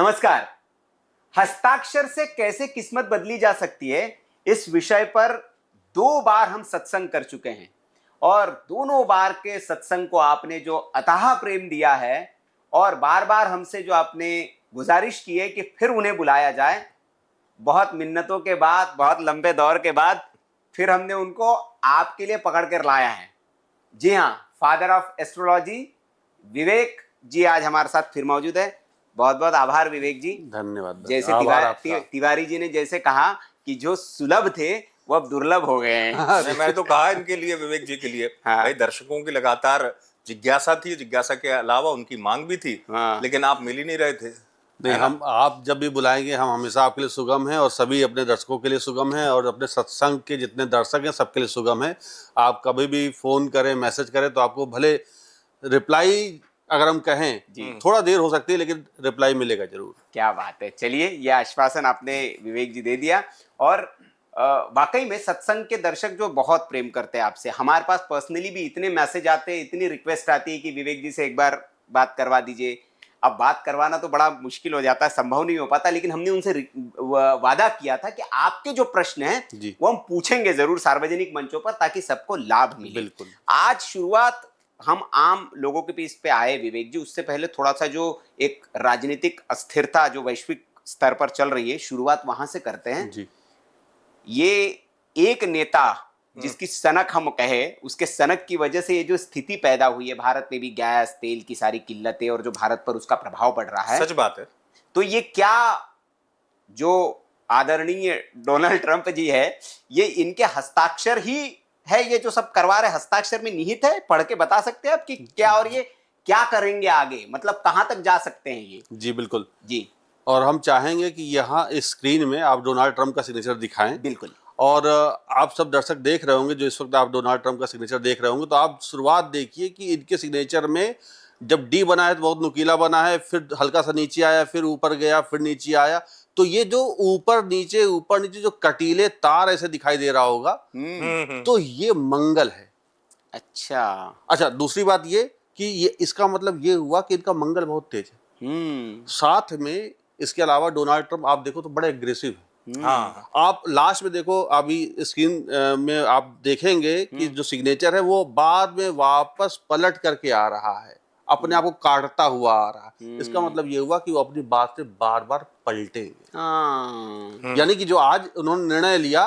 नमस्कार। हस्ताक्षर से कैसे किस्मत बदली जा सकती है, इस विषय पर 2 बार हम सत्संग कर चुके हैं और दोनों बार के सत्संग को आपने जो अथाह प्रेम दिया है और बार बार हमसे जो आपने गुजारिश की है कि फिर उन्हें बुलाया जाए, बहुत मिन्नतों के बाद, बहुत लंबे दौर के बाद फिर हमने उनको आपके लिए पकड़ कर लाया है। जी हाँ, फादर ऑफ एस्ट्रोलॉजी विवेक जी आज हमारे साथ फिर मौजूद है। बहुत बहुत आभार विवेक जी। धन्यवाद। जैसे तिवारी जी ने जैसे कहा कि जो सुलभ थे वो अब दुर्लभ हो गए हैं। मैं तो कहा इनके लिए, विवेक जी के लिए, हाँ। भाई दर्शकों की लगातार जिज्ञासा थी, जिज्ञासा के अलावा उनकी मांग भी थी। हाँ। लेकिन आप मिल ही नहीं रहे थे। नहीं, हम आप जब भी बुलाएंगे हम हमेशा आपके लिए सुगम हैं और सभी अपने दर्शकों के लिए सुगम हैं और अपने सत्संग के जितने दर्शक हैं सबके लिए सुगम है। आप कभी भी फोन करें, मैसेज करें तो आपको भले रिप्लाई अगर हम कहें थोड़ा देर हो सकती है लेकिन रिप्लाई मिलेगा जरूर। क्या बात है। चलिए, यह आश्वासन आपने विवेक जी दे दिया और वाकई में सत्संग के दर्शक जो बहुत प्रेम करते हैं आपसे, हमारे पास पर्सनली भी इतने मैसेज आते हैं, इतनी रिक्वेस्ट आती है कि विवेक जी से एक बार बात करवा दीजिए। अब बात करवाना तो बड़ा मुश्किल हो जाता है, संभव नहीं हो पाता, लेकिन हमने उनसे वादा किया था कि आपके जो प्रश्न हैं वो हम पूछेंगे जरूर सार्वजनिक मंचों पर ताकि सबको लाभ मिले। बिल्कुल। आज शुरुआत हम आम लोगों के बीच पे आए विवेक जी, उससे पहले थोड़ा सा जो एक राजनीतिक अस्थिरता जो वैश्विक स्तर पर चल रही है, शुरुआत वहां से करते हैं जी। ये एक नेता जिसकी सनक हम कहे, उसके सनक की वजह से ये जो स्थिति पैदा हुई है, भारत में भी गैस तेल की सारी किल्लतें और जो भारत पर उसका प्रभाव पड़ रहा है, सच बात है। तो ये क्या जो आदरणीय डोनाल्ड ट्रंप जी है, ये इनके हस्ताक्षर ही है, ये जो सब करवा रहे हस्ताक्षर में निहित है? पढ़ के बता सकते हैं आप कि क्या और ये क्या करेंगे आगे, मतलब कहां तक जा सकते हैं ये? जी बिल्कुल जी। और हम चाहेंगे कि यहाँ इस स्क्रीन में आप डोनाल्ड ट्रंप का सिग्नेचर दिखाएं। बिल्कुल। और आप सब दर्शक देख रहे होंगे जो इस वक्त आप डोनाल्ड ट्रंप का सिग्नेचर देख रहे होंगे, तो आप शुरुआत देखिए कि इनके सिग्नेचर में जब डी बना है तो बहुत नुकीला बना है, फिर हल्का सा नीचे आया, फिर ऊपर गया, फिर नीचे आया। तो ये जो ऊपर नीचे जो कटीले तार ऐसे दिखाई दे रहा होगा, तो ये मंगल है। अच्छा, दूसरी बात ये कि ये इसका मतलब ये हुआ कि इनका मंगल बहुत तेज है। साथ में इसके अलावा डोनाल्ड ट्रंप आप देखो तो बड़े एग्रेसिव है। हाँ। आप लास्ट में देखो, अभी स्क्रीन में आप देखेंगे कि जो सिग्नेचर है वो बाद में वापस पलट करके आ रहा है, अपने आप को काटता हुआ आ रहा है। इसका मतलब ये हुआ कि वो अपनी बात से बार बार पलटेंगे। यानी कि जो आज उन्होंने निर्णय लिया,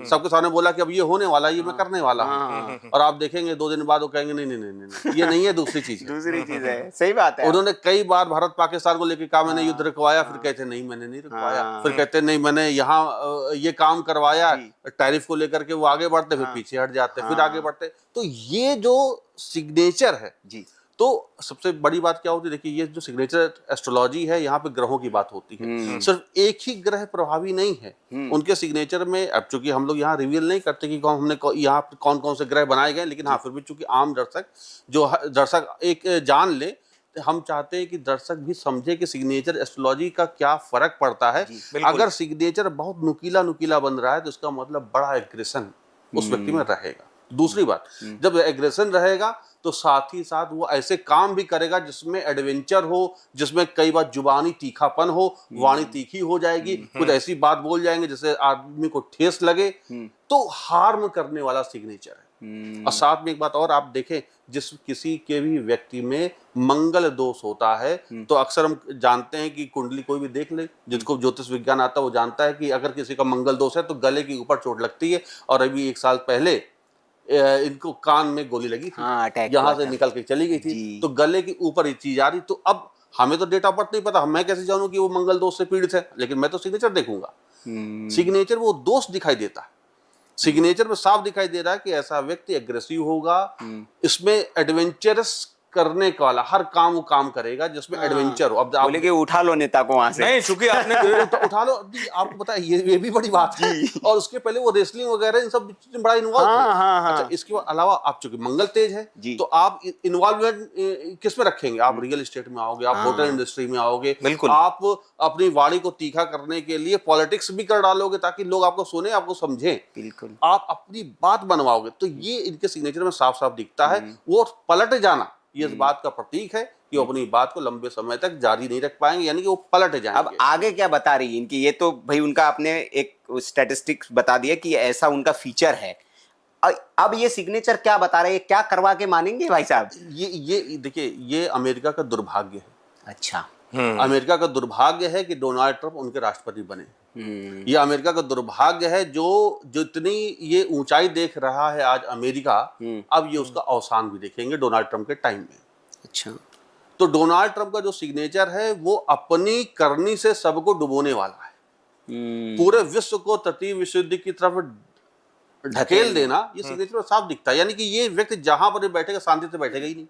सबके सामने बोला कि अब ये होने वाला है, ये मैं करने वाला हूँ, और आप देखेंगे 2 दिन बाद वो कहेंगे नहीं नहीं नहीं नहीं ये नहीं है, दूसरी चीज दूसरी चीज है। सही बात है। उन्होंने कई बार भारत पाकिस्तान को लेकर कहा मैंने युद्ध रुकवाया, फिर कहते नहीं मैंने नहीं रुकवाया, फिर कहते नहीं मैंने यहाँ ये काम करवाया, टैरिफ को लेकर के वो आगे बढ़ते, फिर पीछे हट जाते, फिर आगे बढ़ते। तो ये जो सिग्नेचर है जी, तो सबसे बड़ी बात क्या होती है, देखिए ये जो सिग्नेचर एस्ट्रोलॉजी है, यहाँ पे ग्रहों की बात होती है। सिर्फ एक ही ग्रह प्रभावी नहीं है उनके सिग्नेचर में। अब चूंकि हम लोग यहाँ रिवील नहीं करते कि हमने यहाँ पे कौन कौन से ग्रह बनाए गए, लेकिन हाँ फिर भी चूंकि आम दर्शक एक जान ले, हम चाहते हैं कि दर्शक भी समझे कि सिग्नेचर एस्ट्रोलॉजी का क्या फर्क पड़ता है। अगर सिग्नेचर बहुत नुकीला बन रहा है तो इसका मतलब बड़ा एग्रेशन उस व्यक्ति में रहेगा। दूसरी बात, जब एग्रेशन रहेगा तो साथ ही साथ वो ऐसे काम भी करेगा जिसमें एडवेंचर हो, जिसमें कई बार जुबानी तीखापन हो, वाणी तीखी हो जाएगी, कुछ ऐसी बात बोल जाएंगे जिससे आदमी को ठेस लगे, तो हार्म करने वाला सिग्नेचर है। और साथ में एक बात और आप देखें, जिस किसी के भी व्यक्ति में मंगल दोष होता है तो अक्सर हम जानते हैं कि कुंडली कोई भी देख ले, जिसको ज्योतिष विज्ञान आता है वो जानता है कि अगर किसी का मंगल दोष है तो गले के ऊपर चोट लगती है। और अभी 1 साल पहले इनको कान में गोली लगी थी, यहाँ से निकल के चली गई थी, तो गले के ऊपर ये चीज आ रही। तो अब हमें तो डेट ऑफ बर्थ नहीं पता, मैं कैसे जानूं कि वो मंगल दोष से पीड़ित है, लेकिन मैं तो सिग्नेचर देखूंगा। सिग्नेचर वो दोष दिखाई देता है, सिग्नेचर में साफ दिखाई दे रहा है कि ऐसा व्यक्ति एग्रेसिव होगा, इसमें एडवेंचरस करने का वाला हर काम वो काम करेगा जिसमें एडवेंचर हो। अब आप बोले कि उठा लो नेता को वहां से, नहीं चूंकि आपने उठा लो, आपको पता है ये भी बड़ी बात है। और उसके पहले वो रेसलिंग वगैरह इन सब चीजों में बड़ा इन्वॉल्व थे। अच्छा, इसके अलावा आप चूंकि मंगल तेज है तो आप इन्वॉल्वमेंट किस में रखेंगे? आप रियल एस्टेट में आओगे, आप होटल इंडस्ट्री में आओगे, आप अपनी वाणी को तीखा करने के लिए पॉलिटिक्स भी कर डालोगे ताकि लोग आपको सुने, आपको समझें, बिल्कुल आप अपनी बात बनवाओगे। तो ये इनके सिग्नेचर में साफ साफ दिखता है। वो पलट जाना ये इस बात का प्रतीक है कि वो अपनी बात को लंबे समय तक जारी नहीं रख पाएंगे, यानी कि वो पलट जाएंगे। अब आगे क्या बता रही है इनकी, ये तो भाई उनका आपने एक स्टैटिस्टिक्स बता दिया कि ऐसा उनका फीचर है। अब ये सिग्नेचर क्या बता रहे हैं, क्या करवा के मानेंगे भाई साहब? ये देखिए, ये अमेरिका का दुर्भाग्य है। अच्छा। अमेरिका का दुर्भाग्य है कि डोनाल्ड ट्रंप उनके राष्ट्रपति बने। ये अमेरिका का दुर्भाग्य है, जो जितनी ये ऊंचाई देख रहा है आज अमेरिका, अब ये उसका अवसान भी देखेंगे डोनाल्ड ट्रंप के टाइम में। अच्छा। तो डोनाल्ड ट्रंप का जो सिग्नेचर है वो अपनी करनी से सबको डुबोने वाला है। पूरे विश्व को तृतीय विश्व युद्ध की तरफ ढकेल देना, ये सिग्नेचर में साफ दिखता है। यानी कि ये व्यक्ति जहां पर बैठेगा शांति से बैठेगा ही नहीं।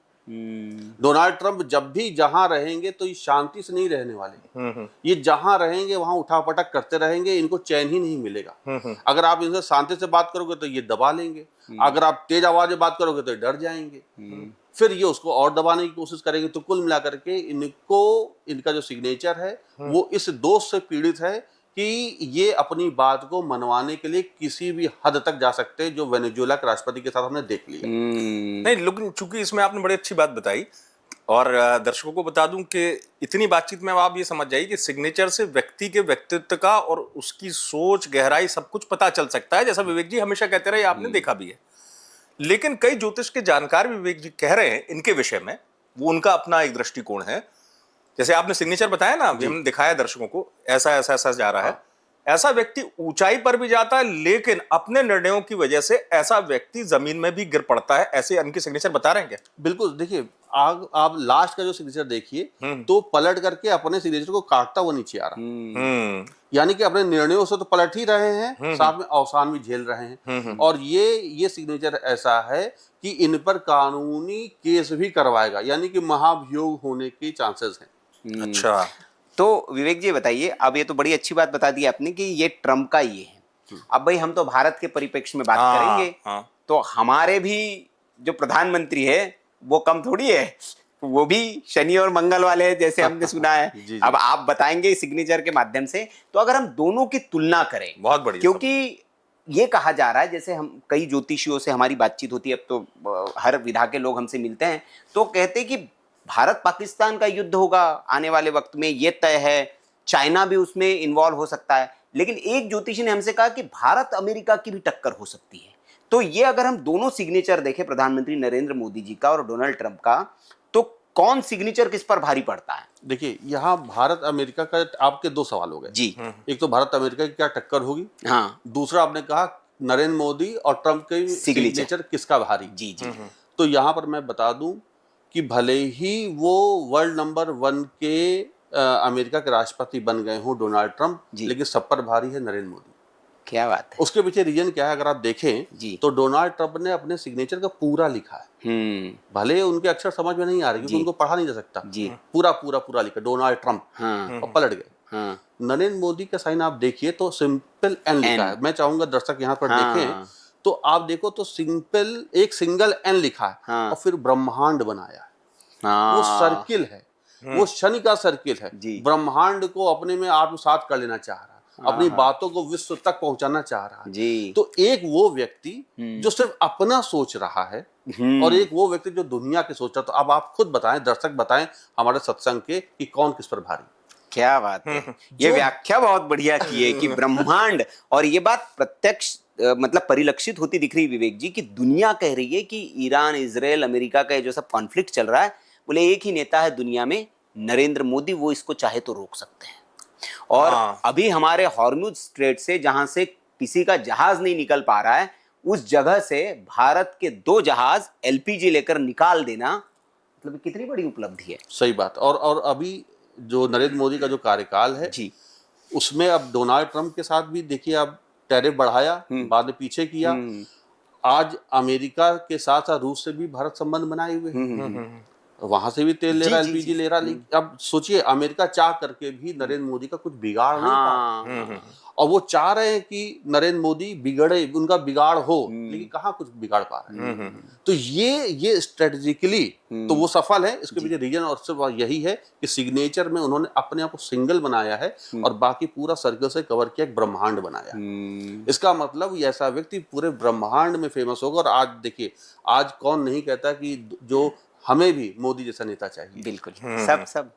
डोनाल्ड ट्रंप जब भी जहां रहेंगे तो ये शांति से नहीं रहने वाले। ये जहां रहेंगे वहां उठापटक करते रहेंगे, इनको चैन ही नहीं मिलेगा। अगर आप इनसे शांति से बात करोगे तो ये दबा लेंगे, अगर आप तेज आवाज में बात करोगे तो डर जाएंगे, फिर ये उसको और दबाने की कोशिश करेंगे। तो कुल मिलाकर के इनका जो सिग्नेचर है वो इस दोष से पीड़ित है कि ये अपनी बात को मनवाने के लिए किसी भी हद तक जा सकते हैं, जो वेनेजुएला के राष्ट्रपति के साथ हमने देख लिया। नहीं, लेकिन चूंकि इसमें आपने बड़ी अच्छी बात बताई, और दर्शकों को बता दूं कि इतनी बातचीत में आप ये समझ जाइए कि सिग्नेचर से व्यक्ति के व्यक्तित्व का और उसकी सोच, गहराई, सब कुछ पता चल सकता है, जैसा विवेक जी हमेशा कहते रहे, आपने देखा भी है। लेकिन कई ज्योतिष के जानकार विवेक जी कह रहे हैं इनके विषय में, वो उनका अपना एक दृष्टिकोण है। जैसे आपने सिग्नेचर बताया ना, हमने दिखाया दर्शकों को, ऐसा ऐसा ऐसा जा रहा है, ऐसा व्यक्ति ऊंचाई पर भी जाता है, लेकिन अपने निर्णयों की वजह से ऐसा व्यक्ति जमीन में भी गिर पड़ता है। ऐसे इनके सिग्नेचर बता रहे हैं क्या? बिल्कुल। देखिए, आप लास्ट का जो सिग्नेचर देखिए तो पलट करके अपने सिग्नेचर को काटता हुआ नीचे आ रहा, यानी कि अपने निर्णयों से तो पलट ही रहे हैं, साथ में अवसान भी झेल रहे हैं। और ये सिग्नेचर ऐसा है कि इन पर कानूनी केस भी करवाएगा, यानी कि महाभियोग होने के चांसेस हैं। अच्छा। तो विवेक जी बताइए, अब ये तो बड़ी अच्छी बात बता दी आपने कि ये ट्रम्प का ये है। अब भाई हम तो भारत के परिप्रेक्ष्य में बात करेंगे, तो हमारे भी जो प्रधानमंत्री है वो कम थोड़ी है, वो भी शनि और मंगल वाले हैं, जैसे हमने सुना है। जी, जी। अब आप बताएंगे सिग्नेचर के माध्यम से, तो अगर हम दोनों की तुलना करें, बहुत बढ़िया। क्योंकि ये कहा जा रहा है, जैसे हम कई ज्योतिषियों से हमारी बातचीत होती है, अब तो हर विधा के लोग हमसे मिलते हैं, तो कहते हैं कि भारत पाकिस्तान का युद्ध होगा आने वाले वक्त में, ये तय है, चाइना भी उसमें इन्वॉल्व हो सकता है। लेकिन एक ज्योतिषी ने हमसे कहा कि भारत अमेरिका की भी टक्कर हो सकती है। तो ये अगर हम दोनों सिग्नेचर देखें, प्रधानमंत्री नरेंद्र मोदी जी का और डोनाल्ड ट्रंप का, तो कौन सिग्नेचर किस पर भारी पड़ता है? देखिए, यहाँ भारत अमेरिका का आपके दो सवाल हो गए जी। एक तो भारत अमेरिका की क्या टक्कर होगी, हाँ। दूसरा आपने कहा नरेंद्र मोदी और ट्रंप के सिग्नेचर किसका भारी। जी जी। तो यहाँ पर मैं बता दूं कि भले ही वो वर्ल्ड नंबर 1 के अमेरिका के राष्ट्रपति बन गए हों डोनाल्ड ट्रंप, लेकिन सब पर भारी है नरेंद्र मोदी। क्या बात है। उसके पीछे रीजन क्या है अगर आप देखें जी। तो डोनाल्ड ट्रंप ने अपने सिग्नेचर का पूरा लिखा है। भले उनके अक्षर समझ में नहीं आ रहे क्योंकि उनको पढ़ा नहीं जा सकता, पूरा लिखा डोनाल्ड ट्रंप, और पलट गए। नरेंद्र मोदी का साइन आप देखिए तो सिंपल एन लिखा है। मैं चाहूंगा दर्शक यहाँ पर देखें तो आप देखो तो सिंपल एक सिंगल एन लिखा है, और फिर ब्रह्मांड बनाया है। वो सर्किल है, वो शनि का सर्किल है। ब्रह्मांड को अपने में आत्मसात कर लेना चाह रहा है, अपनी बातों को विश्व तक पहुंचाना चाह रहा है। तो एक वो व्यक्ति जो सिर्फ अपना सोच रहा है, और एक वो व्यक्ति जो दुनिया की सोच रहा है। तो अब आप खुद बताएं, दर्शक बताएं हमारे सत्संग के, कि कौन किस पर भारी। क्या बात है। ये व्याख्या बहुत बढ़िया की है कि ब्रह्मांड, और ये बात प्रत्यक्ष मतलब परिलक्षित होती दिख रही विवेक जी, कि दुनिया कह रही है कि ईरान, इजराइल, अमेरिका का जो सब कॉन्फ्लिक्ट चल रहा है, बोले एक ही नेता है दुनिया में, नरेंद्र मोदी, वो इसको चाहे तो रोक सकते हैं। और अभी हमारे हॉर्मुज स्ट्रेट से, जहां से किसी का जहाज नहीं निकल पा रहा है, उस जगह से भारत के 2 जहाज एलपीजी लेकर निकाल देना, मतलब कितनी बड़ी उपलब्धि है। सही बात। और अभी जो नरेंद्र मोदी का जो कार्यकाल है जी, उसमें अब डोनाल्ड ट्रंप के साथ भी देखिए, अब टैरिफ बढ़ाया, बाद में पीछे किया। आज अमेरिका के साथ साथ रूस से भी भारत संबंध बनाए हुए हैं, वहां से भी तेल ले रहा, एलपीजी ले रहा। अब सोचिए, अमेरिका चाह करके भी नरेंद्र मोदी का कुछ बिगाड़ नहीं पा, और वो चाह रहे हैं कि नरेंद्र मोदी बिगड़े, उनका बिगाड़ हो, लेकिन कहाँ कुछ बिगाड़ पा रहे हैं। तो ये स्ट्रेटेजिकली तो वो सफल है। इसके पीछे रीजन और सिर्फ यही है कि सिग्नेचर में उन्होंने अपने आप को सिंगल बनाया है, और बाकी पूरा सर्कल से कवर किया, एक ब्रह्मांड बनाया। इसका मतलब ये ऐसा व्यक्ति पूरे ब्रह्मांड में फेमस होगा। और आज देखिए, आज कौन नहीं कहता कि जो हमें भी मोदी जैसा नेता चाहिए। बिल्कुल, सब सब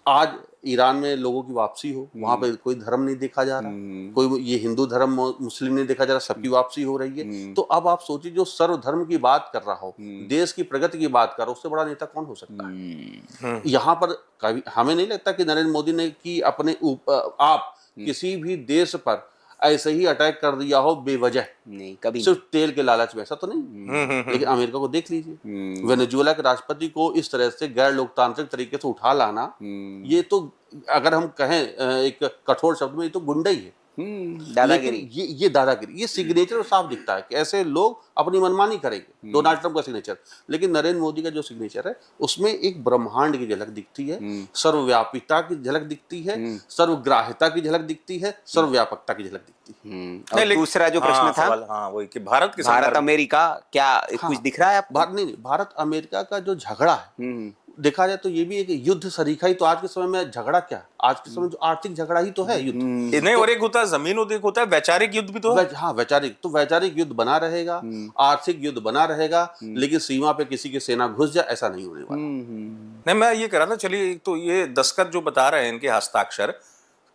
आज ईरान में लोगों की वापसी हो, वहां पे कोई धर्म नहीं देखा जा रहा, कोई ये हिंदू धर्म मुस्लिम नहीं देखा जा रहा, सबकी वापसी हो रही है। तो अब आप सोचिए, जो सर्वधर्म की बात कर रहा हो, देश की प्रगति की बात कर रहा हो, उससे बड़ा नेता कौन हो सकता है? यहाँ पर कभी हमें नहीं लगता कि नरेंद्र मोदी ने कि अपने आप किसी भी देश पर ऐसे ही अटैक कर दिया हो बेवजह, नहीं, कभी सिर्फ तेल के लालच में, ऐसा तो नहीं। लेकिन अमेरिका को देख लीजिए, वेनेजुएला के राष्ट्रपति को इस तरह से गैर लोकतांत्रिक तरीके से उठा लाना, ये तो अगर हम कहें एक कठोर शब्द में, ये तो गुंडा ही है। दादागिरी। लेकिन ये दादागिरी, ये सिग्नेचर साफ दिखता है कि ऐसे लोग अपनी मनमानी करेंगे। डोनाल्ड ट्रंप का सिग्नेचर, लेकिन नरेंद्र मोदी का जो सिग्नेचर है उसमें एक ब्रह्मांड की झलक दिखती है, सर्वव्यापिता की झलक दिखती है, सर्वग्राह्यता की झलक दिखती है, सर्वव्यापकता की झलक दिखती है। और दूसरा जो प्रश्न था, हाँ वही कि भारत के भारत अमेरिका क्या कुछ दिख रहा है आपको? नहीं, भारत अमेरिका का जो झगड़ा है, देखा जाए तो ये भी एक युद्ध सरीखा ही तो। आज के समय में झगड़ा क्या, आज के समय जो आर्थिक झगड़ा ही तो है युद्ध। नहीं, और एक होता है जमीन, और एक होता है वैचारिक युद्ध भी तो है। हाँ, वैचारिक युद्ध बना रहेगा, आर्थिक युद्ध बना रहेगा, लेकिन सीमा पे किसी की सेना घुस जाए ऐसा नहीं होने वाला। नहीं, मैं ये कह रहा था, चलिए, तो ये दस्तखत जो बता रहे हैं इनके हस्ताक्षर,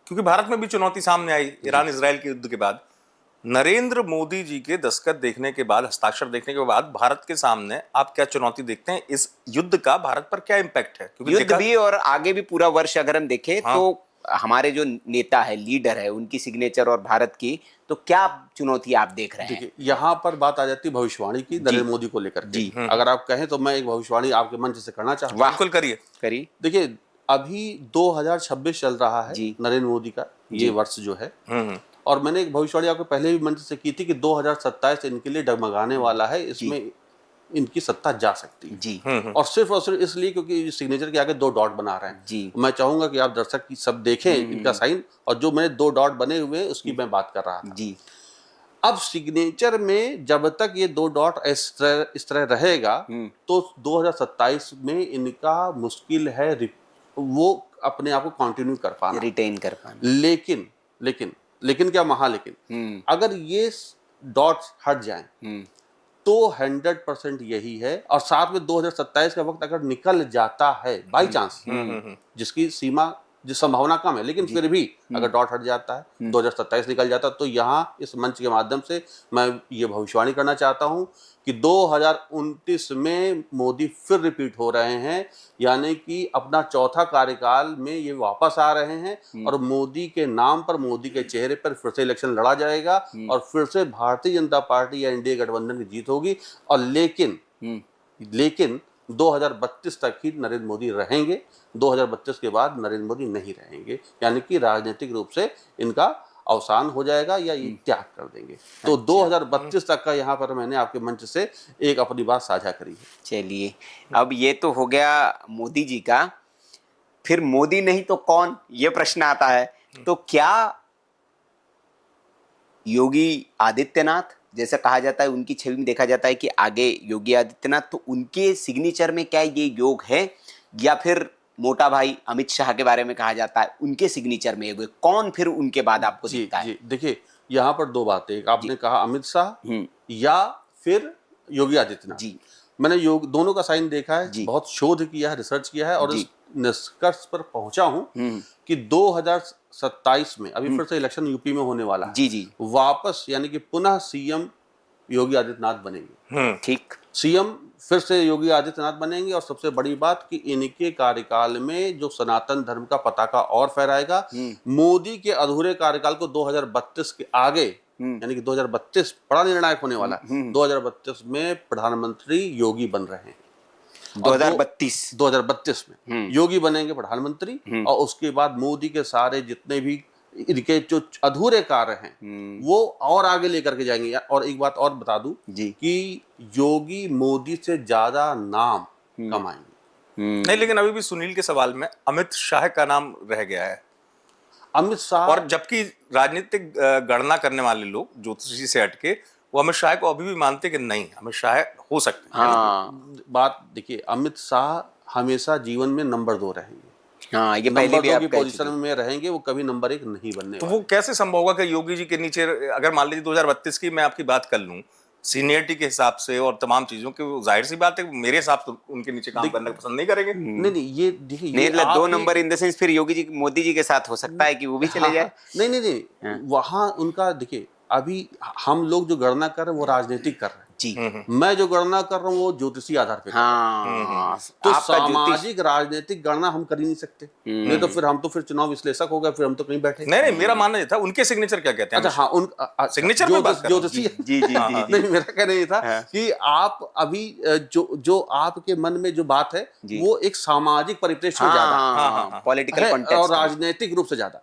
क्योंकि भारत में भी चुनौती सामने आई ईरान इजराइल के युद्ध के बाद। नरेंद्र मोदी जी के दस्तखत देखने के बाद, हस्ताक्षर देखने के बाद भारत के सामने आप क्या चुनौती देखते हैं? इस युद्ध का भारत पर क्या इम्पैक्ट है? क्योंकि युद्ध भी और आगे भी पूरा वर्ष अगर हम देखें, हाँ। तो हमारे जो नेता है, लीडर है, उनकी सिग्नेचर और भारत की, तो क्या चुनौती आप देख रहे हैं? देखिए, यहाँ पर बात आ जाती है भविष्यवाणी की नरेंद्र मोदी को लेकर के। अगर आप कहें तो मैं एक भविष्यवाणी आपके मंच से करना चाहता हूँ। बिल्कुल करिए। देखिए, अभी 2026 चल रहा है नरेंद्र मोदी का ये वर्ष जो है, और मैंने एक भविष्यवाणी आपको पहले भी मंच से की थी कि 2027 इनके लिए डगमगाने वाला है, इसमें इनकी सत्ता जा सकती है जी। और सिर्फ इसलिए क्योंकि सिग्नेचर के आगे 2 डॉट बना रहे हैं जी। मैं चाहूंगा कि आप दर्शक की सब देखें इनका साइन, और जो मैंने 2 डॉट बने हुए हैं उसकी मैं बात कर रहा था जी। अब सिग्नेचर में जब तक ये 2 डॉट इस तरह रहेगा तो 2027 में इनका मुश्किल है वो अपने आप को कंटिन्यू कर पाना, रिटेन कर पाना। लेकिन क्या लेकिन अगर ये डॉट्स हट जाएं तो 100% यही है, और साथ में 2027 का वक्त अगर निकल जाता है बाई चांस, जिसकी सीमा जिस संभावना कम है, लेकिन फिर भी अगर डॉट हट जाता है 2027 निकल जाता, तो यहाँ इस मंच के माध्यम से मैं ये भविष्यवाणी करना चाहता हूँ कि 2029 में मोदी फिर रिपीट हो रहे हैं, यानी कि अपना चौथा कार्यकाल में ये वापस आ रहे हैं और मोदी के नाम पर, मोदी के चेहरे पर फिर से इलेक्शन लड़ा जाएगा और फिर से भारतीय जनता पार्टी या एनडीए गठबंधन की जीत होगी। और लेकिन 2032 तक ही नरेंद्र मोदी रहेंगे, 2032 के बाद नरेंद्र मोदी नहीं रहेंगे, यानी कि राजनीतिक रूप से इनका अवसान हो जाएगा या ये त्याग कर देंगे। तो 2032 तक का यहाँ पर मैंने आपके मंच से एक अपनी बात साझा करी है। चलिए, अब ये तो हो गया मोदी जी का, फिर मोदी नहीं तो कौन, ये प्रश्न आता है। तो क्या योगी आदित्यनाथ, जैसा कहा जाता है, उनकी छवि में देखा जाता है कि आगे योगी आदित्यनाथ, तो उनके सिग्नेचर में क्या ये योग है, या फिर मोटा भाई अमित शाह के बारे में कहा जाता है उनके सिग्नेचर में योग है? कौन फिर उनके बाद आपको दिखता है? देखिए, यहाँ पर 2 बातें, एक आपने कहा अमित शाह या फिर योगी आदित्यनाथ जी। मैंने दोनों का साइन देखा है, बहुत शोध किया है, रिसर्च किया है, और इस निष्कर्ष पर पहुंचा हूं कि 2027 में अभी फिर से इलेक्शन यूपी में होने वाला है जी। वापस, यानी कि पुनः सीएम योगी आदित्यनाथ बनेंगे। ठीक, सीएम फिर से योगी आदित्यनाथ बनेंगे, और सबसे बड़ी बात कि इनके कार्यकाल में जो सनातन धर्म का पताका और फहराएगा। मोदी के अधूरे कार्यकाल को 2032 के आगे, यानी कि 2032 बड़ा निर्णायक होने वाला है, 2032 में प्रधानमंत्री योगी बन रहे हैं। 2032 में योगी बनेंगे प्रधानमंत्री, और उसके बाद मोदी के सारे जितने भी इनके जो अधूरे कार्य हैं वो और आगे लेकर के जाएंगे। और एक बात और बता दूं कि योगी मोदी से ज्यादा नाम कमाएंगे। नहीं, लेकिन अभी भी सुनील के सवाल में अमित शाह का नाम रह गया है। अमित शाह, और जबकि राजनीतिक गणना करने वाले लोग ज्योतिषी से हटके वो अमित शाह को अभी भी मानते कि नहीं, अमित शाह हो सकते हैं। बात देखिए, अमित शाह हमेशा जीवन में नंबर 2 रहेंगे। हाँ, ये पहले भी नंबर 2 की पोजीशन में रहेंगे, वो कभी नंबर 1 नहीं बनने तो वो कैसे संभव होगा कि योगी जी के नीचे, अगर मान लीजिए 2032 की मैं आपकी बात कर लूं, सीनियरिटी के हिसाब से और तमाम चीजों के, वो जाहिर सी बात है मेरे हिसाब से उनके नीचे काम करना पसंद नहीं करेंगे। नहीं ये देखिए, नहीं, ये मतलब 2 आपकी- नंबर इन द सेंस फिर योगी जी मोदी जी के साथ हो सकता है कि वो भी चले जाए। नहीं, वहां उनका देखिए, अभी हम लोग जो गणना कर रहे हैं वो राजनीतिक कर रहे हैं जी। मैं जो गणना कर रहा हूँ वो ज्योतिषी आधार पे कर रहा हूं। हाँ, तो आपका ज्योतिष। सामाजिक राजनीतिक गणना हम कर ही नहीं सकते, नहीं तो फिर हम तो फिर चुनाव विश्लेषक हो गए, फिर हम तो कहीं बैठे। नहीं, मेरा मानना ये था, उनके सिग्नेचर क्या कहते हैं? अच्छा हाँ, उन सिग्नेचर में बात कर रहा हूं। ज्योतिषी जी, जी, जी, जी। नहीं, मेरा कहना ये था हाँ। कि आप अभी जो आपके मन में जो बात है जी। वो एक सामाजिक परिप्रेक्ष्य में ज्यादा हाँ, पॉलिटिकल है और कॉन्टेक्स्ट। राजनीतिक रूप से ज्यादा।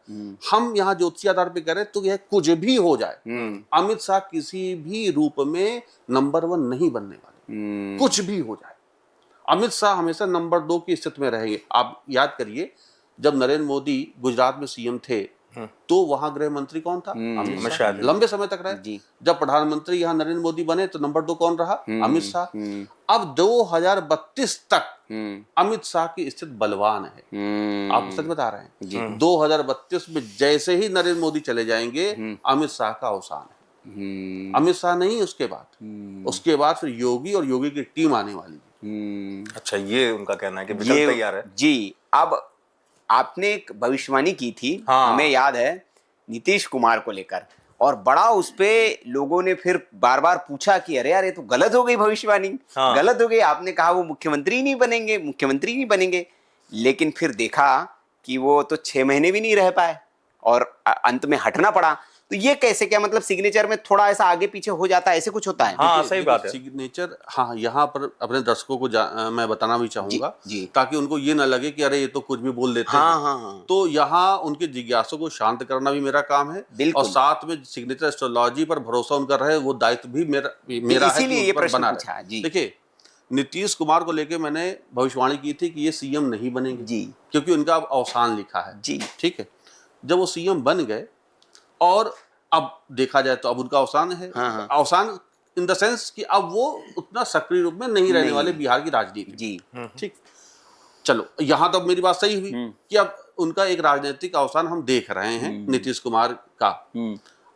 हम यहाँ ज्योतिषी आधार पे करें तो यह कुछ भी हो जाए, अमित शाह किसी भी रूप में नंबर 1 नहीं बनने वाले। कुछ भी हो जाए, अमित शाह हमेशा नंबर 2 की स्थिति में रहेंगे। आप याद करिए, जब नरेंद्र मोदी गुजरात में सीएम थे तो वहां गृह मंत्री कौन था? अमित शाह, लंबे समय तक रहे। जब प्रधानमंत्री यहाँ नरेंद्र मोदी बने तो नंबर 2 कौन रहा? अमित शाह। अब 2032 तक अमित शाह की स्थिति बलवान है। आप सच बता रहे हैं। 2032 में जैसे ही नरेंद्र मोदी चले जाएंगे, अमित शाह का अवसान है। अमित शाह नहीं, उसके बाद फिर योगी और योगी की टीम आने वाली है। अच्छा, ये उनका कहना है कि विकल्प तैयार है। जी। अब आपने एक भविष्यवाणी की थी, हाँ। हमें याद है, नीतीश कुमार को लेकर, और बड़ा उस पे लोगों ने फिर बार बार पूछा कि अरे यार ये तो गलत हो गई भविष्यवाणी। हाँ। गलत हो गई, आपने कहा वो मुख्यमंत्री नहीं बनेंगे, लेकिन फिर देखा कि वो तो 6 महीने भी नहीं रह पाए और अंत में हटना पड़ा। तो ये कैसे, क्या मतलब सिग्नेचर में थोड़ा ऐसा आगे पीछे हो जाता है, ऐसे कुछ होता है? हाँ, सही बात है। सिग्नेचर, हाँ, यहाँ पर अपने दर्शकों को मैं बताना भी चाहूंगा जी। ताकि उनको ये ना लगे कि अरे ये तो कुछ भी बोल देते हैं। हाँ। तो यहाँ उनके जिज्ञासु को शांत करना भी मेरा काम है, और साथ में सिग्नेचर एस्ट्रोलॉजी पर भरोसा उनका रहे वो दायित्व भी मेरा है, इसीलिए ये प्रश्न पूछा। जी। देखिए, नीतीश कुमार को लेके मैंने भविष्यवाणी की थी कि ये सीएम नहीं बनेंगे जी, क्योंकि उनका अब अवसान लिखा है। जी, ठीक है। जब वो सीएम बन गए और अब देखा जाए तो अब उनका अवसान है। अवसान इन द सेंस कि अब वो उतना सक्रिय रूप में नहीं रहने वाले बिहार की राजनीति। जी। ठीक, चलो यहाँ तो अब मेरी बात सही हुई कि अब उनका एक राजनीतिक अवसान हम देख रहे हैं नीतीश कुमार का।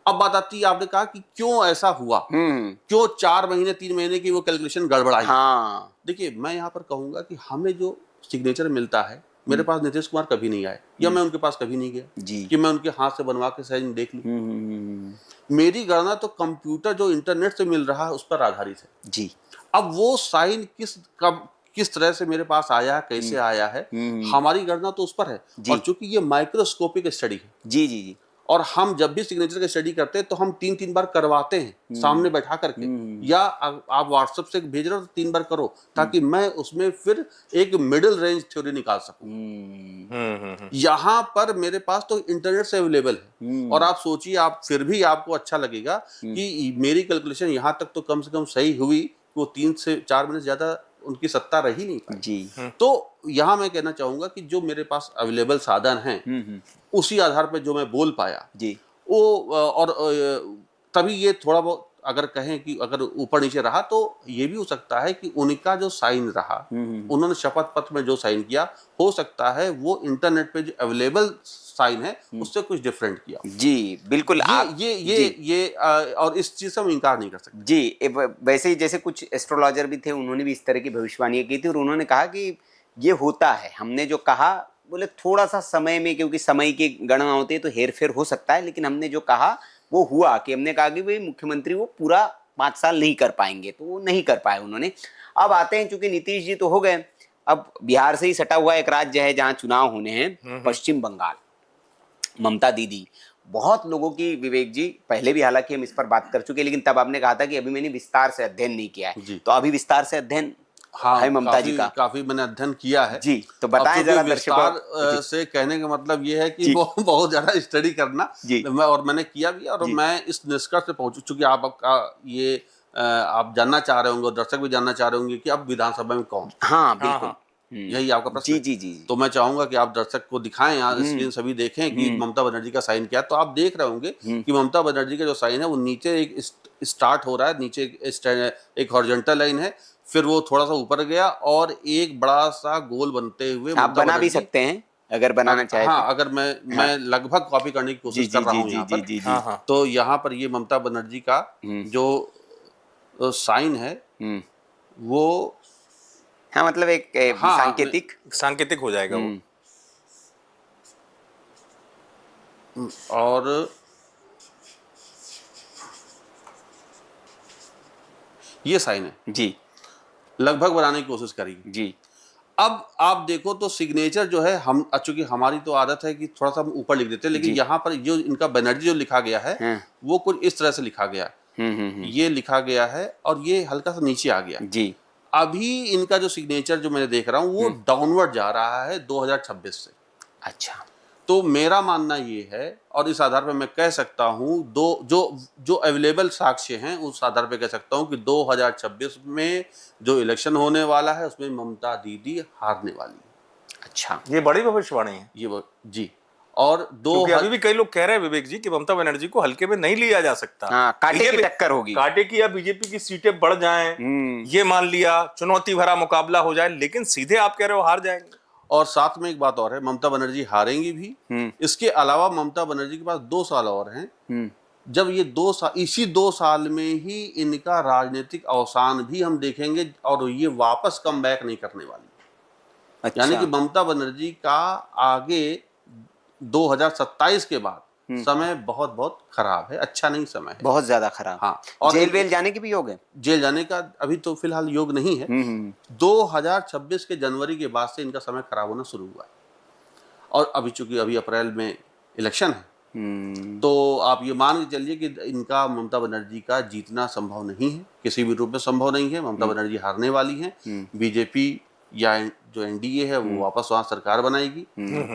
अब बात आती है, आपने कहा कि क्यों ऐसा हुआ, क्यों 4 महीने 3 महीने की वो कैलकुलेशन गड़बड़ाई। देखिए, मैं यहाँ पर कहूंगा कि हमें जो सिग्नेचर मिलता है, मेरे पास नीतीश कुमार कभी नहीं आए या मैं उनके पास कभी नहीं गया जी, कि मैं उनके हाथ से बनवा के साइन देख लूं। मेरी गणना तो कंप्यूटर जो इंटरनेट से मिल रहा है उस पर आधारित है जी। अब वो साइन किस तरह से मेरे पास आया, कैसे आया है, हमारी गणना तो उस पर है। और चूंकि ये माइक्रोस्कोपिक स्टडी है जी जी जी, और हम जब भी सिग्नेचर की स्टडी करते हैं तो हम 3-3 बार करवाते हैं सामने बैठा करके, या आप व्हाट्सएप से भेज रहे हो तो 3 बार करो ताकि मैं उसमें फिर एक मिडिल रेंज थ्योरी निकाल सकूं। यहाँ पर मेरे पास तो इंटरनेट से अवेलेबल है और आप सोचिए, आप फिर भी आपको अच्छा लगेगा कि मेरी कैलकुलेशन यहाँ तक तो कम से कम सही हुई, वो 3 से 4 महीने ज्यादा उनकी सत्ता रही नहीं पाई जी। तो यहाँ मैं कहना चाहूंगा कि जो मेरे पास अवेलेबल साधन हैं उसी आधार पर जो मैं बोल पाया जी, वो, और तभी ये थोड़ा बहुत अगर कहें कि अगर ऊपर नीचे रहा तो ये भी हो सकता है कि उनका जो साइन रहा, उन्होंने शपथ पत्र में जो साइन किया, हो सकता है वो इंटरनेट पे जो अवेलेबल साइन है उससे कुछ डिफरेंट किया जी। बिल्कुल। ये और इस चीज से हम इनकार नहीं कर सकते जी। वैसे ही जैसे कुछ एस्ट्रोलॉजर भी थे, उन्होंने भी इस तरह की भविष्यवाणी की थी और उन्होंने कहा कि ये होता है, हमने जो कहा, बोले थोड़ा सा समय में, क्योंकि समय की गणना होती है तो हेर फेर हो सकता है, लेकिन हमने जो कहा वो हुआ कि हमने कहा कि भाई मुख्यमंत्री वो पूरा 5 साल नहीं कर पाएंगे, तो वो नहीं कर पाए उन्होंने। अब आते हैं, चूंकि नीतीश जी तो हो गए, अब बिहार से ही सटा हुआ एक राज्य है जहाँ चुनाव होने हैं, पश्चिम बंगाल। ममता दीदी, बहुत लोगों की, विवेक जी पहले भी हालांकि हम इस पर बात कर चुके हैं, लेकिन तब आपने कहा था कि अभी मैंने विस्तार से अध्ययन नहीं किया है, तो अभी विस्तार से अध्ययन है ममता जी का। काफी मैंने अध्ययन किया है जी, तो बताएं जरा विस्तार से कहने का मतलब ये है कि बहुत ज्यादा स्टडी करना, और मैंने किया भी, और मैं इस निष्कर्ष पे पहुंचू, चूंकि आपका ये आप जानना चाह रहे होंगे, दर्शक भी जानना चाह रहे होंगे कि अब विधानसभा में कौन। हाँ बिल्कुल, यही आपका प्रश्न। जी जी जी। तो मैं चाहूंगा कि आप दर्शक को दिखाएं, यहाँ स्क्रीन सभी देखें कि ममता बनर्जी का साइन क्या है। तो आप देख रहे होंगे कि ममता बनर्जी का जो साइन है वो नीचे एक स्टार्ट हो रहा है, नीचे एक हॉरिजॉन्टल लाइन है, फिर वो थोड़ा सा ऊपर गया और एक बड़ा सा गोल बनते हुए आप बना भी सकते हैं अगर बनाना चाहे। हाँ, अगर मैं लगभग कॉपी करने की कोशिश कर रहा हूँ यहाँ पर। तो यहाँ पर ये ममता बनर्जी का जो साइन है वो, हाँ मतलब एक हाँ, सांकेतिक सांकेतिक हो जाएगा वो। और ये साइन है जी लगभग बनाने की कोशिश करेगी। जी। अब आप देखो तो सिग्नेचर जो है, हम चूंकि हमारी तो आदत है कि थोड़ा सा हम ऊपर लिख देते हैं, लेकिन जी। यहाँ पर जो इनका बनर्जी जो लिखा गया है हाँ। वो कुछ इस तरह से लिखा गया, ये लिखा गया है और ये हल्का सा नीचे आ गया। जी। अभी इनका जो सिग्नेचर जो मैं देख रहा हूँ वो डाउनवर्ड जा रहा है 2026 से। अच्छा। तो मेरा मानना ये है, और इस आधार पर मैं कह सकता हूँ, जो अवेलेबल साक्ष्य हैं उस आधार पर कह सकता हूँ कि 2026 में जो इलेक्शन होने वाला है उसमें ममता दीदी हारने वाली है। अच्छा, ये बड़ी भविष्यवाणी है। जी। और क्योंकि अभी भी कई लोग कह रहे हैं विवेक जी कि ममता बनर्जी को हल्के में नहीं लिया जा सकता। हाँ, कांटे की टक्कर होगी, कांटे की, या बीजेपी की सीटें बढ़ जाएं, ये मान लिया चुनौती भरा मुकाबला हो जाए, लेकिन सीधे आप कह रहे हो हार जाएंगे। और साथ में एक बात और है, ममता बनर्जी हारेंगी भी। इसके अलावा ममता बनर्जी के पास 2 साल और हैं। जब ये 2 साल, इसी 2 साल में ही इनका राजनीतिक अवसान भी हम देखेंगे और ये वापस कम बैक नहीं करने वाली। अच्छा। यानी कि ममता बनर्जी का आगे 2027 के बाद समय बहुत बहुत खराब है, अच्छा नहीं समय है, बहुत ज्यादा खराब। हाँ। और जेल वेल जाने की भी योग है? जेल जाने का अभी तो फिलहाल योग नहीं है। 2026 के जनवरी के बाद से इनका समय खराब होना शुरू हुआ है। और अभी चूंकि अभी अप्रैल में इलेक्शन है, तो आप ये मान के चलिए कि इनका, ममता बनर्जी का जीतना संभव नहीं है, किसी भी रूप में संभव नहीं है। ममता बनर्जी हारने वाली हैं। बीजेपी या जो एनडीए है वो वापस वहां सरकार बनाएगी।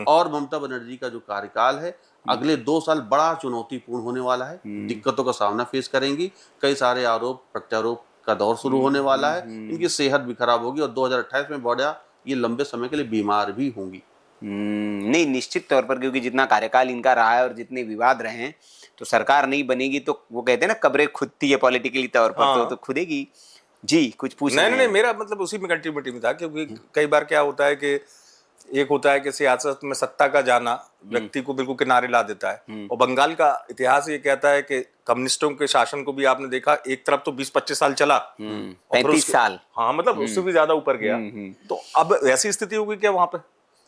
और ममता बनर्जी का जो कार्यकाल है अगले 2 साल बड़ा चुनौतीपूर्ण होने वाला है। दिक्कतों का सामना फेस करेंगी, कई सारे आरोप प्रत्यारोप का दौर शुरू होने वाला है, इनकी सेहत भी खराब होगी और 2028 में बड़ा ये लंबे समय के लिए बीमार भी होंगी। नहीं, निश्चित तौर पर, क्योंकि जितना कार्यकाल इनका रहा है और जितने विवाद रहे हैं, तो सरकार नहीं बनेगी तो वो कहते हैं ना, कब्रें खुदती है पॉलिटिकली तौर पर। हाँ। तो खुदेगी। जी, कुछ पूछ रहे हैं? नहीं, मेरा मतलब उसी में कंटिन्यूटी में था, क्योंकि कई बार क्या होता है कि एक होता है कि सियासत में सत्ता का जाना व्यक्ति को बिल्कुल किनारे ला देता है। और बंगाल का इतिहास ये कहता है कि कम्युनिस्टों के शासन को भी आपने देखा, एक तरफ तो 20-25 साल चला, 35 साल, हाँ मतलब उससे भी ज्यादा ऊपर गया। तो अब ऐसी स्थिति होगी क्या वहां पे?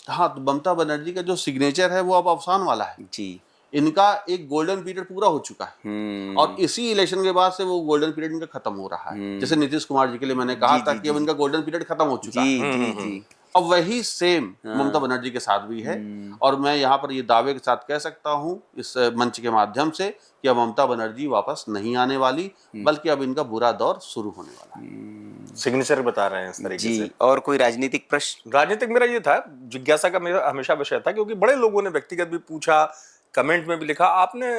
हाँ, तो ममता बनर्जी का जो सिग्नेचर है वो अब अवसान वाला है जी। इनका एक गोल्डन पीरियड पूरा हो चुका है और इसी इलेक्शन के बाद से वो गोल्डन पीरियड इनका खत्म हो रहा है। जैसे नीतीश कुमार जी के लिए मैंने कहा था कि अब इनका गोल्डन पीरियड खत्म हो चुका है। अब वही सेम ममता बनर्जी के साथ भी है। और मैं यहाँ पर ये दावे के साथ कह सकता हूँ इस मंच के माध्यम से कि अब ममता बनर्जी वापस नहीं आने वाली, बल्कि अब इनका बुरा दौर शुरू होने वाला है। सिग्नेचर बता रहे हैं इस तरीके से। और कोई राजनीतिक प्रश्न? राजनीतिक मेरा ये था, जिज्ञासा का मेरा हमेशा विषय था, क्योंकि बड़े लोगों ने व्यक्तिगत भी पूछा, कमेंट में भी लिखा। आपने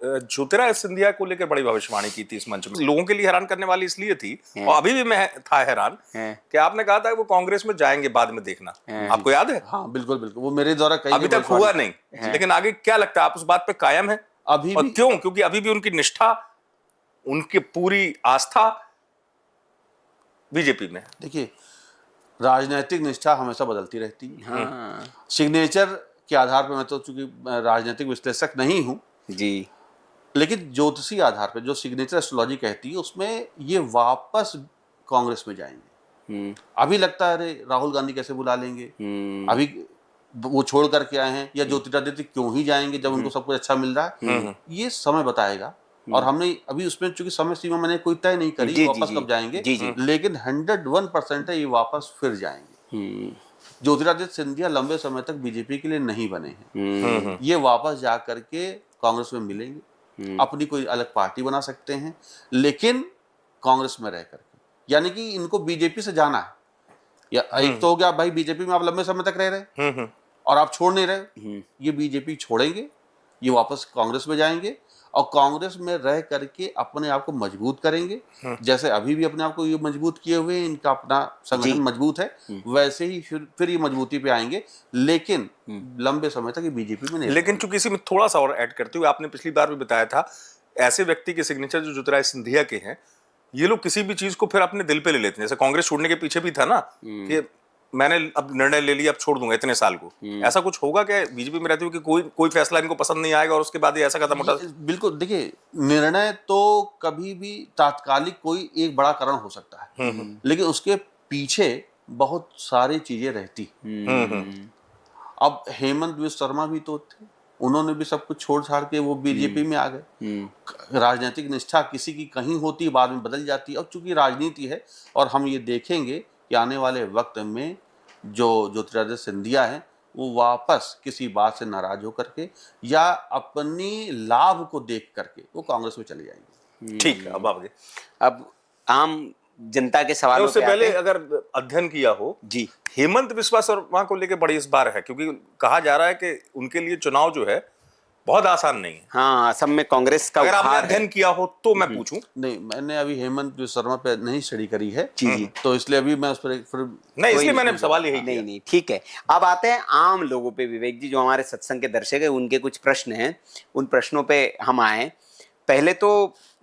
ज्योतिरादित्य सिंधिया को लेकर बड़ी भविष्यवाणी की थी इस मंच में, लोगों के लिए हैरान करने वाली इसलिए थी, और अभी भी मैं था हैरान कि आपने कहा था कि वो कांग्रेस में जाएंगे बाद में, देखना। आपको याद है? हाँ बिल्कुल बिल्कुल, वो मेरे द्वारा कई अभी तक हुआ नहीं, लेकिन आगे क्या लगता है, आप उस बात पे कायम है अभी और भी? क्यों? क्योंकि अभी भी उनकी निष्ठा, उनकी पूरी आस्था बीजेपी में। देखिए, राजनीतिक निष्ठा हमेशा बदलती रहती है। सिग्नेचर के आधार पर, मैं तो चूंकि राजनीतिक विश्लेषक नहीं हूँ जी, लेकिन ज्योतिषी आधार पर जो सिग्नेचर एस्ट्रोलॉजी कहती है उसमें ये वापस कांग्रेस में जाएंगे। अभी लगता है अरे राहुल गांधी कैसे बुला लेंगे, अभी वो छोड़ करके आए हैं, या ज्योतिरादित्य क्यों ही जाएंगे जब उनको सब कुछ अच्छा मिल रहा है। ये समय बताएगा। और हमने अभी उसमें चूंकि समय सीमा मैंने कोई तय नहीं करी वापस कब जाएंगे, लेकिन 101% है ये वापस फिर जाएंगे। ज्योतिरादित्य सिंधिया लंबे समय तक बीजेपी के लिए नहीं बने हैं। ये वापस जा करके कांग्रेस में मिलेंगे, अपनी कोई अलग पार्टी बना सकते हैं, लेकिन कांग्रेस में रह करके। यानी कि इनको बीजेपी से जाना है। या एक तो हो गया भाई, बीजेपी में आप लंबे समय तक रह रहे और आप छोड़ नहीं रहे, ये बीजेपी छोड़ेंगे, ये वापस कांग्रेस में जाएंगे और कांग्रेस में रह करके अपने आप को मजबूत करेंगे। जैसे अभी भी अपने आप को ये मजबूत किए हुए, इनका अपना संगठन मजबूत है, वैसे ही फिर ये मजबूती पे आएंगे, लेकिन लंबे समय तक ये बीजेपी में नहीं। लेकिन चूंकि इसी में थोड़ा सा और ऐड करते हुए, आपने पिछली बार भी बताया था, ऐसे व्यक्ति के सिग्नेचर जो ज्योतिरादित्य सिंधिया के हैं, ये लोग किसी भी चीज को फिर अपने दिल पे ले लेते हैं। जैसे कांग्रेस छोड़ने के पीछे भी था ना कि मैंने अब निर्णय ले लिया, अब छोड़ दूंगा इतने साल को, ऐसा कुछ होगा क्या बीजेपी में रहते हुए कि कोई फैसला इनको पसंद नहीं आएगा और उसके बाद ये ऐसा कदम उठा? बिल्कुल, देखिए निर्णय तो कभी भी तात्कालिक कोई एक बड़ा कारण हो सकता है, लेकिन उसके पीछे बहुत सारी चीजें रहती। अब हेमंत बिस्वा शर्मा भी तो थे, उन्होंने भी सब कुछ छोड़ छाड़ के वो बीजेपी में आ गए। राजनीतिक निष्ठा किसी की कहीं होती है, बाद में बदल जाती है। अब चूंकि राजनीति है और हम ये देखेंगे कि आने वाले वक्त में जो ज्योतिरादित्य सिंधिया है वो वापस किसी बात से नाराज होकर के या अपनी लाभ को देख करके वो कांग्रेस में चले जाएंगे। ठीक है, अब आगे अब आम जनता के सवालों उससे पे पहले आते हैं। अगर अध्ययन किया हो जी, हेमंत बिस्वा शर्मा को लेकर बड़ी इस बार है, क्योंकि कहा जा रहा है कि उनके लिए चुनाव जो है बहुत आसान नहीं है। हाँ, असम में कांग्रेस का अगर आपने उभार है। अध्ययन किया हो तो मैं पूछूं। नहीं, मैंने अभी हेमंत बिस्वा शर्मा पे नहीं स्टडी करी है, जी। तो इसलिए अभी मैं उस पर फिर नहीं, इसलिए मैंने सवाल यही नहीं किया। नहीं, ठीक है। अब आते हैं आम लोगों पे। विवेक जी, जो हमारे सत्संग के दर्शक हैं, उनके कुछ प्रश्न हैं, उन प्रश्नों पे हम आए। पहले तो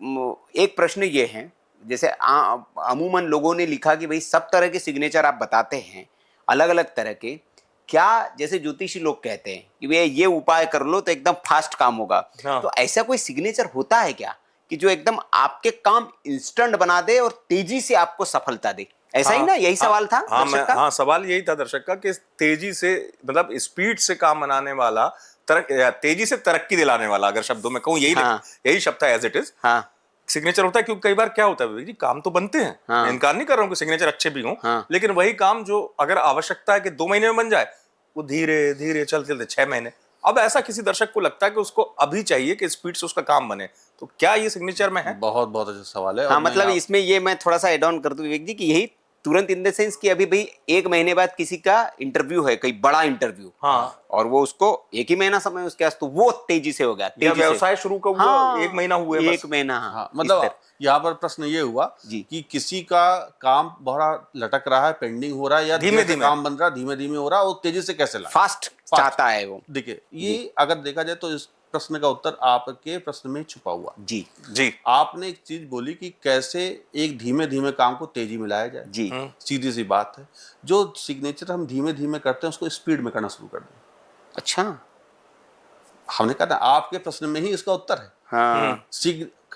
एक प्रश्न ये है, जैसे अमूमन लोगों ने लिखा कि भाई सब तरह के सिग्नेचर आप बताते हैं, अलग अलग तरह के, क्या जैसे ज्योतिषी लोग कहते हैं कि भैया ये उपाय कर लो तो एकदम फास्ट काम होगा। हाँ। तो ऐसा कोई सिग्नेचर होता है क्या कि जो एकदम आपके काम इंस्टेंट बना दे और तेजी से आपको सफलता दे? ऐसा ही ना, यही सवाल था दर्शक का? हाँ, सवाल यही था दर्शक का कि तेजी से, मतलब स्पीड से काम बनाने वाला, तेजी से तरक्की दिलाने वाला, अगर शब्दों में कहूँ, यही शब्द है एज इट इज। हाँ, सिग्नेचर होता है, क्योंकि कई बार क्या होता है विवेक जी, काम तो बनते हैं, मैं इनकार नहीं कर रहा हूँ कि सिग्नेचर अच्छे भी हों, लेकिन वही काम जो अगर आवश्यकता है कि 2 महीने में बन जाए, वो धीरे धीरे चलते चलते 6 महीने। अब ऐसा किसी दर्शक को लगता है कि उसको अभी चाहिए कि स्पीड से उसका काम बने, तो क्या ये सिग्नेचर में है? बहुत बहुत अच्छा सवाल है। हाँ, मतलब इसमें ये मैं थोड़ा सा एड ऑन कर दूं विवेक जी कि यही तुरंत इन द सेंस कि अभी भाई 1 महीने बाद किसी का इंटरव्यू है, कोई बड़ा इंटरव्यू, हाँ, और वो उसको 1 ही महीना समय उसके पास, तो वो तेजी से हो गया, या तेजी से। व्यवसाय शुरू का हुआ, हाँ, 1 महीना हुए, 1 महीना। हाँ, मतलब यहाँ पर प्रश्न ये हुआ कि किसी का काम बहुत लटक रहा है, पेंडिंग हो रहा है, या धीमे धीमे काम बन रहा है, धीमे धीमे हो रहा है, और तेजी से कैसे लाए, फास्ट चाहता है वो। देखिए, ये अगर देखा जाए तो इस प्रश्न का उत्तर आपके प्रश्न में छुपा हुआ। जी, आपने एक चीज बोली कि कैसे एक धीमे धीमे काम को तेजी में लाया जाए। जी, सीधी सी बात है, जो सिग्नेचर हम धीमे धीमे करते हैं उसको स्पीड में करना शुरू कर दें। अच्छा, हमने कहा था आपके प्रश्न में ही इसका उत्तर है। हाँ,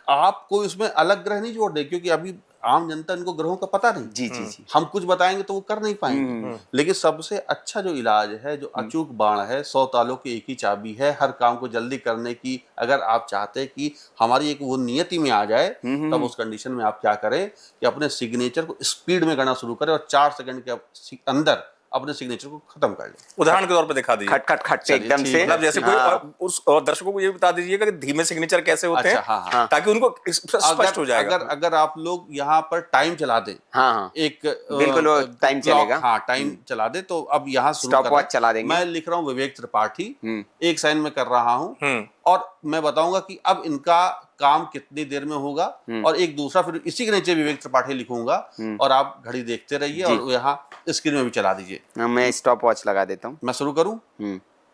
आप कोई उसमें अलग ग्रह नहीं जोड़ दे, क्योंकि अभी आम जनता, इनको ग्रहों का पता नहीं। जी, हम कुछ बताएंगे तो वो कर नहीं पाएंगे। लेकिन सबसे अच्छा जो इलाज है, जो अचूक बाण है, 100 तालों की एक ही चाबी है, हर काम को जल्दी करने की, अगर आप चाहते हैं कि हमारी एक वो नियति में आ जाए, तब उस कंडीशन में आप क्या करें कि अपने सिग्नेचर को स्पीड में करना शुरू करें और 4 सेकंड के अंदर अपने सिग्नेचर को खत्म कर लें। उदाहरण के तौर पे दिखा दीजिए। खट खट से एकदम से, मतलब जैसे कोई उस दर्शकों को ये बता दीजिएगा कि धीमे सिग्नेचर कैसे होते हैं, हाँ। ताकि उनको स्पष्ट हो जाएगा। अगर आप लोग यहाँ पर टाइम चला दें, हाँ, एक बिल्कुल वो टाइम चलेगा, हाँ, टाइम चला दे, तो अब यहाँ स्टॉप वॉच चला देंगे। मैं लिख रहा हूँ विवेक त्रिपाठी, एक साइन में कर रहा हूँ, और मैं बताऊंगा कि अब इनका काम कितनी देर में होगा, और एक दूसरा फिर इसी के नीचे विवेक त्रिपाठी लिखूंगा, और आप घड़ी देखते रहिए और यहाँ स्क्रीन में भी चला दीजिए। मैं स्टॉप वॉच लगा देता हूँ। मैं शुरू करूं?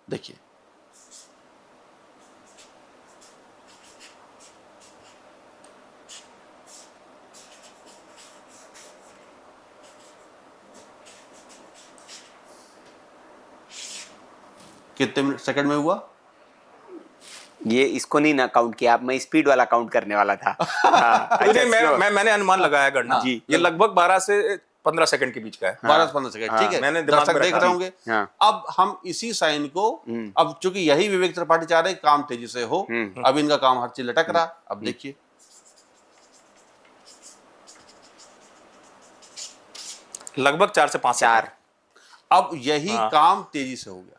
देखिए, कितने मिनट सेकंड में हुआ? ये इसको नहीं ना काउंट किया आप, मैं स्पीड वाला काउंट करने वाला था। हाँ, मैंने अनुमान लगाया गणना जी, ये लगभग 12 से 15 सेकंड के बीच का है। 12 से 15 सेकंड, ठीक है। मैंने दर्शक देख रहे होंगे। अब हम इसी साइन को, अब चूंकि यही विवेक त्रिपाठी चाह रहे काम तेजी से हो, अब इनका काम हर चीज लटक रहा। अब देखिए, लगभग 4 से 5 4। अब यही काम तेजी से हो गया।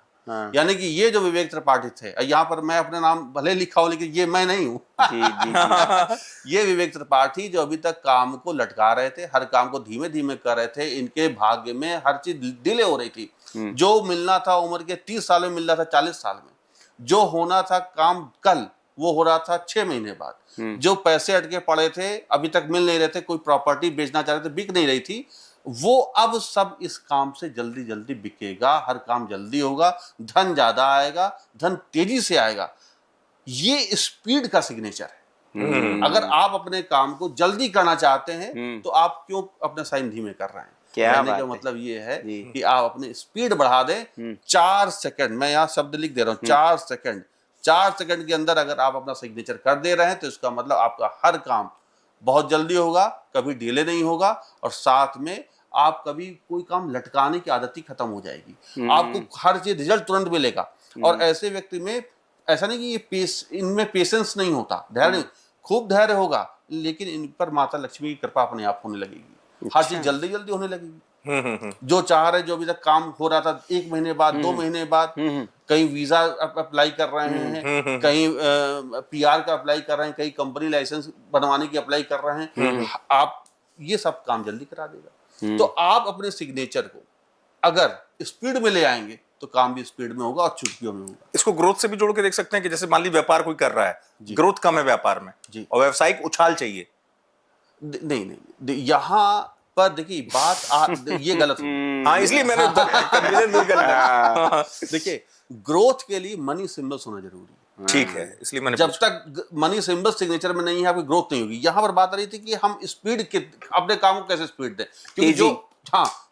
यानी कि ये जो विवेक त्रिपाठी थे, यहाँ पर मैं अपने नाम भले लिखा हो, लेकिन ये मैं नहीं हूँ। ये विवेक त्रिपाठी जो अभी तक काम को लटका रहे थे, हर काम को धीमे धीमे कर रहे थे, इनके भाग्य में हर चीज डिले हो रही थी। जो मिलना था उम्र के 30 साल में मिल रहा था 40 साल में, जो होना था काम कल वो हो रहा था 6 महीने बाद, जो पैसे अटके पड़े थे अभी तक मिल नहीं रहे थे, कोई प्रॉपर्टी बेचना चाह रहे थे बिक नहीं रही थी, वो अब सब इस काम से जल्दी जल्दी बिकेगा, हर काम जल्दी होगा, धन ज्यादा आएगा, धन तेजी से आएगा। ये स्पीड का सिग्नेचर है। अगर आप अपने काम को जल्दी करना चाहते हैं तो आप क्यों अपने साइन धीमे कर रहे हैं? क्या कहने बात का है। मतलब ये है जी। कि आप अपनी स्पीड बढ़ा दें 4 सेकंड, मैं यहाँ शब्द लिख दे रहा हूँ 4 सेकंड, 4 सेकंड के अंदर अगर आप अपना सिग्नेचर कर दे रहे हैं तो इसका मतलब आपका हर काम बहुत जल्दी होगा, कभी डिले नहीं होगा, और साथ में आप कभी कोई काम लटकाने की आदत ही खत्म हो जाएगी। आपको हर चीज रिजल्ट तुरंत मिलेगा। और ऐसे व्यक्ति में ऐसा नहीं कि ये इनमें पेशेंस नहीं होता, धैर्य नहीं, खूब धैर्य होगा, लेकिन इन पर माता लक्ष्मी की कृपा अपने आप होने लगेगी। हर चीज जल्दी जल्दी होने लगेगी। जो चाह रहे, जो अभी तक काम हो रहा था 1 महीने बाद, 2 महीने बाद, कहीं वीजा अप्लाई कर रहे हैं, कहीं PR का अप्लाई कर रहे हैं, कहीं कंपनी लाइसेंस बनवाने की अप्लाई कर रहे हैं, आप ये सब काम जल्दी करा देगा। तो आप अपने सिग्नेचर को अगर स्पीड में ले आएंगे तो काम भी स्पीड में होगा और चुटकियों में होगा। इसको ग्रोथ से भी जोड़ के देख सकते हैं कि जैसे मान ली व्यापार कोई कर रहा है, ग्रोथ कम है व्यापार में जी। और व्यावसायिक उछाल चाहिए। नहीं, यहाँ पर देखिए ये गलत हो। हाँ, इसलिए मैंने कंफ्यूजन दूर कर लिया। देखिए, ग्रोथ के लिए मनी सिंबल्स होना जरूरी है। ठीक है, इसलिए मैंने जब तक मनी सिंबल सिग्नेचर में नहीं है, आपकी ग्रोथ नहीं होगी। यहाँ पर बात आ रही थी कि हम स्पीड के अपने काम को कैसे स्पीड दें, क्योंकि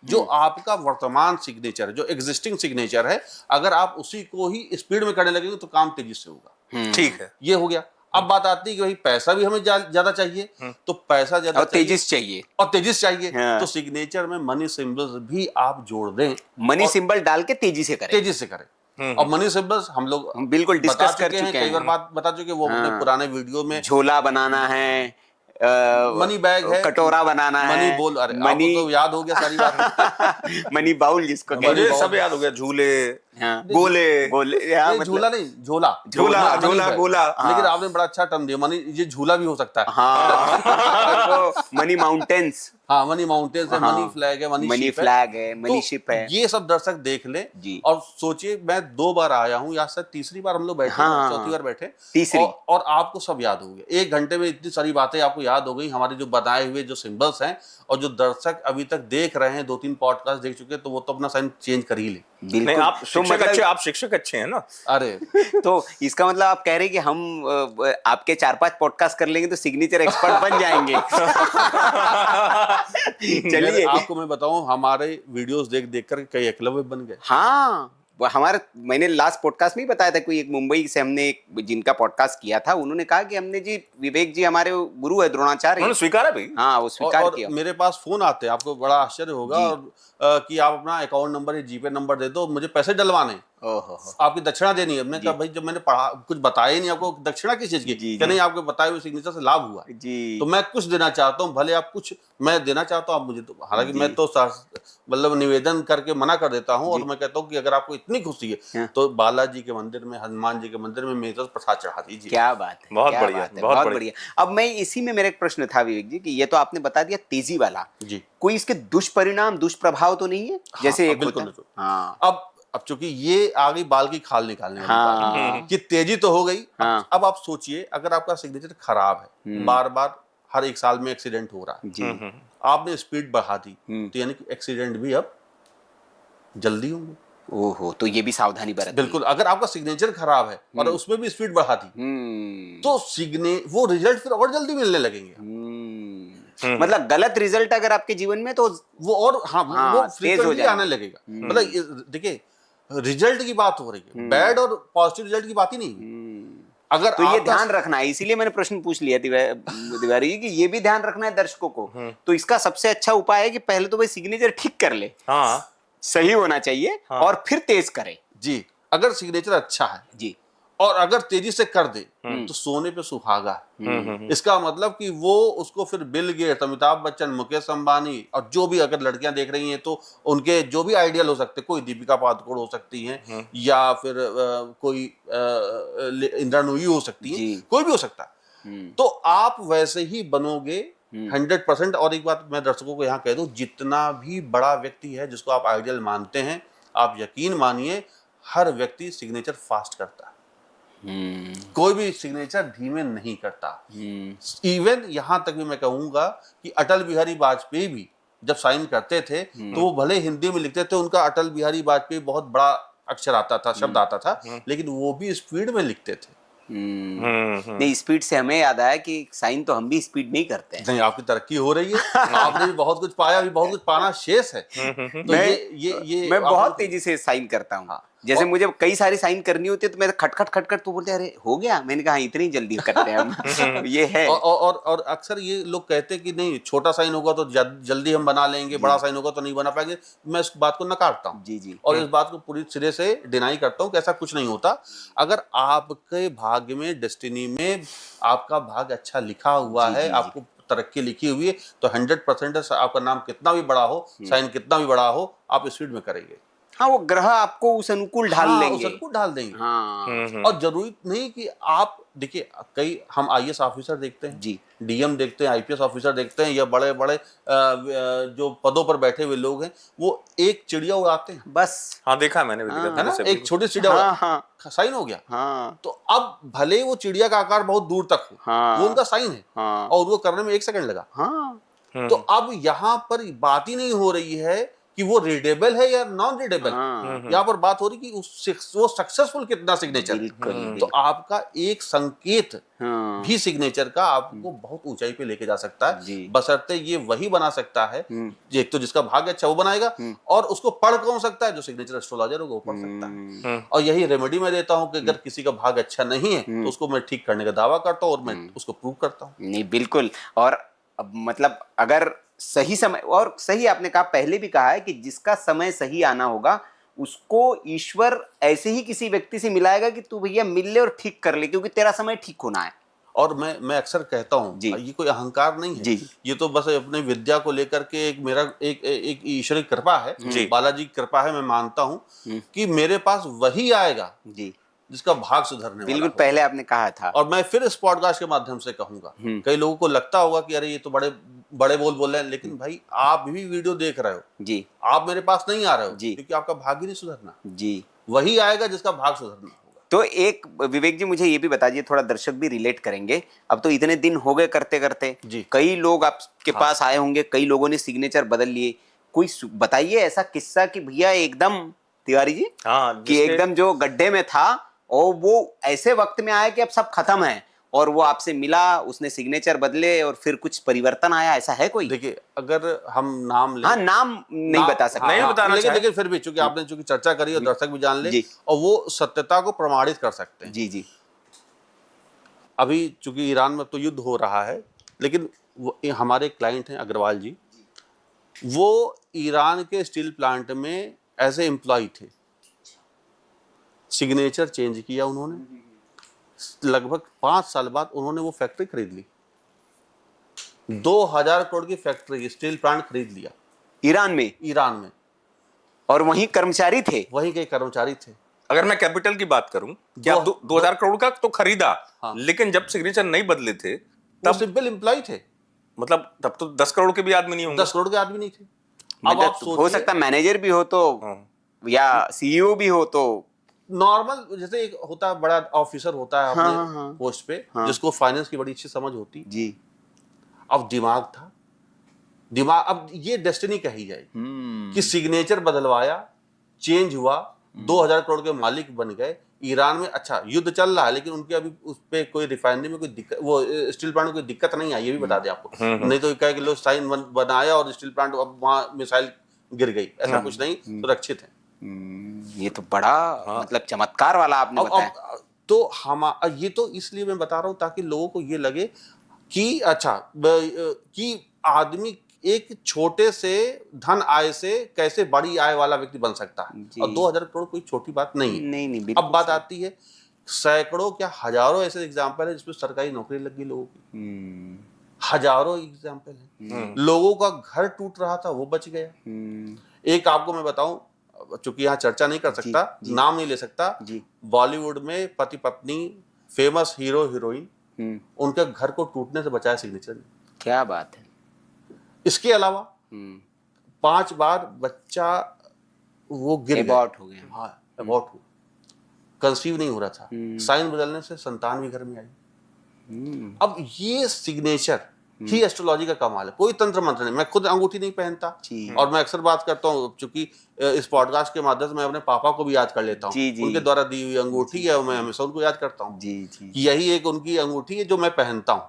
जो आपका वर्तमान सिग्नेचर, जो एग्जिस्टिंग सिग्नेचर है, अगर आप उसी को ही स्पीड में करने लगेंगे तो काम तेजी से होगा। ठीक है, ये हो गया। अब बात आती है कि भाई पैसा भी हमें ज्यादा चाहिए, तो पैसा ज्यादा और तेजिस चाहिए, और तेजिस चाहिए, हाँ। तो सिग्नेचर में मनी सिंबल्स भी आप जोड़ दें, मनी सिंबल डाल के तेजी से करें। तेजी से करें। और मनी सिंबल्स हम लोग बिल्कुल बता डिस्कस कर चुके हैं, चुके कई बार हैं। बात बता चुके, वो अपने पुराने वीडियो में। झोला बनाना है, मनी बैग है, कटोरा बनाना है, मनी बोल, अरे मनी आपको तो याद हो गया सारी बात। मनी बाउल जिसको कहते मुझे हैं। सब याद हो गया, झूले, हाँ। गोले, गोले, हाँ, नहीं, मतलब- झूला नहीं, झोला झोला, गोला। लेकिन आपने बड़ा अच्छा टर्म दिया, मनी, ये झूला भी हो सकता है। हाँ, तो मनी माउंटेन्स, हाँ, मनी माउंटेन्स है, हाँ, मनी फ्लैग है, मनी मनी शिप फ्लैग है, मनी तो शिप है। ये सब दर्शक देख ले जी। और सोचिए, मैं 2 बार आया हूँ, या शायद तीसरी बार हम लोग बैठे, हाँ, चौथी बार बैठे, तीसरी। और आपको सब याद हो गया। 1 घंटे में इतनी सारी बातें आपको याद हो गई, हमारे जो बनाए हुए जो सिंबल्स हैं, और जो दर्शक अभी तक देख रहे हैं, 2-3 पॉडकास्ट देख चुके, तो वो तो अपना साइन चेंज कर ही ले। नहीं, आप तो शिक्षक अच्छे, आप शिक्षक अच्छे हैं ना। अरे तो इसका मतलब आप कह रहे हैं कि हम आपके 4-5 पॉडकास्ट कर लेंगे तो सिग्नेचर एक्सपर्ट बन जाएंगे। चलिए, आपको मैं बताऊं, हमारे वीडियोस देख देख कर कई एकलव्य बन गए। हाँ, वो हमारे, मैंने लास्ट पॉडकास्ट में ही बताया था, कोई एक मुंबई से हमने जिनका पॉडकास्ट किया था, उन्होंने कहा कि हमने जी, विवेक जी हमारे गुरु है, द्रोणाचार्य। उन्होंने स्वीकारा भी। हाँ, वो स्वीकार और किया। मेरे पास फोन आते हैं, आपको बड़ा आश्चर्य होगा, और कि आप अपना अकाउंट नंबर या जीपे नंबर दे दो, मुझे पैसे डलवाने, ओहो, आपकी दक्षिणा देनी है। मैंने कहा भाई, जब मैंने पढ़ा, कुछ बताया ही नहीं आपको, दक्षिणा किस चीज की? कि नहीं, आपके बताए हुए सिग्नेचर से लाभ हुआ है, जी। तो मैं कुछ देना चाहता हूँ, भले आप कुछ, मैं देना चाहता हूँ, आप मुझे तो, हालांकि मैं तो मतलब निवेदन करके मना कर देता हूँ, और मैं कहता हूँ कि अगर आपको इतनी खुशी है तो बालाजी के मंदिर में, हनुमान जी के मंदिर में मेरे तरफ प्रसाद चढ़ा दीजिए। क्या बात है, बहुत क्या बढ़िया, बात है, बहुत बहुत बढ़िया। बढ़िया। अब मैं इसी में, मेरा एक प्रश्न था विवेक जी, कि ये तो आपने बता दिया तेजी वाला, जी, कोई इसके दुष्परिणाम, दुष्प्रभाव तो नहीं है? जैसे एक बिल्कुल होता है। बिल्कुल। हाँ, अब चूंकि ये आ गई बाल की खाल निकालने वाली हाँ। बात, कि तेजी तो हो गई। हाँ। अब आप सोचिए, अगर आपका सिग्नेचर खराब है, बार बार हर 1 साल में एक्सीडेंट हो रहा है, जी, आपने स्पीड बढ़ा दी, तो यानी कि एक्सीडेंट भी अब जल्दी होंगे। ओहो, तो ये भी सावधानी बरतनी। बिल्कुल, अगर आपका सिग्नेचर खराब है और उसमें भी स्पीड बढ़ा दी, तो वो रिजल्ट फिर और जल्दी मिलने लगेंगे। मतलब गलत रिजल्ट अगर आपके जीवन में, तो वो और वो तेज हो फ्रीक्वेंटली जाएगा। आने लगेगा। मतलब देखिए, रिजल्ट की बात हो रही है, बैड और पॉजिटिव रिजल्ट की बात ही नहीं। अगर तो ये आपका- ध्यान रखना है, इसीलिए मैंने प्रश्न पूछ लिया तिवारी जी, कि ये भी ध्यान रखना है दर्शकों को। तो इसका सबसे अच्छा उपाय है कि पहले तो भाई सिग्नेचर ठीक कर ले, हाँ, सही होना चाहिए, हाँ। और फिर तेज करे। जी, अगर सिग्नेचर अच्छा है जी, और अगर तेजी से कर दे, तो सोने पे सुहागा है। इसका मतलब कि वो उसको फिर बिल गेट्स, अमिताभ बच्चन, मुकेश अंबानी, और जो भी अगर लड़कियां देख रही हैं तो उनके जो भी आइडियल हो सकते, कोई दीपिका पादुकोण हो सकती हैं, या फिर कोई इंदिरा नूई हो सकती है, जी। कोई भी हो सकता है, तो आप वैसे ही बनोगे 100%। और एक बात मैं दर्शकों को यहाँ कह दूं, जितना भी बड़ा व्यक्ति है जिसको आप आइडियल मानते हैं, आप यकीन मानिए, हर व्यक्ति सिग्नेचर फास्ट करता है, कोई भी सिग्नेचर धीमे नहीं करता। इवन यहां तक भी मैं कहूंगा कि अटल बिहारी वाजपेयी भी जब साइन करते थे, तो वो भले हिंदी में लिखते थे, उनका अटल बिहारी वाजपेयी बहुत बड़ा अक्षर आता था, शब्द आता था, लेकिन वो भी स्पीड में लिखते थे। नहीं, स्पीड से हमें याद आया कि साइन तो हम भी स्पीड नहीं करते हैं। नहीं, आपकी तरक्की हो रही है, आपने भी बहुत कुछ पाया, अभी बहुत कुछ पाना शेष है। तो मैं बहुत तेजी से साइन करता हूँ। जैसे मुझे कई सारी साइन करनी होती है तो मैं खटखट खटखट तो बोलते हैं अरे हो गया, मैंने कहा इतनी जल्दी करते हैं हम। ये है। और अक्सर ये लोग कहते हैं कि नहीं, छोटा साइन होगा तो जल्दी हम बना लेंगे, बड़ा साइन होगा तो नहीं बना पाएंगे। मैं इस बात को नकारता हूँ जी जी। और इस बात को पूरी सिरे से डिनाई करता हूँ कि ऐसा कुछ नहीं होता। अगर आपके भाग्य में, डेस्टिनी में आपका भाग्य अच्छा लिखा हुआ है, आपको तरक्की लिखी हुई है, तो 100% आपका नाम कितना भी बड़ा हो, साइन कितना भी बड़ा हो, आप स्पीड में करेंगे। हाँ, वो ग्रह आपको उस अनुकूल ढाल लेंगे। उस अनुकूल ढाल देंगे। हाँ। और जरूरी नहीं कि आप देखिए, कई हम आईएएस ऑफिसर देखते हैं जी, डीएम देखते हैं, आईपीएस ऑफिसर देखते हैं, या बड़े बड़े जो पदों पर बैठे हुए लोग हैं, वो एक चिड़िया उड़ाते हैं बस। हाँ, देखा मैंने भी, देखा है ना, था एक छोटी चिड़िया साइन हो गया। हाँ। तो अब भले वो चिड़िया का आकार बहुत दूर तक हो, वो उनका साइन है, और वो करने में 1 सेकंड लगा। तो अब यहाँ पर बात ही नहीं हो रही है कि वो रीडेबल है या नॉन रीडेबल। यहाँ पर बात हो रही कि वो सक्सेसफुल कितना सिग्नेचर। तो आपका एक संकेत भी सिग्नेचर का आपको बहुत ऊंचाई पे लेके जा सकता है, बशर्ते ये वही बना सकता है, एक तो जिसका भाग्य अच्छा वो बनाएगा, और उसको पढ़ कौन सकता है, जो सिग्नेचर एस्ट्रोलॉजर होगा वो पढ़ सकता है। और यही रेमेडी मैं देता हूँ कि अगर किसी का भाग्य अच्छा नहीं है तो उसको मैं ठीक करने का दावा करता हूँ और मैं उसको प्रूव करता हूँ। नहीं, बिल्कुल। और अब मतलब अगर सही समय, और सही आपने कहा, पहले भी कहा है कि जिसका समय सही आना होगा उसको ईश्वर ऐसे ही किसी व्यक्ति से मिलाएगा कि तू भैया मिल ले और ठीक कर ले, क्योंकि तेरा समय ठीक होना है। और मैं अक्सर कहता हूँ, ये कोई अहंकार नहीं है, ये तो बस अपने विद्या को लेकर के एक मेरा एक ईश्वरी कृपा है, बालाजी की कृपा है। मैं मानता हूँ कि मेरे पास वही आएगा जिसका भाग सुधरने बिल्कुल वाला पहले आपने कहा था। और मैं फिर इस पॉडकास्ट के माध्यम से कहूंगा, कई लोगों को लगता होगा कि अरे ये तो बड़े बड़े बोल रहे हैं, लेकिन भाई आप भी वीडियो देख रहे हो जी, आप मेरे पास नहीं आ रहे हो जी, क्योंकि आपका भाग ही नहीं सुधरना जी, वही आएगा जिसका भाग सुधरना होगा। तो एक विवेक जी मुझे ये भी बता दीजिए, थोड़ा दर्शक भी रिलेट करेंगे, अब तो इतने दिन हो गए करते करते, कई लोग आपके पास आए होंगे, कई लोगों ने सिग्नेचर बदल लिए, कोई बताइए ऐसा किस्सा कि भैया एकदम तिवारी जी कि एकदम जो गड्ढे में था और वो ऐसे वक्त में आया कि अब सब खत्म है और वो आपसे मिला, उसने सिग्नेचर बदले और फिर कुछ परिवर्तन आया, ऐसा है कोई? देखिए, अगर हम नाम ले, नाम नहीं बता सकते, नहीं बताना, लेकिन फिर भी चूंकि आपने चर्चा करी और दर्शक भी जान ले और वो सत्यता को प्रमाणित कर सकते हैं। जी जी। अभी चूंकि ईरान में तो युद्ध हो रहा है, लेकिन वो हमारे क्लाइंट हैं अग्रवाल जी, वो ईरान के स्टील प्लांट में एज ए एम्प्लॉय थे। सिग्नेचर चेंज किया उन्होंने, लगभग 5 साल बाद उन्होंने वो फैक्ट्री खरीद ली, 2000 करोड़ की फैक्ट्री, स्टील प्लांट खरीद लिया ईरान में, और वहीं कर्मचारी थे, वहीं के कर्मचारी थे। अगर मैं कैपिटल की बात करूं, क्या 2000 करोड़ का तो खरीदा, लेकिन जब सिग्नेचर नहीं बदले थे तब सिंपल एम्प्लॉय थे, मतलब तब तो 10 करोड़ के भी आदमी नहीं होंगे, 10 करोड़ के आदमी नहीं थे। अब आप हो सकता मैनेजर भी हो तो या सीईओ भी हो, तो नॉर्मल जैसे एक होता है बड़ा ऑफिसर होता है अपने पोस्ट पे, जिसको फाइनेंस की बड़ी अच्छी समझ होती जी। अब दिमाग था, अब ये डेस्टिनी कही जाएगी कि सिग्नेचर बदलवाया, चेंज हुआ, 2000 करोड़ के मालिक बन गए। ईरान में अच्छा युद्ध चल रहा है, लेकिन उनके अभी उस पे कोई रिफाइनरी में कोई दिक्कत, वो स्टील प्लांट में कोई दिक्कत नहीं आई, ये भी बता दें आपको, नहीं तो कहे कि लो साइन बनाया और स्टील प्लांट अब वहां मिसाइल गिर गई, ऐसा कुछ नहीं, सुरक्षित है। ये तो बड़ा मतलब चमत्कार वाला आपने बताया। तो हम ये तो इसलिए मैं बता रहा हूं ताकि लोगों को ये लगे कि अच्छा कि आदमी एक छोटे से धन आय से कैसे बड़ी आय वाला व्यक्ति बन सकता है, और 2000 करोड़ कोई छोटी बात नहीं है। नहीं, अब बात आती है, सैकड़ों क्या हजारों ऐसे एग्जाम्पल है जिसमें सरकारी नौकरी लगी लोगों की, हजारों एग्जाम्पल है। लोगों का घर टूट रहा था, वो बच गया। एक आपको मैं बताऊं, चूंकि यहाँ चर्चा नहीं कर सकता, नाम नहीं ले सकता, बॉलीवुड में पति पत्नी, फेमस हीरो हीरोइन, उनके घर को टूटने से बचाया सिग्नेचर ने। क्या बात है। इसके अलावा 5 बार बच्चा वो गिर गया, अबॉर्ट हो गया, अबॉर्ट हुआ, कंसीव नहीं हो रहा था, साइन बदलने से संतान भी घर में आई। अब ये सिग्नेचर ही एस्ट्रोलॉजी का कमाल है। कोई तंत्र मंत्र नहीं, मैं खुद अंगूठी नहीं पहनता और मैं अक्सर बात करता हूँ, चूंकि इस पॉडकास्ट के माध्यम से मैं अपने पापा को भी याद कर लेता हूँ, उनके द्वारा दी हुई अंगूठी है, मैं हमेशा उनको याद करता हूँ। यही एक उनकी अंगूठी है जो मैं पहनता हूँ,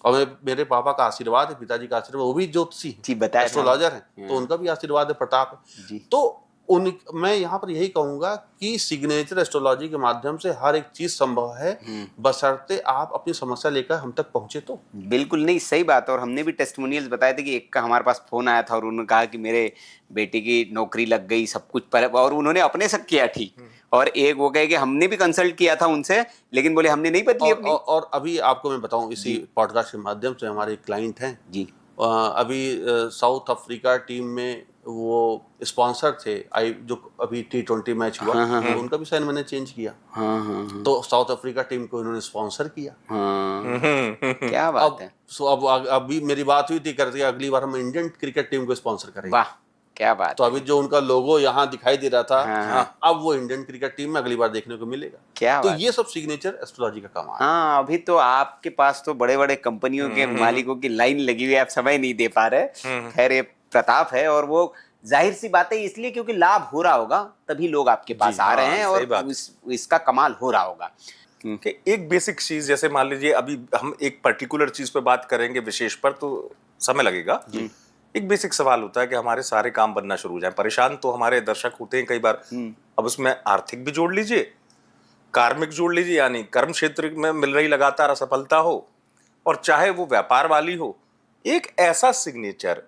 और मेरे पापा का आशीर्वाद है, पिताजी का आशीर्वाद, वो भी ज्योतिषी एस्ट्रोलॉजर है, तो उनका भी आशीर्वाद है, प्रताप है। तो मैं यहाँ पर यही कहूंगा कि सिग्नेचर एस्ट्रोलॉजी के माध्यम से हर एक चीज संभव है, बशर्ते आप अपनी समस्या लेकर हम तक पहुंचे तो। बिल्कुल नहीं, सही बात है। और हमने भी टेस्टिमोनियल्स बताए थे कि एक का हमारे पास फोन आया था और उन्होंने कहा कि मेरे बेटे की नौकरी लग गई, सब कुछ पर, और उन्होंने अपने से किया ठीक। और एक वो कहे कि हमने भी कंसल्ट किया था उनसे, लेकिन बोले हमने नहीं बदली अपनी। और अभी आपको मैं बताऊं, इसी पॉडकास्ट के माध्यम से हमारे क्लाइंट हैं जी, अभी साउथ अफ्रीका टीम में वो स्पॉन्सर थे, जो अभी T20 मैच हुआ, तो उनका भी साइन मैंने चेंज किया। तो साउथ अफ्रीका टीम को इन्होंने स्पॉन्सर किया। क्या बात है। सो अब अभी मेरी बात हुई थी, करते अगली बार हम इंडियन क्रिकेट टीम को स्पॉन्सर करेंगे। वाह, क्या बात। तो अभी जो उनका लोगो यहाँ दिखाई दे रहा था, अब वो इंडियन क्रिकेट टीम में अगली बार देखने को मिलेगा। क्या तो ये सब सिग्नेचर एस्ट्रोलॉजी का काम है। हाँ, अभी तो आपके पास तो बड़े बड़े कंपनियों के मालिकों की लाइन लगी हुई है, आप समय नहीं दे पा रहे। खैर, ये प्रताप है, और वो जाहिर सी बात है इसलिए क्योंकि लाभ हो रहा होगा तभी लोग आपके पास आ रहे हैं, और इसका कमाल हो रहा होगा। कि एक बेसिक चीज, जैसे मान लीजिए अभी हम एक पर्टिकुलर चीज पे बात करेंगे विशेष पर, तो समय लगेगा। एक बेसिक सवाल होता है कि हमारे सारे काम बनना शुरू हो जाए। परेशान तो हमारे दर्शक होते हैं कई बार। अब उसमें आर्थिक भी जोड़ लीजिए, कार्मिक जोड़ लीजिए, यानी कर्म क्षेत्र में मिल रही लगातार असफलता हो, और चाहे वो व्यापार वाली हो, एक ऐसा सिग्नेचर,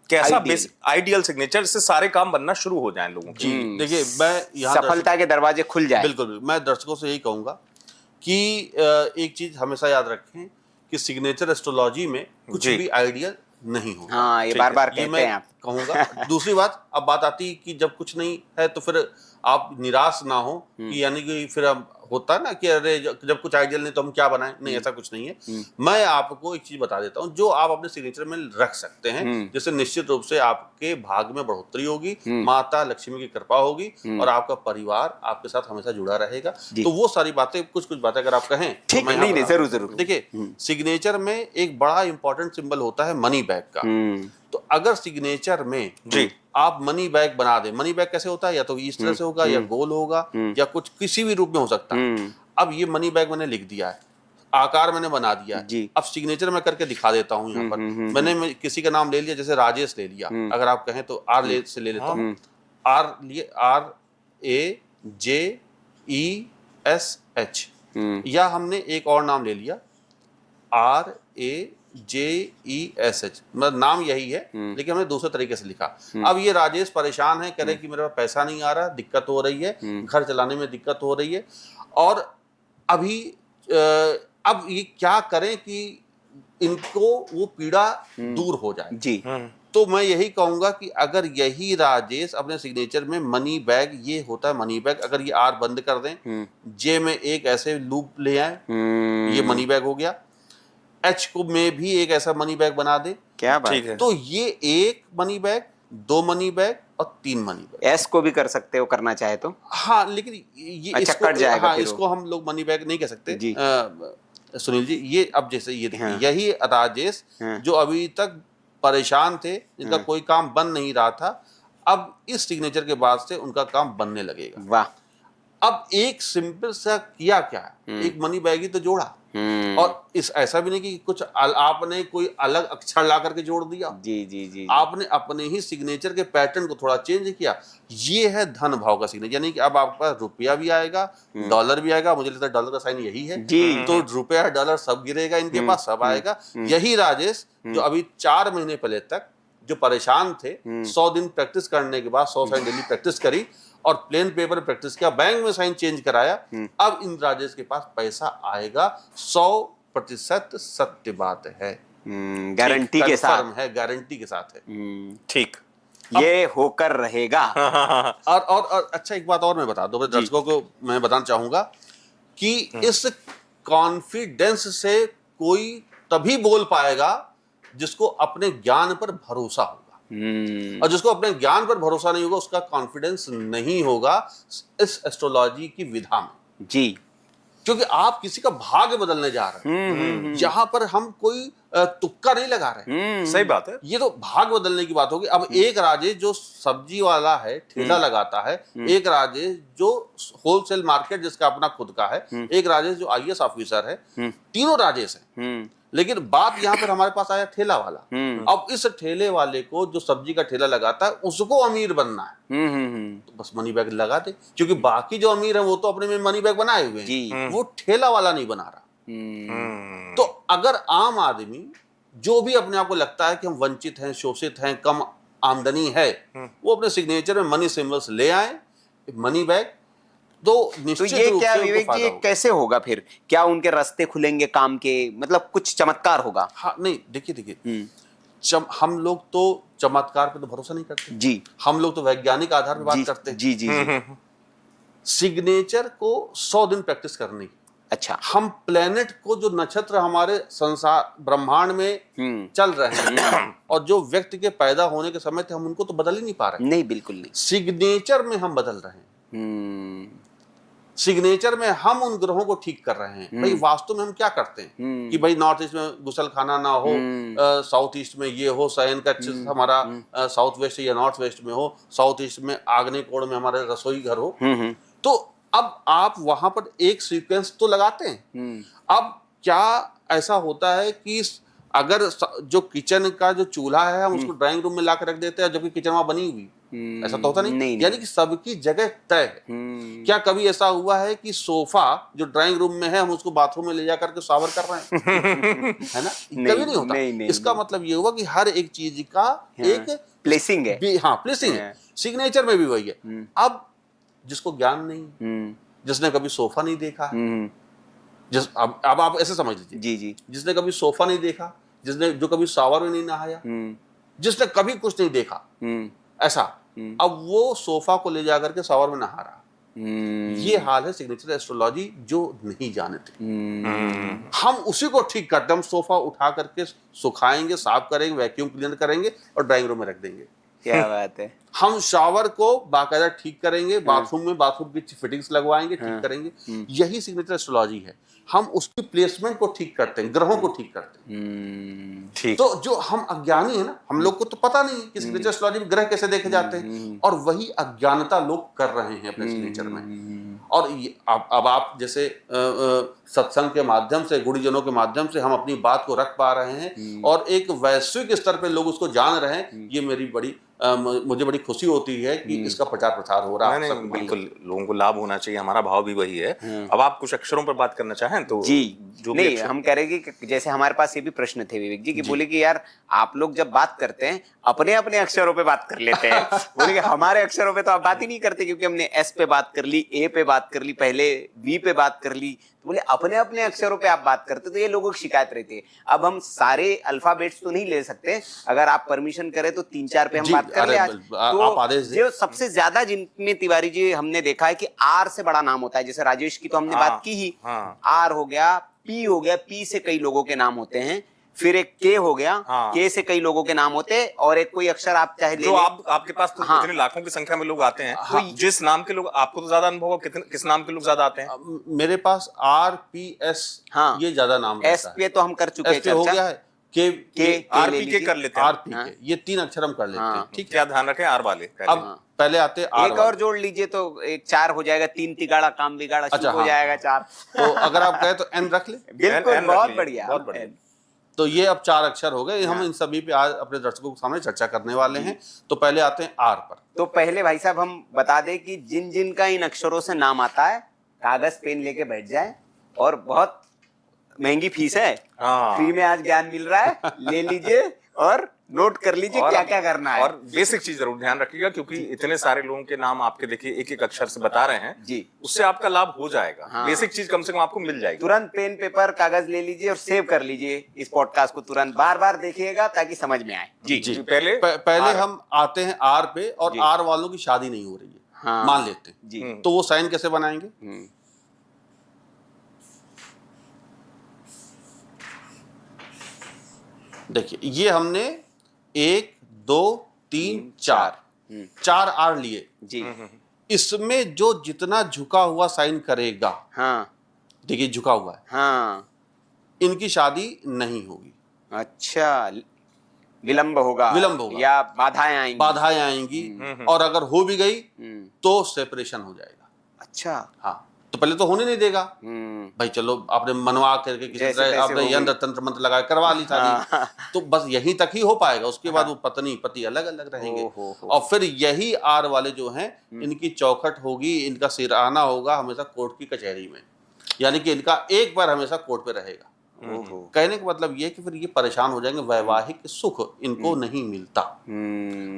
कैसा बेसिक आइडियल सिग्नेचर, इससे सारे काम बनना शुरू हो जाएं लोगों के। देखिए, मैं यहाँ सफलता के दरवाजे खुल जाए। बिल्कुल, मैं दर्शकों से यही कहूंगा कि एक चीज हमेशा याद रखें कि सिग्नेचर एस्ट्रोलॉजी में कुछ भी आइडियल नहीं होगा। हाँ, ये बार बार कहते हैं आप। कहूंगा। दूसरी बात, अब बात आती है कि जब कुछ नहीं है तो फिर आप निराश ना हो, कि यानी कि फिर अब होता है ना कि अरे जब कुछ आइडियल नहीं तो हम क्या बनाएं। नहीं, ऐसा कुछ नहीं है। मैं आपको एक चीज बता देता हूं जो आप अपने सिग्नेचर में रख सकते हैं, जिससे निश्चित रूप से आपके भाग्य में बढ़ोतरी होगी, माता लक्ष्मी की कृपा होगी, और आपका परिवार आपके साथ हमेशा जुड़ा रहेगा। तो वो सारी बातें, कुछ बातें अगर आप कहें तो मैं नहीं, जरूर। देखिए, सिग्नेचर में एक बड़ा इंपॉर्टेंट सिंबल होता है मनी बैग का। तो अगर सिग्नेचर में आप मनी बैग बना दे, मनी बैग कैसे होता है, या तो इस तरह से होगा, या गोल होगा, या कुछ किसी भी रूप में हो सकता है। अब ये मनी बैग मैंने लिख दिया है, आकार मैंने बना दिया है। अब सिग्नेचर मैं करके दिखा देता हूँ। यहाँ पर मैंने किसी का नाम ले लिया, जैसे राजेश ले लिया, अगर आप कहें तो आर से ले लेता हूँ। RAJESH, या हमने एक और नाम ले लिया RAJESH, मतलब नाम यही है, लेकिन हमने दूसरे तरीके से लिखा। अब ये राजेश परेशान है, कह रहे कि मेरे पास पैसा नहीं आ रहा, दिक्कत हो रही है, घर चलाने में दिक्कत हो रही है, और अभी अब ये क्या करें कि इनको वो पीड़ा दूर हो जाए। जी। तो मैं यही कहूंगा कि अगर यही राजेश अपने सिग्नेचर में मनी बैग, ये होता है मनी बैग, अगर ये आर बंद कर दें, जे में एक ऐसे लूप ले आए, ये मनी बैग हो गया। एच को में भी एक ऐसा मनी बैग बना दे, क्या बात है। तो ये एक मनी बैग, दो मनी बैग और तीन मनी बैग। एस को भी कर सकते हो, करना चाहे तो। हाँ, लेकिन ये अच्छा, इसको, कट जाएगा। हाँ, इसको हम लोग मनी बैग नहीं कह सकते जी। सुनील जी। ये अब जैसे ये यही राजेश जो अभी तक परेशान थे, जिनका कोई काम बन नहीं रहा था, अब इस सिग्नेचर के बाद से उनका काम बनने लगेगा। वाह। अब एक सिंपल सा किया क्या, एक मनी बैग ही तो जोड़ा, और इस ऐसा भी नहीं कि कुछ आपने कोई अलग अक्षर ला करके जोड़ दिया। जी। आपने अपने ही सिग्नेचर के पैटर्न को थोड़ा चेंज किया। ये है धन भाव का सिग्नेचर, यानी कि अब आपके पास रुपया भी आएगा, डॉलर भी आएगा। मुझे लगता है डॉलर का साइन यही है जी। तो रुपया डॉलर सब गिरेगा इनके पास, सब आएगा। यही राजेश जो अभी 4 महीने पहले तक जो परेशान थे, 100 दिन प्रैक्टिस करने के बाद 100 साइन डेली प्रैक्टिस करी और प्लेन पेपर प्रैक्टिस किया, बैंक में साइन चेंज कराया, अब इन राजेश के पास पैसा आएगा। 100% सत्य बात है, गारंटी के साथ है, गारंटी के साथ है। ठीक, ये होकर रहेगा। और अच्छा, एक बात और मैं बता दूं, दर्शकों को मैं बताना चाहूंगा कि इस कॉन्फिडेंस से कोई तभी बोल पाएगा जिसको अपने ज्ञान पर भरोसा होगा, और जिसको अपने ज्ञान पर भरोसा नहीं होगा उसका कॉन्फिडेंस नहीं होगा इस एस्ट्रोलॉजी की विधा में। जी। क्योंकि आप किसी का भाग्य बदलने जा रहे हैं। जहां पर हम कोई तुक्का नहीं लगा रहे। सही बात है। ये तो भाग बदलने की बात होगी। अब एक राजेश जो सब्जी वाला है, ठेला लगाता है, एक राजेश जो होलसेल मार्केट जिसका अपना खुद का है, एक राजेश जो आईएएस ऑफिसर है, तीनों राजेश हैं। लेकिन बात यहाँ पर हमारे पास आया ठेला वाला। अब इस ठेले वाले को जो सब्जी का ठेला लगाता है उसको अमीर बनना है, तो बस मनी बैग लगा दे, क्योंकि बाकी जो अमीर है वो तो अपने में मनी बैग बनाए हुए हैं, वो ठेला वाला नहीं बना रहा। तो अगर आम आदमी जो भी अपने आप को लगता है कि हम वंचित हैं, शोषित हैं, कम आमदनी है, वो अपने सिग्नेचर में मनी सिंबल्स ले आए, मनी बैग, तो निश्चित ये रूप क्या से उनको विवेक जी, फायदा ये होगा। कैसे होगा फिर? क्या उनके रास्ते खुलेंगे काम के? मतलब कुछ चमत्कार होगा? हाँ, नहीं, देखिए हम लोग तो चमत्कार पे तो भरोसा नहीं करते जी। हम लोग तो वैज्ञानिक आधार पे बात करते हैं। जी जी जी। सिग्नेचर को 100 दिन प्रैक्टिस करनी। अच्छा। हम प्लेनेट को, जो नक्षत्र हमारे संसार ब्रह्मांड में चल रहे हैं और जो व्यक्ति के पैदा होने के समय थे, हम उनको तो बदल ही नहीं पा रहे। नहीं, बिल्कुल नहीं। सिग्नेचर में हम बदल रहे हैं। सिग्नेचर में हम उन ग्रहों को ठीक कर रहे हैं। भाई वास्तव में हम क्या करते हैं कि भाई नॉर्थ ईस्ट में गुसल खाना ना हो, साउथ ईस्ट में ये हो, शयन कक्ष हमारा साउथ वेस्ट या नॉर्थ वेस्ट में हो, साउथ ईस्ट में आग्नेय कोण में हमारे रसोई घर हो। तो अब आप वहां पर एक सीक्वेंस तो लगाते हैं। अब क्या ऐसा होता है कि अगर जो किचन का जो चूल्हा है हम उसको ड्राइंग रूम में ला कर रख देते हैं, जबकि किचन वहां बनी हुई, ऐसा तो होता नहीं। यानी कि सबकी जगह तय है। क्या कभी ऐसा हुआ है कि सोफा जो ड्राइंग रूम में है हम उसको बाथरूम में ले जा करके शावर कर रहे हैं? है ना, कभी नहीं होता। इसका मतलब ये हुआ कि हर एक चीज का एक प्लेसिंग है। हाँ, प्लेसिंग है। सिग्नेचर में भी वही है। अब जिसको ज्ञान नहीं, जिसने कभी सोफा नहीं देखा, अब आप ऐसे समझ लीजिए, जी जी, जिसने कभी सोफा नहीं देखा, जिसने जो कभी शावर में नहीं नहाया, जिसने कभी कुछ नहीं देखा ऐसा, अब वो सोफा को ले जाकर के शावर में नहा रहा। ये हाल है सिग्नेचर एस्ट्रोलॉजी जो नहीं जानते। हम उसी को ठीक करते हैं। हम सोफा उठा करके सुखाएंगे, साफ करेंगे, वैक्यूम क्लीनर करेंगे और ड्राइंग रूम में रख देंगे। क्या बात है। हम शावर को बाकायदा ठीक करेंगे, बाथरूम में बाथरूम की फिटिंग्स लगवाएंगे, ठीक करेंगे। यही सिग्नेचर एस्ट्रोलॉजी है। हम उसकी प्लेसमेंट को ठीक करते हैं, ग्रहों को ठीक करते हैं। ठीक। तो जो हम अज्ञानी है ना, हम लोग को तो पता नहीं कि सिग्नेचर एस्ट्रोलॉजी में ग्रह कैसे देखे जाते हैं, और वही अज्ञानता लोग कर रहे हैं अपने सिग्नेचर में। और अब आप जैसे सत्संग के माध्यम से, गुरुजनों के माध्यम से हम अपनी बात को रख पा रहे हैं और एक वैश्विक स्तर पे लोग उसको जान रहे हैं, ये मेरी बड़ी मुझे बड़ी खुशी होती है कि इसका प्रचार प्रसार हो रहा है। नहीं, बिल्कुल लोगों को लाभ होना चाहिए, हमारा भाव भी वही है। अब आप कुछ अक्षरों पर बात करना चाहें तो जी। जो नहीं, हम कह रहे हैं कि जैसे हमारे पास ये भी प्रश्न थे विवेक जी, कि बोले कि यार आप लोग जब बात करते हैं अपने अपने अक्षरों पे बात कर लेते हैं। बोले कि हमारे अक्षरों पे तो आप बात ही नहीं करते, क्योंकि हमने एस पे बात कर ली, ए पे बात कर ली, पहले बी पे बात कर ली, तो बोले अपने अपने अक्षरों पे आप बात करते, तो ये लोगों की शिकायत रहती है। अब हम सारे अल्फाबेट्स तो नहीं ले सकते, अगर आप परमिशन करें तो 3-4 पे हम बात कर ले आज। तो जो सबसे ज्यादा जिनमें तिवारी जी हमने देखा है कि आर से बड़ा नाम होता है, जैसे राजेश की तो हमने बात की ही, आर हो गया, पी हो गया, पी से कई लोगों के नाम होते हैं, फिर एक के हो गया, के से कई लोगों के नाम होते हैं, और एक कोई अक्षर आप चाहे जो आपके पास तो इतने लाखों की संख्या में लोग आते हैं, तो जिस नाम के लोग, आपको तो ज्यादा अनुभव होगा, किस नाम के लोग ज्यादा आते हैं? मेरे पास RPS, ये ज्यादा नाम एस पे तो हम कर चुके हैं, हो गया है, RPK कर लेते हैं, RPK, ये 3 अक्षर हम कर लेते हैं। ठीक, क्या ध्यान रखें आर वाले। अब पहले आते हैं एक और जोड़ लीजिए तो एक 4 हो जाएगा, 3 तिगाड़ा काम बिगाड़ा, शुभ हो जाएगा 4। तो अगर आप कहें तो N रख ले। बिल्कुल, बहुत बढ़िया, बहुत बढ़िया। तो ये अब 4 अक्षर हो गए। हम इन सभी पे आज अपने दर्शकों के सामने चर्चा करने वाले हैं। तो पहले आते हैं R पर। तो पहले भाई साहब हम बता दें कि जिन जिन का इन अक्षरों से नाम आता है, कागज पेन लेके बैठ जाए, और बहुत महंगी फीस है, फ्री में आज ज्ञान मिल रहा है, ले लीजिए और नोट कर लीजिए क्या क्या करना है। और बेसिक चीज जरूर ध्यान रखिएगा, क्योंकि इतने सारे लोगों के नाम आपके देखिए एक एक अक्षर से बता रहे हैं जी, उससे आपका लाभ हो जाएगा। बेसिक चीज कम से कम आपको मिल जाएगी। तुरंत पेन पेपर कागज ले लीजिए और सेव कर लीजिए इस पॉडकास्ट को, तुरंत बार बार देखिएगा ताकि समझ में आए। जी पहले हम आते हैं R पे, और R वालों की शादी नहीं हो रही है, मान लेते हैं जी, तो वो साइन कैसे बनाएंगे? देखिए, ये हमने 1 2 3 4 R लिए जी। इसमें जो जितना झुका हुआ साइन करेगा, हाँ, देखिए झुका हुआ है, हाँ, इनकी शादी नहीं होगी। अच्छा, विलंब होगा या बाधाएं आएंगी और अगर हो भी गई तो सेपरेशन हो जाएगा। अच्छा, हाँ, तो पहले तो होने नहीं देगा भाई, चलो आपने मनवा करके किसी तरह आपने यंत्र तंत्र मंत्र लगा करवा ली शादी, तो बस यहीं तक ही हो पाएगा। उसके बाद वो पत्नी पति अलग अलग रहेंगे। और फिर यही आर वाले जो हैं, इनकी चौखट होगी, इनका सिरहाना होगा हमेशा कोर्ट की कचहरी में, यानी कि इनका एक बार हमेशा कोर्ट पे रहेगा। कहने का मतलब ये कि फिर ये परेशान हो जाएंगे, वैवाहिक सुख इनको नहीं मिलता।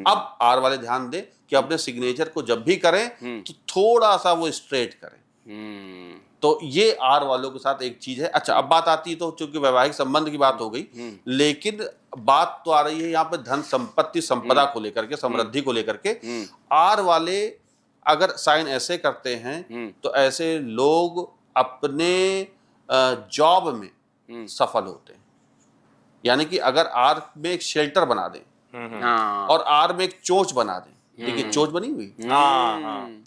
अब आर वाले ध्यान दें कि अपने सिग्नेचर को जब भी करें तो थोड़ा सा वो स्ट्रेट करें। तो ये आर वालों के साथ एक चीज है। अच्छा, अब बात आती है, तो चूंकि वैवाहिक संबंध की बात हो गई, लेकिन बात तो आ रही है यहाँ पे धन संपत्ति संपदा को लेकर के, समृद्धि को लेकर के। आर वाले अगर साइन ऐसे करते हैं तो ऐसे लोग अपने जॉब में सफल होते हैं। यानी कि अगर आर में एक शेल्टर बना दें और आर में एक चोंच बना दें, देखिए चोंच बनी हुई,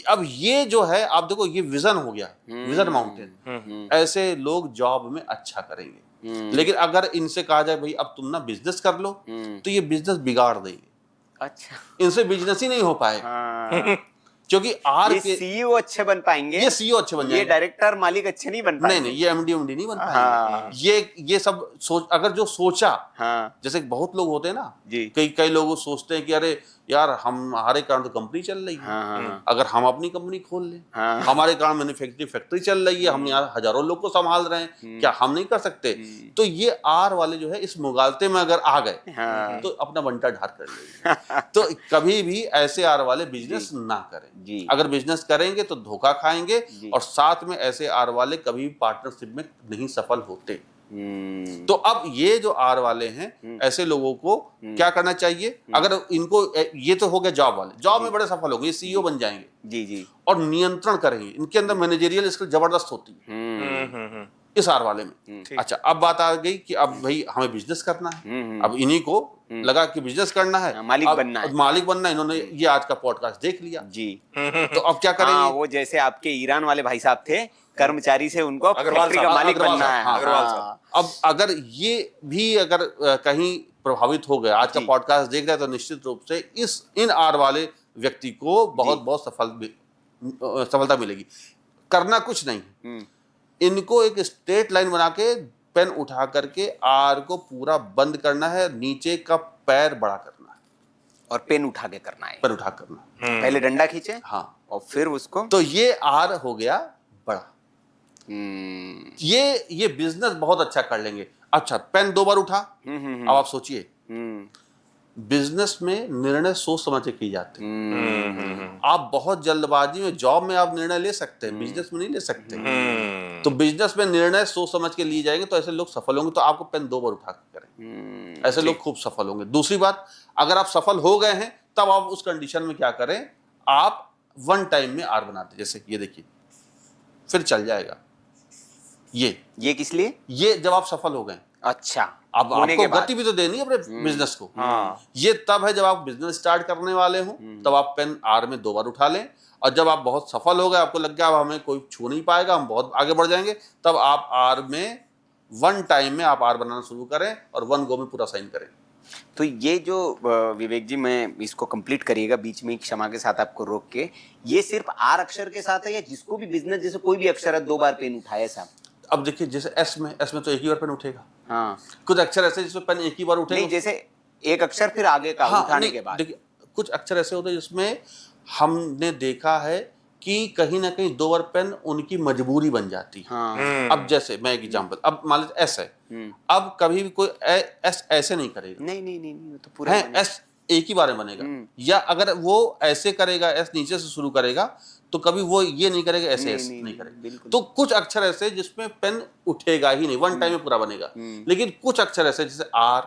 अब ये जो है आप देखो, ये विजन हो गया, विजन माउंटेन। ऐसे लोग जॉब में अच्छा करेंगे। लेकिन अगर इनसे कहा जाए भाई अब तुम ना बिजनेस कर लो, तो ये बिजनेस बिगाड़ देंगे। अच्छा, इनसे बिजनेस ही नहीं हो पाएगा। क्योंकि आर के सीईओ अच्छे बन पाएंगे, ये सीईओ अच्छे बन जाएंगे, ये डायरेक्टर मालिक अच्छे नहीं बन पाएंगे। नहीं, ये एमडी नहीं बन पाएंगे। ये सब सोच, अगर जो सोचा, जैसे बहुत लोग होते हैं ना, कई लोग सोचते हैं कि अरे यार हमारे कारण तो कंपनी चल रही है, अगर हम अपनी कंपनी खोल लें, हमारे कारण मैन्युफैक्चरिंग फैक्ट्री चल रही है, हम यहाँ हजारों लोग को संभाल रहे हैं, क्या हम नहीं कर सकते? तो ये आर वाले जो है इस मुगालते में अगर आ गए तो अपना बंटा ढार कर लेंगे। तो कभी भी ऐसे आर वाले बिजनेस ना करें। अगर बिजनेस करेंगे तो धोखा खाएंगे, और साथ में ऐसे आर वाले कभी पार्टनरशिप में नहीं सफल होते। तो अब ये जो आर वाले हैं, ऐसे लोगों को क्या करना चाहिए? अगर इनको, ये तो हो गया जॉब वाले, जॉब में बड़े सफल होंगे, ये सीईओ बन जाएंगे जी, और नियंत्रण करेंगे, इनके अंदर मैनेजरियल स्किल जबरदस्त होती है इस आर वाले में। अच्छा, अब बात आ गई कि अब भाई हमें बिजनेस करना है, अब इन्हीं को लगा कि बिजनेस करना है, मालिक बनना है। इन्होंने ये आज का पॉडकास्ट देख लिया जी, तो अब क्या करेंगे? वो जैसे आपके ईरान वाले भाई साहब थे, कर्मचारी से उनको फैक्ट्री का मालिक बनना है। अग्रवाल साहब। अब अगर ये भी अगर कहीं प्रभावित हो गए, आज का पॉडकास्ट देख रहे हैं, तो निश्चित रूप से इन आर वाले व्यक्ति को बहुत सफलता मिलेगी। करना कुछ नहीं, इनको एक स्ट्रेट लाइन बना के पेन उठा करके आर को पूरा बंद करना है, नीचे का पैर बड़ा करना है और पेन उठा के करना है। पेन उठा करना, पहले डंडा खींचे, हाँ, और फिर उसको, तो ये आर हो गया बड़ा। ये बिजनेस बहुत अच्छा कर लेंगे। अच्छा, पेन 2 बार उठा, अब आप सोचिए, बिजनेस में निर्णय सोच समझ के किए जाते हैं। आप बहुत जल्दबाजी में जॉब में आप निर्णय ले सकते हैं, बिजनेस में नहीं ले सकते। तो बिजनेस में निर्णय सोच समझ के लिए जाएंगे तो ऐसे लोग सफल होंगे। तो आपको पेन 2 बार उठा के करें, ऐसे लोग खूब सफल होंगे। दूसरी बात, अगर आप सफल हो गए हैं, तब आप उस कंडीशन में क्या करें? आप वन टाइम में आर बनाते, जैसे ये देखिए, फिर चल जाएगा। ये किस लिए? ये जब आप सफल हो गए। अच्छा, अब आपको गति भी तो देनी है अपने बिजनेस को। ये तब है जब आप बिजनेस स्टार्ट करने वाले हो, तब आप पेन आर में 2 बार उठा लें। और जब आप बहुत सफल हो गए, आपको लग गया अब हमें कोई छू नहीं पाएगा, हम बहुत आगे बढ़ जाएंगे, तब आप आर में वन टाइम में आप आर बनाना शुरू करें और वन गो में पूरा साइन करें। तो ये जो विवेक जी, मैं इसको कंप्लीट करिएगा, बीच में क्षमा के साथ आपको रोक के, ये सिर्फ आर अक्षर के साथ है या जिसको भी बिजनेस, जैसे कोई भी अक्षर है 2 बार पेन उठाए साहब? अब देखिए, जैसे एस में तो एक ही बार पेन उठेगा। हाँ, कुछ अक्षर ऐसे जिसमें पेन एक ही बार उठेगा। नहीं, जैसे एक अक्षर फिर आगे का उठाने के बाद। देखिए, कुछ अक्षर ऐसे होते हैं जिसमें हमने देखा है कि कहीं ना कहीं 2 बार पेन उनकी मजबूरी बन जाती है। हाँ। अब जैसे मैं एक एग्जांपल, अब मान लीजिए एस है, अब कभी भी कोई एस ऐसे नहीं करेगा। नहीं, तो पूरा एस एक ही बार में बनेगा। या अगर वो ऐसे करेगा, एस नीचे से शुरू करेगा, तो कभी वो ये नहीं करेगा, ऐसे नहीं करेगा। तो कुछ अक्षर ऐसे जिसमें पेन उठेगा ही नहीं, वन टाइम में पूरा बनेगा। लेकिन कुछ अक्षर ऐसे, जैसे आर,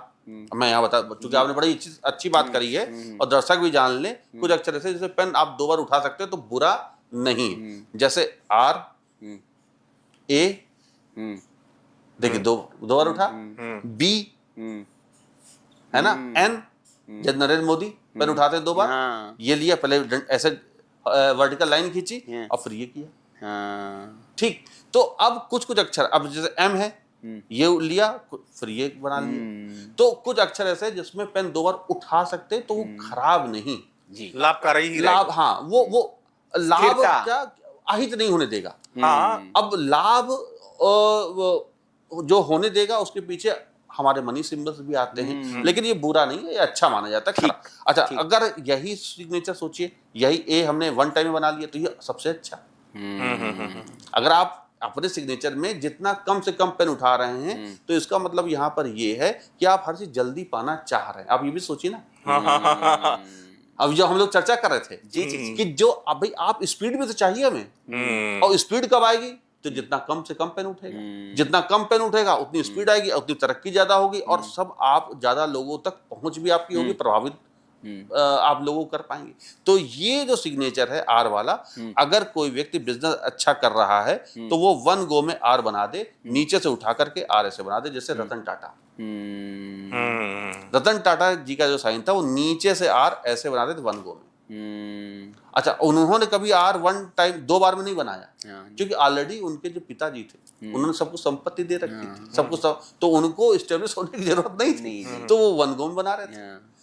मैं यहाँ बता, चूंकि आपने बड़ी अच्छी बात करी है और दर्शक भी जान ले, कुछ अक्षर ऐसे जिसमें पेन आप 2 बार उठा सकते हो तो बुरा नहीं। जैसे आर, ए, देखिए 2 बार उठा, बी है ना, एन, जब नरेंद्र मोदी पेन उठाते हैं 2 बार, ये लिया, पहले ऐसे वर्टिकल लाइन खींची और फिर ये किया। ठीक, तो अब कुछ अक्षर, अब जैसे एम है, ये लिया, फिर ये बना लिया। तो कुछ अक्षर ऐसे हैं जिसमें पेन 2 बार उठा सकते तो वो खराब नहीं, जी लाभकारी ही लाभ, हाँ वो लाभ स्थिरता। क्या अहित नहीं होने देगा। हाँ अब लाभ जो होने देगा उसके पीछे हमारे मनी सिंबल्स भी आते हैं, लेकिन ये बुरा नहीं है, ये अच्छा माना जाता है। अच्छा, अगर यही सिग्नेचर सोचिए, यही ए हमने 1 टाइम में बना लिया तो ये सबसे अच्छा। अगर आप अपने सिग्नेचर में जितना कम से कम पेन उठा रहे हैं तो इसका मतलब यहाँ पर ये है कि आप हर चीज जल्दी पाना चाह रहे हैं। आप ये भी सोचिए ना, अब जो हम लोग चर्चा कर रहे थे जी कि जो अब भाई आप स्पीड भी तो चाहिए हमें, और स्पीड कब आएगी तो जितना कम से कम पेन उठेगा, जितना कम पेन उठेगा उतनी स्पीड आएगी, उतनी तरक्की ज्यादा होगी, और सब आप ज्यादा लोगों तक पहुंच भी आपकी होगी, प्रभावित आप लोगों को कर पाएंगे। तो ये जो सिग्नेचर है आर वाला, अगर कोई व्यक्ति बिजनेस अच्छा कर रहा है तो वो 1 गो में आर बना दे, नीचे से उठा करके आर ऐसे बना दे, जैसे रतन टाटा। रतन टाटा जी का जो साइन था वो नीचे से आर ऐसे बना दे 1 गो में। अच्छा, उन्होंने कभी आर 1 टाइम 2 बार में नहीं बनाया, क्योंकि ऑलरेडी उनके जो पिताजी थे उन्होंने सबको संपत्ति दे रखी थी, सबको तो उनको एस्टेब्लिश होने की जरूरत नहीं थी, तो वो 1 गो में बना रहे थे।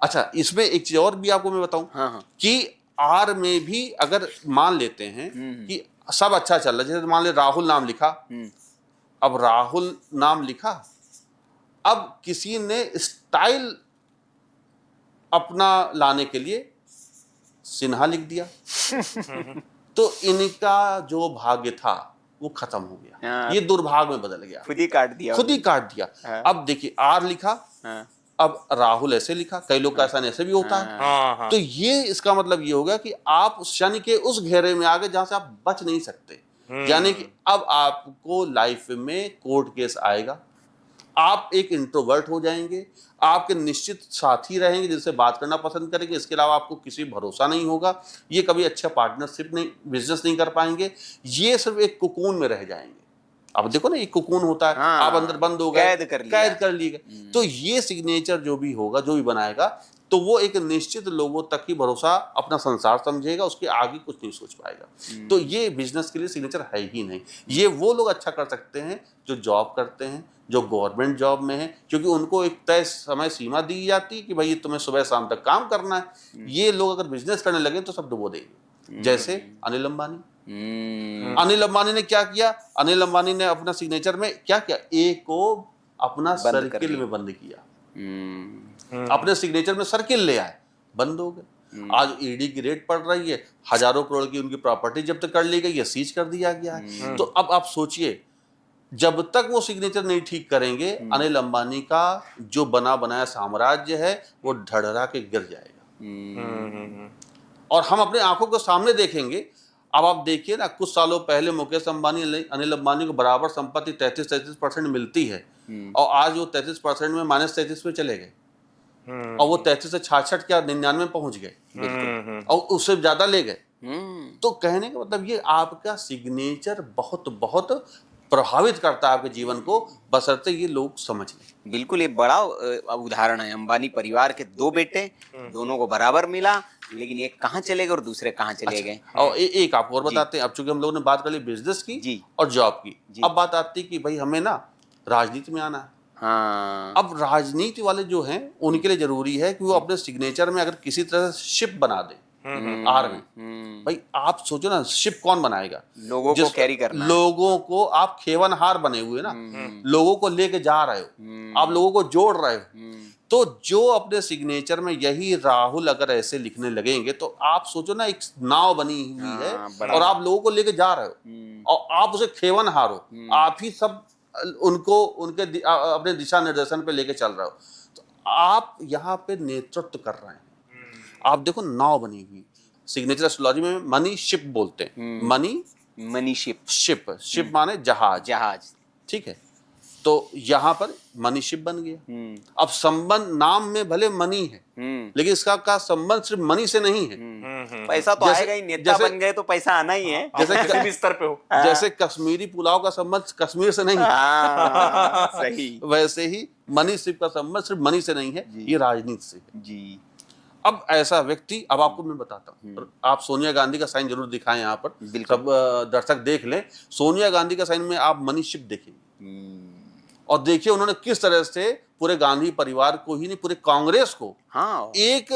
अच्छा, इसमें एक चीज और भी आपको मैं बताऊं कि आर में भी अगर मान लेते हैं कि सब अच्छा चल रहा है, जैसे मान ले राहुल नाम लिखा, अब राहुल नाम लिखा, अब किसी ने स्टाइल अपना लाने के लिए सिन्हा लिख दिया तो इनका जो भाग्य था वो खत्म हो गया, ये दुर्भाग्य में बदल गया, खुद ही काट दिया, खुद ही काट दिया। अब देखिए आर लिखा, अब राहुल ऐसे लिखा, कई लोग का ऐसा ऐसे भी होता है। तो ये इसका मतलब ये होगा कि आप शनि के उस घेरे में आ गए जहां से आप बच नहीं सकते, यानी कि अब आपको लाइफ में कोर्ट केस आएगा, आप एक इंट्रोवर्ट हो जाएंगे, आपके निश्चित साथी रहेंगे जिनसे बात करना पसंद करेंगे, इसके अलावा आपको किसी भरोसा नहीं होगा, ये कभी अच्छा पार्टनरशिप नहीं, बिजनेस नहीं कर पाएंगे, ये सिर्फ एक कुकून में रह जाएंगे। अब देखो ना, एक कुकून होता है, आप अंदर बंद हो गए, कैद कर लिए गए। तो ये सिग्नेचर जो भी होगा, जो भी बनाएगा, तो वो एक निश्चित लोगों तक ही भरोसा, अपना संसार समझेगा, उसके आगे कुछ नहीं सोच पाएगा। तो ये बिजनेस के लिए सिग्नेचर है ही नहीं। ये वो लोग अच्छा कर सकते हैं जो जॉब करते हैं, जो गवर्नमेंट जॉब में है, क्योंकि उनको एक तय समय सीमा दी जाती है कि भाई तुम्हें सुबह शाम तक काम करना है। ये लोग अगर बिजनेस करने लगे तो सब डुबो देंगे, जैसे अनिल अंबानी। अनिल अंबानी ने क्या किया, अनिल अंबानी ने अपना सिग्नेचर में क्या किया, ए को अपना सर्किल में बंद किया, अपने सिग्नेचर में सर्किल ले आए, बंद हो गए। आज ईडी की रेड पड़ रही है, हजारों करोड़ की उनकी प्रॉपर्टी जब्त कर ली गई है, सीज कर दिया गया है। तो अब आप सोचिए, जब तक वो सिग्नेचर नहीं ठीक करेंगे, अनिल अंबानी का जो बना बनाया साम्राज्य है वो ढड़रा के गिर जाएगा। और हम अपने आंखों के सामने देखेंगे। अब आप देखिए ना, कुछ सालों पहले मुकेश अंबानी, अनिल अंबानी को बराबर संपत्ति 33% मिलती है, और आज वो 33% में -33 पे चले गए, और वो 33 से 66 क्या 99 पहुंच गए, और उससे ज्यादा ले गए। तो कहने का मतलब ये आपका सिग्नेचर बहुत बहुत प्रभावित करता है आपके जीवन को, बशर्ते ये लोग समझ लें। बिल्कुल, ये बड़ा उदाहरण है। अंबानी परिवार के 2 बेटे, दोनों को बराबर मिला, लेकिन एक कहाँ चले गए और दूसरे कहाँ चले गए। और एक आपको और बताते हैं, अब चूंकि हम लोगों ने बात कर ली बिजनेस की और जॉब की, अब बात आती है कि भाई हमें ना राजनीति में आना है। हाँ, अब राजनीति वाले जो हैं उनके लिए जरूरी है कि वो अपने सिग्नेचर में अगर किसी तरह से शिप बना दे आर में। भाई आप सोचो ना, शिप कौन बनाएगा, लोगों को कैरी करना, लोगों को आप खेवनहार बने हुए ना, लोगों को लेके जा रहे हो, आप लोगों को जोड़ रहे हो। तो जो अपने सिग्नेचर में यही राहुल अगर ऐसे लिखने लगेंगे तो आप सोचो ना, एक नाव बनी हुई है और आप लोगों को लेके जा रहे हो और आप उसे खेवनहार हो, आप ही सब उनको उनके अपने दिशा निर्देशन पे लेके चल रहे हो। तो आप यहाँ पे नेतृत्व कर रहे हैं। आप देखो, नाव बनी हुई, सिग्नेचर एस्ट्रोलॉजी में मनी शिप बोलते हैं, मनी शिप माने जहाज, ठीक है। तो यहाँ पर मनी शिप बन गया। अब संबंध नाम में भले मनी है, लेकिन इसका का संबंध सिर्फ मनी से नहीं है। पैसा तो आएगा ही, नेता बन गए तो पैसा आना ही है, जैसे भी स्तर पे हो। जैसे कश्मीरी पुलाव का संबंध कश्मीर से नहीं है, सही, वैसे ही मनी शिप का संबंध सिर्फ मनी से नहीं है, ये राजनीति से है जी। अब ऐसा व्यक्ति, अब आपको मैं बताता हूँ, आप सोनिया गांधी का साइन जरूर दिखाएं यहाँ पर, सब दर्शक देख लें। सोनिया गांधी का साइन में आप मनी शिप देखेंगे और देखिए उन्होंने किस तरह से पूरे गांधी परिवार को ही नहीं, पूरे कांग्रेस को हाँ एक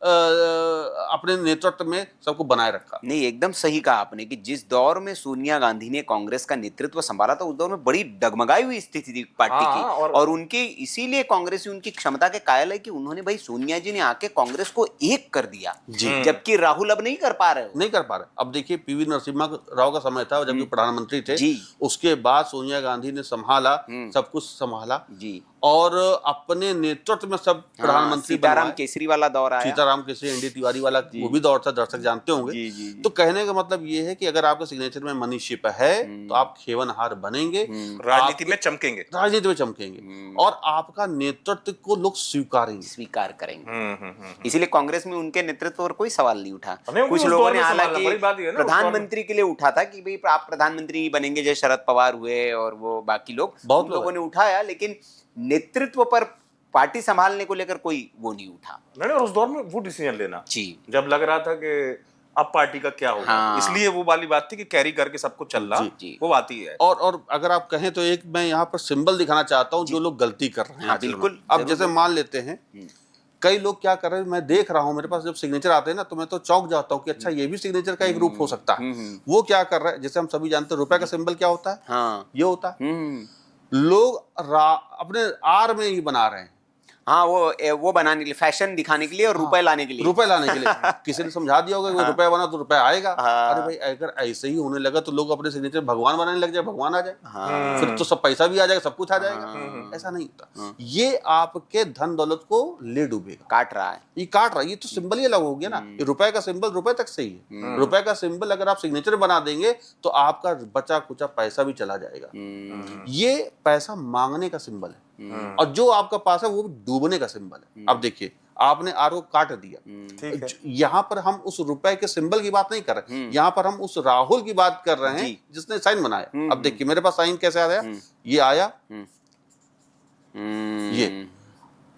अपने नेतृत्व में सबको बनाए रखा। नहीं, एकदम सही कहा आपने कि जिस दौर में सोनिया गांधी ने कांग्रेस का नेतृत्व संभाला था, उस दौर में बड़ी डगमगाई हुई स्थिति थी पार्टी हाँ, की। और उनकी इसीलिए कांग्रेस उनकी क्षमता के कायल है कि उन्होंने भाई सोनिया जी ने आके कांग्रेस को एक कर दिया, जबकि राहुल अब नहीं कर पा रहे हो। नहीं कर पा रहे। अब देखिए पीवी नरसिम्हा राव का समय था जबकि प्रधानमंत्री थे जी। उसके बाद सोनिया गांधी ने संभाला, सब कुछ संभाला जी। और अपने नेतृत्व में सब प्रधानमंत्री सीताराम केसरी वाला दौर आया। सीताराम केसरी, एनडी तिवारी वाला वो भी दौर था, दर्शक जानते होंगे। जी, जी, जी। तो कहने का मतलब ये है कि अगर आपके सिग्नेचर में मनी शिप है तो आप खेवनहार बनेंगे, राजनीति में चमकेंगे, राजनीति में चमकेंगे और आपका नेतृत्व को लोग स्वीकार करेंगे। इसीलिए कांग्रेस में उनके नेतृत्व पर कोई सवाल नहीं उठा। नहीं, कुछ उस लोगों दौर ने में हालांकि बड़ी बात ये है ना, उस दौर में। प्रधानमंत्री के लिए उठा था कि भाई आप प्रधानमंत्री बनेंगे, जैसे शरद पवार हुए और वो बाकी लोग, बहुत लोगों ने उठाया, लेकिन नेतृत्व पर पार्टी संभालने को लेकर कोई वो नहीं उठा। नहीं, और उस दौर में वो डिसीजन लेना जी, जब लग रहा था कि अब पार्टी का क्या होगा। हाँ। इसलिए वो वाली बात थी कि कैरी करके सब कुछ चल रहा, जी। वो बात ही है। और अगर आप कहें तो एक मैं यहाँ पर सिंबल दिखाना चाहता हूँ जो लोग गलती कर रहे हैं। हाँ, बिल्कुल। अब जैसे मान लेते हैं कई लोग क्या कर रहे हैं, मैं देख रहा हूँ मेरे पास जब सिग्नेचर आते हैं ना तो मैं तो चौंक जाता हूँ कि अच्छा ये भी सिग्नेचर का एक रूप हो सकता है। वो क्या कर रहा है, जैसे हम सभी जानते हैं रुपए का सिंबल क्या होता है, हाँ, ये होता है। लोग अपने आर में ही बना रहे हैं। हाँ, वो बनाने के लिए, फैशन दिखाने के लिए और रुपए लाने के लिए। रुपए लाने के लिए किसी ने समझा दिया होगा कि रुपए बना तो रुपए आएगा। हाँ। अरे भाई अगर ऐसे ही होने लगा तो लोग अपने सिग्नेचर भगवान बनाने लग जाए, भगवान आ जाए, हाँ। फिर तो सब पैसा भी आ जाएगा, सब कुछ आ जाएगा। ऐसा नहीं होता। ये आपके धन दौलत को ले डूबेगा, काट रहा है। ये काट रहा है। ये तो सिंबल ही अलग हो गया ना। ये रुपए का सिंबल रुपए तक सही है। रुपए का सिंबल अगर आप सिग्नेचर बना देंगे तो आपका बचा कुचा पैसा भी चला जाएगा। ये पैसा मांगने का सिंबल है और जो आपका पास है वो डूबने का सिंबल है। अब देखिए आपने आर को काट दिया, यहाँ पर हम उस रुपए के सिंबल की बात नहीं कर रहे, यहाँ पर हम उस राहुल की बात कर रहे हैं जिसने साइन बनाया। अब देखिए मेरे पास साइन कैसे आया, ये आया, ये।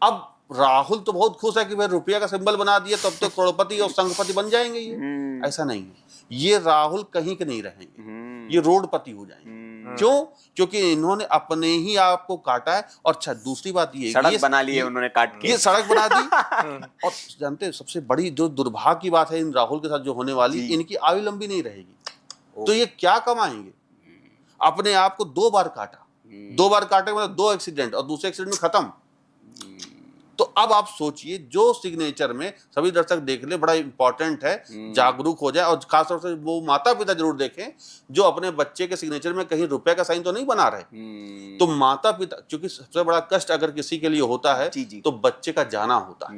अब राहुल तो बहुत खुश है कि भाई रुपया का सिंबल बना दिया तब तो करोड़पति और संघपति बन जाएंगे। ये ऐसा नहीं है, ये राहुल कहीं के नहीं रहेंगे, ये रोडपति हो जाएंगे। क्यों? क्योंकि इन्होंने अपने ही आपको काटा है। और अच्छा दूसरी बात ये सड़क बना ली है उन्होंने काट के, ये सड़क बना दी। और जानते हैं सबसे बड़ी जो दुर्भाग्य की बात है इन राहुल के साथ जो होने वाली, इनकी आयु लंबी नहीं रहेगी। तो ये क्या कमाएंगे? अपने आप को 2 बार काटा, 2 बार काटे मतलब 2 एक्सीडेंट और दूसरे एक्सीडेंट में खत्म। तो अब आप सोचिए जो सिग्नेचर में सभी दर्शक देख ले, बड़ा इंपॉर्टेंट है, जागरूक हो जाए। और खासतौर से वो माता पिता जरूर देखें जो अपने बच्चे के सिग्नेचर में कहीं रुपए का साइन तो नहीं बना रहे। तो माता पिता, क्योंकि सबसे बड़ा कष्ट अगर किसी के लिए होता है तो बच्चे का जाना होता है।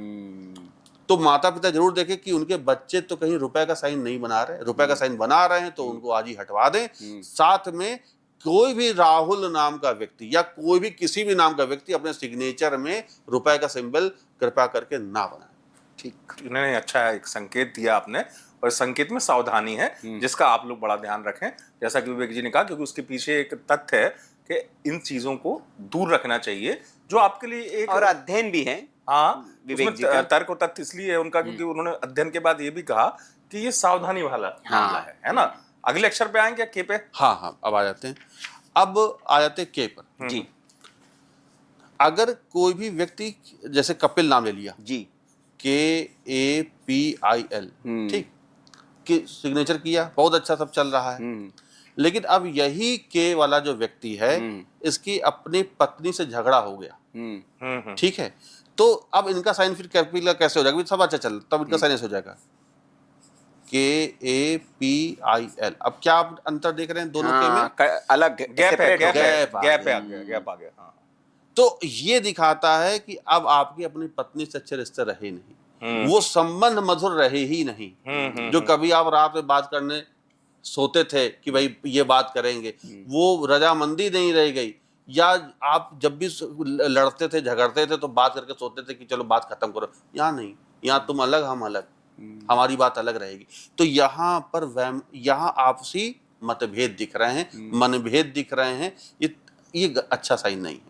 तो माता पिता जरूर देखें कि उनके बच्चे तो कहीं रुपए का साइन नहीं बना रहे। रुपए का साइन बना रहे हैं तो उनको आज ही हटवा दें। साथ में कोई भी राहुल नाम का व्यक्ति या कोई भी किसी भी नाम का व्यक्ति अपने सिग्नेचर में रुपए का सिंबल कृपया करके ना बनाए। ठीक, इन्होंने अच्छा एक संकेत दिया आपने, और संकेत में सावधानी है जिसका आप लोग बड़ा ध्यान रखें, जैसा कि विवेक जी ने कहा, क्योंकि उसके पीछे एक तथ्य है कि इन चीजों को दूर रखना चाहिए जो आपके लिए एक और अध्ययन भी है। हाँ, विवेक जी का तर्क और तथ्य इसलिए है उनका क्योंकि उन्होंने अध्ययन के बाद ये भी कहा कि ये सावधानी वाला मामला है ना। अगले अक्षर पे आएंगे, के पे? हाँ, अब आ जाते हैं। अब आ जाते हैं के पर। जी, अगर कोई भी व्यक्ति, जैसे कपिल नाम ले लिया जी, KAPIL, ठीक, कि सिग्नेचर किया, बहुत अच्छा सब चल रहा है। लेकिन अब यही के वाला जो व्यक्ति है इसकी अपनी पत्नी से झगड़ा हो गया, ठीक है। तो अब इनका साइन फिर कैपिटल कैसे हो जाएगा? सब अच्छा चल, तब इनका साइन ऐसे हो जाएगा KAPIL। अब क्या आप अंतर देख रहे हैं दोनों के में? अलग गैप है, गैप आ गया। हाँ। तो ये दिखाता है कि अब आपकी अपनी पत्नी से अच्छे रिश्ते रहे नहीं, वो संबंध मधुर रहे ही नहीं। जो कभी आप रात में बात करने सोते थे कि भाई ये बात करेंगे, वो रजामंदी नहीं रह गई। या आप जब भी लड़ते थे झगड़ते थे तो बात करके सोते थे कि चलो बात खत्म करो। यहाँ नहीं, यहाँ तुम अलग हम अलग, हमारी बात अलग रहेगी। तो यहाँ पर यहाँ आपसी मतभेद दिख रहे हैं, मनभेद दिख रहे हैं। ये अच्छा साइन नहीं है।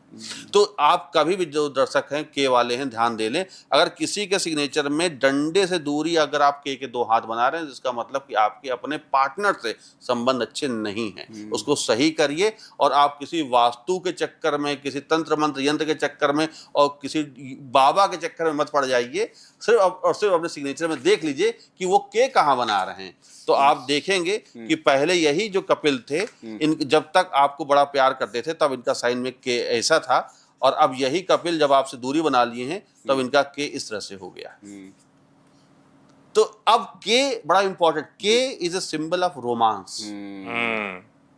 तो आप कभी भी, जो दर्शक हैं के वाले हैं, ध्यान दे लें, अगर किसी के सिग्नेचर में डंडे से दूरी अगर आप के दो हाथ बना रहे हैं, जिसका मतलब कि आपके अपने पार्टनर से संबंध अच्छे नहीं हैं, उसको सही करिए। और आप किसी वास्तु के चक्कर में, किसी तंत्र मंत्र यंत्र के चक्कर में और किसी बाबा के चक्कर में मत पड़ जाइए। सिर्फ और सिर्फ अपने सिग्नेचर में देख लीजिए कि वो के कहाँ बना रहे हैं, तो आप देखेंगे कि पहले यही जो कपिल थे, इन जब तक आपको बड़ा प्यार करते थे तब इनका साइन में के ऐसा था, और अब यही कपिल जब आपसे दूरी बना लिए हैं तब इनका के इस तरह से हो गया। तो अब के बड़ा important, K is a symbol of romance,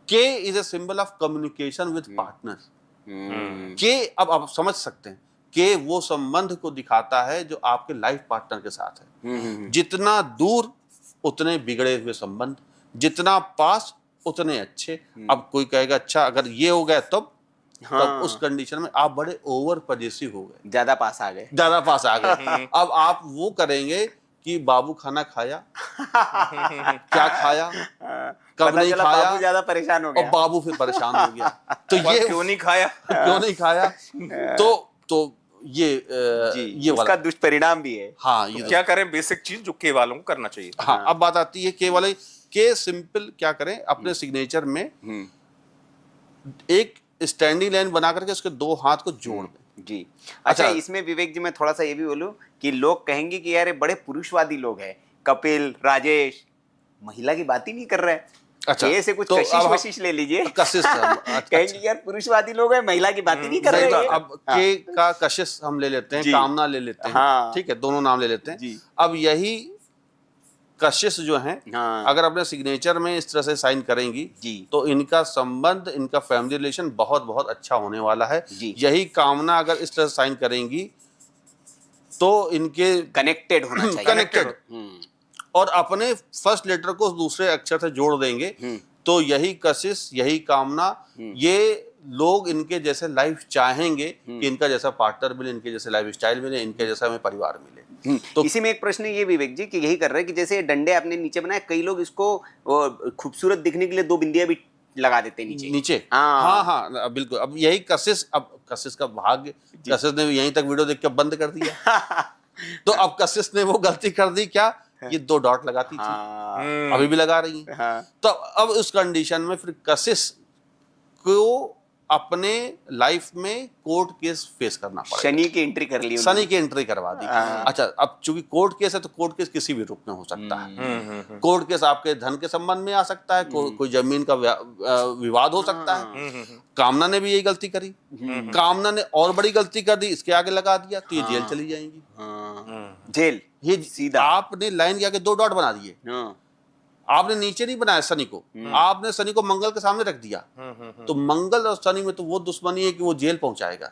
K is a symbol of communication with partner. K अब आप समझ सकते हैं, के वो संबंध को दिखाता है जो आपके लाइफ पार्टनर के साथ है। जितना दूर उतने बिगड़े हुए संबंध, जितना पास उतने अच्छे। अब कोई कहेगा अच्छा अगर ये हो गया तब उस कंडीशन में आप बड़े ओवर पॉजिटिव हो गए, ज्यादा पास आ गए, ज्यादा पास आ गए। अब आप वो करेंगे कि बाबू खाना खाया, क्या खाया, कब नहीं खाया, बाबू ज्यादा परेशान हो गया, और बाबू फिर परेशान हो गया। तो ये क्यों नहीं खाया, क्यों नहीं खाया, तो ये उसका वाला दुष्परिणाम भी है। हाँ, ये क्या करें बेसिक चीज जो के वालों को करना चाहिए। हाँ, अब बात आती है के वाले, के सिंपल क्या करें, अपने सिग्नेचर में एक स्टैंडिंग लाइन बना करके उसके दो हाथ को जोड़ दें। जी अच्छा, इसमें विवेक जी मैं थोड़ा सा ये भी बोलूं कि लोग कहेंगे कि यार ये बड़े पुरुषवादी लोग हैं, कपिल, राजेश, महिला की बात ही नहीं कर रहे हैं। अच्छा, ये से कुछ तो कशिश वशिश ले लीजिए, कशिश कहेंगे यार पुरुषवादी लोग हैं, महिला की बात ही नहीं कर रहे हैं। अब के का कशिश हम ले लेते हैं, कामना ले लेते हैं, ठीक है, दोनों नाम ले लेते हैं। अब यही कशिश जो हैं, अगर अपने सिग्नेचर में इस तरह से साइन करेंगी तो इनका संबंध, इनका फैमिली रिलेशन बहुत बहुत अच्छा होने वाला है। यही कामना अगर इस तरह से साइन करेंगी तो इनके कनेक्टेड होना चाहिए, कनेक्टेड, और अपने फर्स्ट लेटर को दूसरे अक्षर से जोड़ देंगे तो यही कशिश, यही कामना, ये लोग इनके जैसे लाइफ चाहेंगे कि इनका जैसा पार्टनर मिले, इनके जैसे लाइफ स्टाइल मिले, इनके जैसा हमें परिवार मिले। तो इसी में एक प्रश्न ये विवेक जी कि यही कर रहे हैं कि जैसे डंडे आपने नीचे बनाए, कई लोग इसको खूबसूरत दिखने के लिए दो बिंदियां भी लगा देते हैं नीचे। हाँ, बिल्कुल। अब यही कशिश, अब कशिश का भाग्य, कशिश ने यहीं तक वीडियो देख के बंद कर दिया। तो अब कशिश ने वो गलती कर दी क्या, ये दो डॉट लगाती थी, अभी भी लगा रही है। तो अब उस कंडीशन में फिर कशिश को अपने लाइफ में कोर्ट केस फेस करना पड़ेगा। शनि की एंट्री कर ली, शनि की एंट्री करवा दी। अच्छा, अब चूंकि कोर्ट केस है तो कोर्ट केस किसी भी रूप में हो सकता है। कोर्ट केस आपके धन के संबंध में आ सकता है, कोई जमीन का विवाद हो सकता है। कामना ने भी यही गलती करी, कामना ने और बड़ी गलती कर दी, इसके आगे लगा दिया तो ये जेल चली जाएंगी। जेल, ये सीधा आपने लाइन के आगे दो डॉट बना दिए, आपने नीचे नहीं बनाया शनि को, आपने शनि को मंगल के सामने रख दिया। तो मंगल और शनि में तो वो दुश्मनी है कि वो जेल पहुंचाएगा।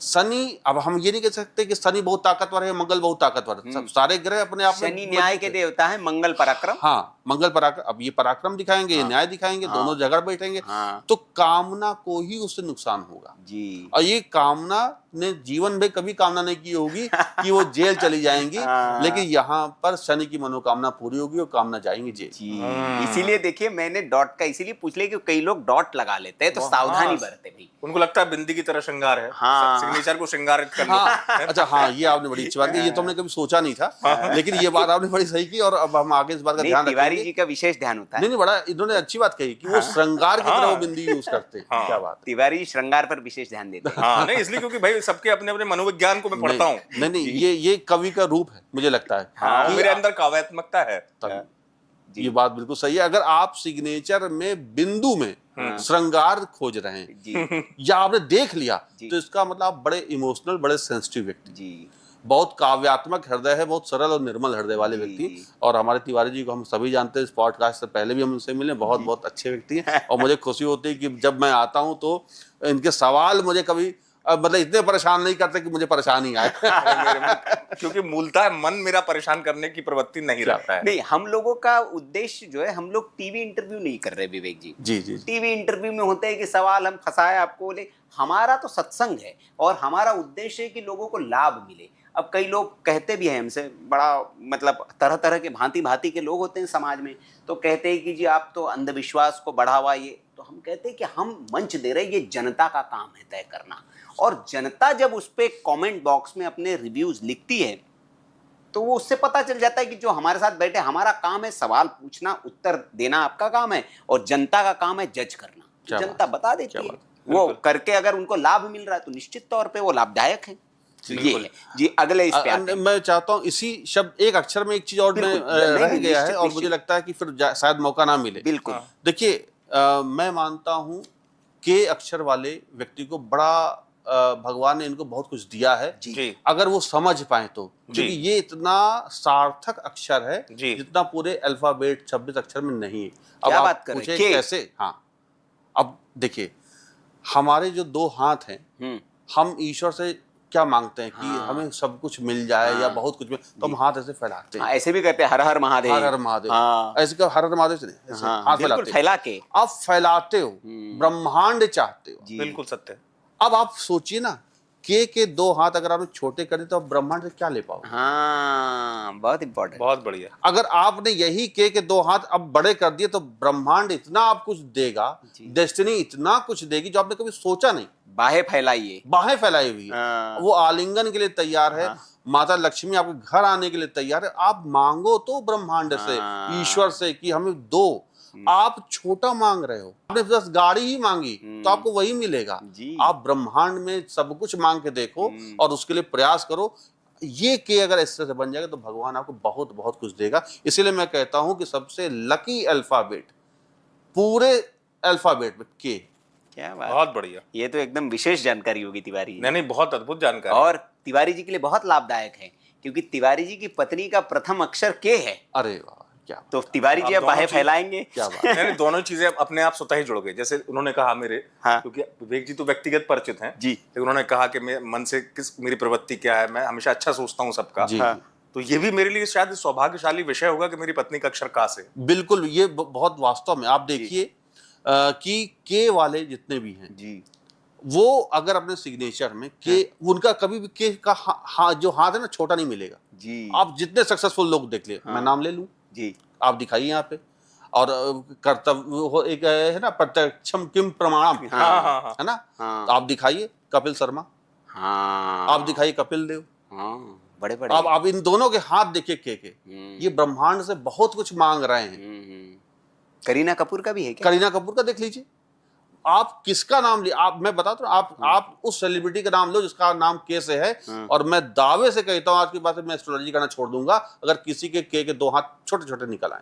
शनि, अब हम ये नहीं कह सकते कि शनि बहुत ताकतवर है, मंगल बहुत ताकतवर है। सब सारे ग्रह अपने आप में, शनि न्याय के देवता है, मंगल पराक्रम। हाँ, मंगल पराक्रम। अब ये पराक्रम दिखाएंगे, ये न्याय दिखाएंगे, दोनों झगड़ बैठेंगे, तो कामना को ही उससे नुकसान होगा जी। और ये कामना ने जीवन में कभी कामना नहीं की होगी कि वो जेल चली जाएंगी, लेकिन यहाँ पर शनि की मनोकामना पूरी होगी और कामना जाएंगी जेल। इसीलिए देखिए मैंने डॉट का इसीलिए पूछ लिया कि कई लोग डॉट लगा लेते हैं, तो सावधानी बरते भाई। उनको लगता है बिंदी की तरह श्रृंगार है, सिग्नेचर को श्रृंगारित कर लो। अच्छा, हाँ, ये आपने बड़ी अच्छी बात की, ये तो हमने कभी सोचा नहीं था, लेकिन ये बात आपने बड़ी सही की, और अब हम आगे इस बात का ध्यान रखेंगे। तिवारी जी का विशेष ध्यान होता है। नहीं, बड़ा इन्होंने अच्छी बात कही कि वो श्रृंगार की तरह वो बिंदी यूज करते हैं। क्या बात, तिवारी जी श्रृंगार पर विशेष ध्यान देते हैं। हाँ, नहीं, इसलिए क्योंकि भाई सबके अपने अपने मनोविज्ञान को मैं पढ़ता हूँ। नहीं, ये कवि का रूप है, मुझे लगता है। हाँ, मेरे अंदर काव्यात्मकता है। ये बात बिल्कुल सही है। अगर आप सिग्नेचर में बिंदु में श्रृंगार खोज रहे हैं या आपने देख लिया तो इसका मतलब आप बड़े इमोशनल, बड़े सेंसिटिव व्यक्ति जी, बहुत काव्यात्मक हृदय है, बहुत सरल और निर्मल हृदय वाले व्यक्ति। और हमारे तिवारी जी को हम सभी जानते हैं, इस पॉडकास्ट से पहले भी हम उनसे मिले, बहुत बहुत अच्छे व्यक्ति हैं। और मुझे खुशी होती है कि जब मैं आता हूं तो इनके सवाल मुझे कभी मतलब इतने परेशान नहीं करते कि मुझे परेशानी आए। क्योंकि मूलतः मन मेरा परेशान करने की प्रवृत्ति नहीं रहता है। नहीं, हम लोगों का उद्देश्य जो है, हम लोग टीवी इंटरव्यू नहीं कर रहे विवेक जी। जी। टीवी इंटरव्यू में होते हैं कि सवाल हम फंसाए आपको बोले, हमारा तो सत्संग है और हमारा उद्देश्य है कि लोगों को लाभ मिले। अब कई लोग कहते भी हैं हमसे, बड़ा मतलब तरह तरह के भांति भांति के लोग होते हैं समाज में, तो कहते हैं कि जी आप तो अंधविश्वास को बढ़ावा, ये तो तो हम कहते हैं कि हम मंच दे रहे हैं, ये जनता का काम है तय करना। और जनता जब उस पे कमेंट बॉक्स में अपने रिव्यूज लिखती है तो वो उससे पता चल जाता है कि जो हमारे साथ बैठे, हमारा काम है सवाल पूछना, उत्तर देना आपका काम है, और जनता का काम है जज करना। जनता बता देती है, वो करके अगर उनको लाभ मिल रहा है तो निश्चित तौर पे वो लाभदायक है। ये है जी। अगले इस पे आते हैं। मैं चाहता हूँ इसी शब्द एक अक्षर में एक चीज और में रह गया है, और मुझे लगता है कि फिर शायद मौका ना मिले। बिल्कुल। देखिए, मैं मानता हूँ के अक्षर वाले व्यक्ति को बड़ा भगवान ने इनको बहुत कुछ दिया है जी। अगर वो समझ पाए तो, क्योंकि ये इतना सार्थक अक्षर है जितना पूरे अल्फाबेट 26 अक्षर में नहीं है। अब क्या आप बात कर रहे हैं? पूछे कैसे? हाँ, अब देखिए, हमारे जो दो हाथ हैं, हम ईश्वर से क्या मांगते हैं कि हमें सब कुछ मिल जाए या बहुत कुछ मिल, तो हम हाथ ऐसे फैलाते हैं। ऐसे भी कहते हैं हर हर महादेव, हर हर महादेव। ऐसे क्या हर हर महादेव से नहीं, ऐसे हाथ फैलाते फैला के आप फैलाते हो, ब्रह्मांड चाहते हो। बिल्कुल सत्य। अब आप सोचिए ना, के दो हाथ अगर आपने छोटे कर दिए तो आप ब्रह्मांड से क्या ले पाओगे? हाँ, बहुत इंपॉर्टेंट, बहुत बढ़िया। अगर आपने यही के दो हाथ अब बड़े कर दिए तो ब्रह्मांड इतना आप कुछ देगा, डेस्टिनी इतना कुछ देगी जो आपने कभी सोचा नहीं। बाहें फैलाइए, बाहें फैलाई हुई है, वो आलिंगन के लिए तैयार है। माता लक्ष्मी आपके घर आने के लिए तैयार है। आप मांगो तो ब्रह्मांड से, ईश्वर से कि हमें दो। आप छोटा मांग रहे हो, आपने बस गाड़ी ही मांगी तो आपको वही मिलेगा। आप ब्रह्मांड में सब कुछ मांग के देखो और उसके लिए प्रयास करो। ये के अगर इस तरह से बन जाएगा तो भगवान आपको बहुत बहुत कुछ देगा। इसीलिए मैं कहता हूं कि सबसे लकी अल्फाबेट पूरे अल्फाबेट में के। क्या बात, बहुत बढ़िया। ये तो एकदम विशेष जानकारी होगी तिवारी जी। नहीं, बहुत अद्भुत जानकारी, और तिवारी जी के लिए बहुत लाभदायक है क्योंकि तिवारी जी की पत्नी का प्रथम अक्षर के है। अरे वाह, क्या तो तिवारी जी अब बाहें फैलाएंगे। क्या बात। नहीं, दोनों चीजें अपने आप स्वतः ही जुड़ गई। जैसे उन्होंने कहा मेरे, क्योंकि विवेक जी तो व्यक्तिगत परिचित हैं जी, लेकिन उन्होंने कहा कि मैं मन से मेरी प्रवृत्ति क्या है, मैं हमेशा अच्छा सोचता हूँ सबका। तो ये भी मेरे लिए शायद सौभाग्यशाली विषय होगा कि मेरी पत्नी का अक्षर का से। बिल्कुल, ये बहुत वास्तव में आप देखिए कि के वाले जितने भी हैं जी, वो अगर अपने सिग्नेचर में के, उनका कभी भी के का जो हाथ है ना छोटा नहीं मिलेगा जी। आप जितने सक्सेसफुल लोग देख ले, मैं नाम ले लूं जी, आप दिखाइए यहाँ पे। और कर्तव्य एक है ना, प्रत्यक्षम किम प्रमाणम, है ना, तो आप दिखाइए कपिल शर्मा, आप दिखाइए कपिल देव, बड़े बड़े। अब आप इन दोनों के हाथ देखिए के ये ब्रह्मांड से बहुत कुछ मांग रहे हैं। करीना कपूर का भी है क्या? करीना कपूर का देख लीजिए, आप किसका नाम लिए, आप मैं बताता हूँ, आप उस सेलिब्रिटी का नाम लो जिसका नाम के से है, और मैं दावे से कहता हूँ आज की बात में, मैं एस्ट्रोलॉजी करना छोड़ दूंगा अगर किसी के दो हाथ छोटे छोटे निकल आए।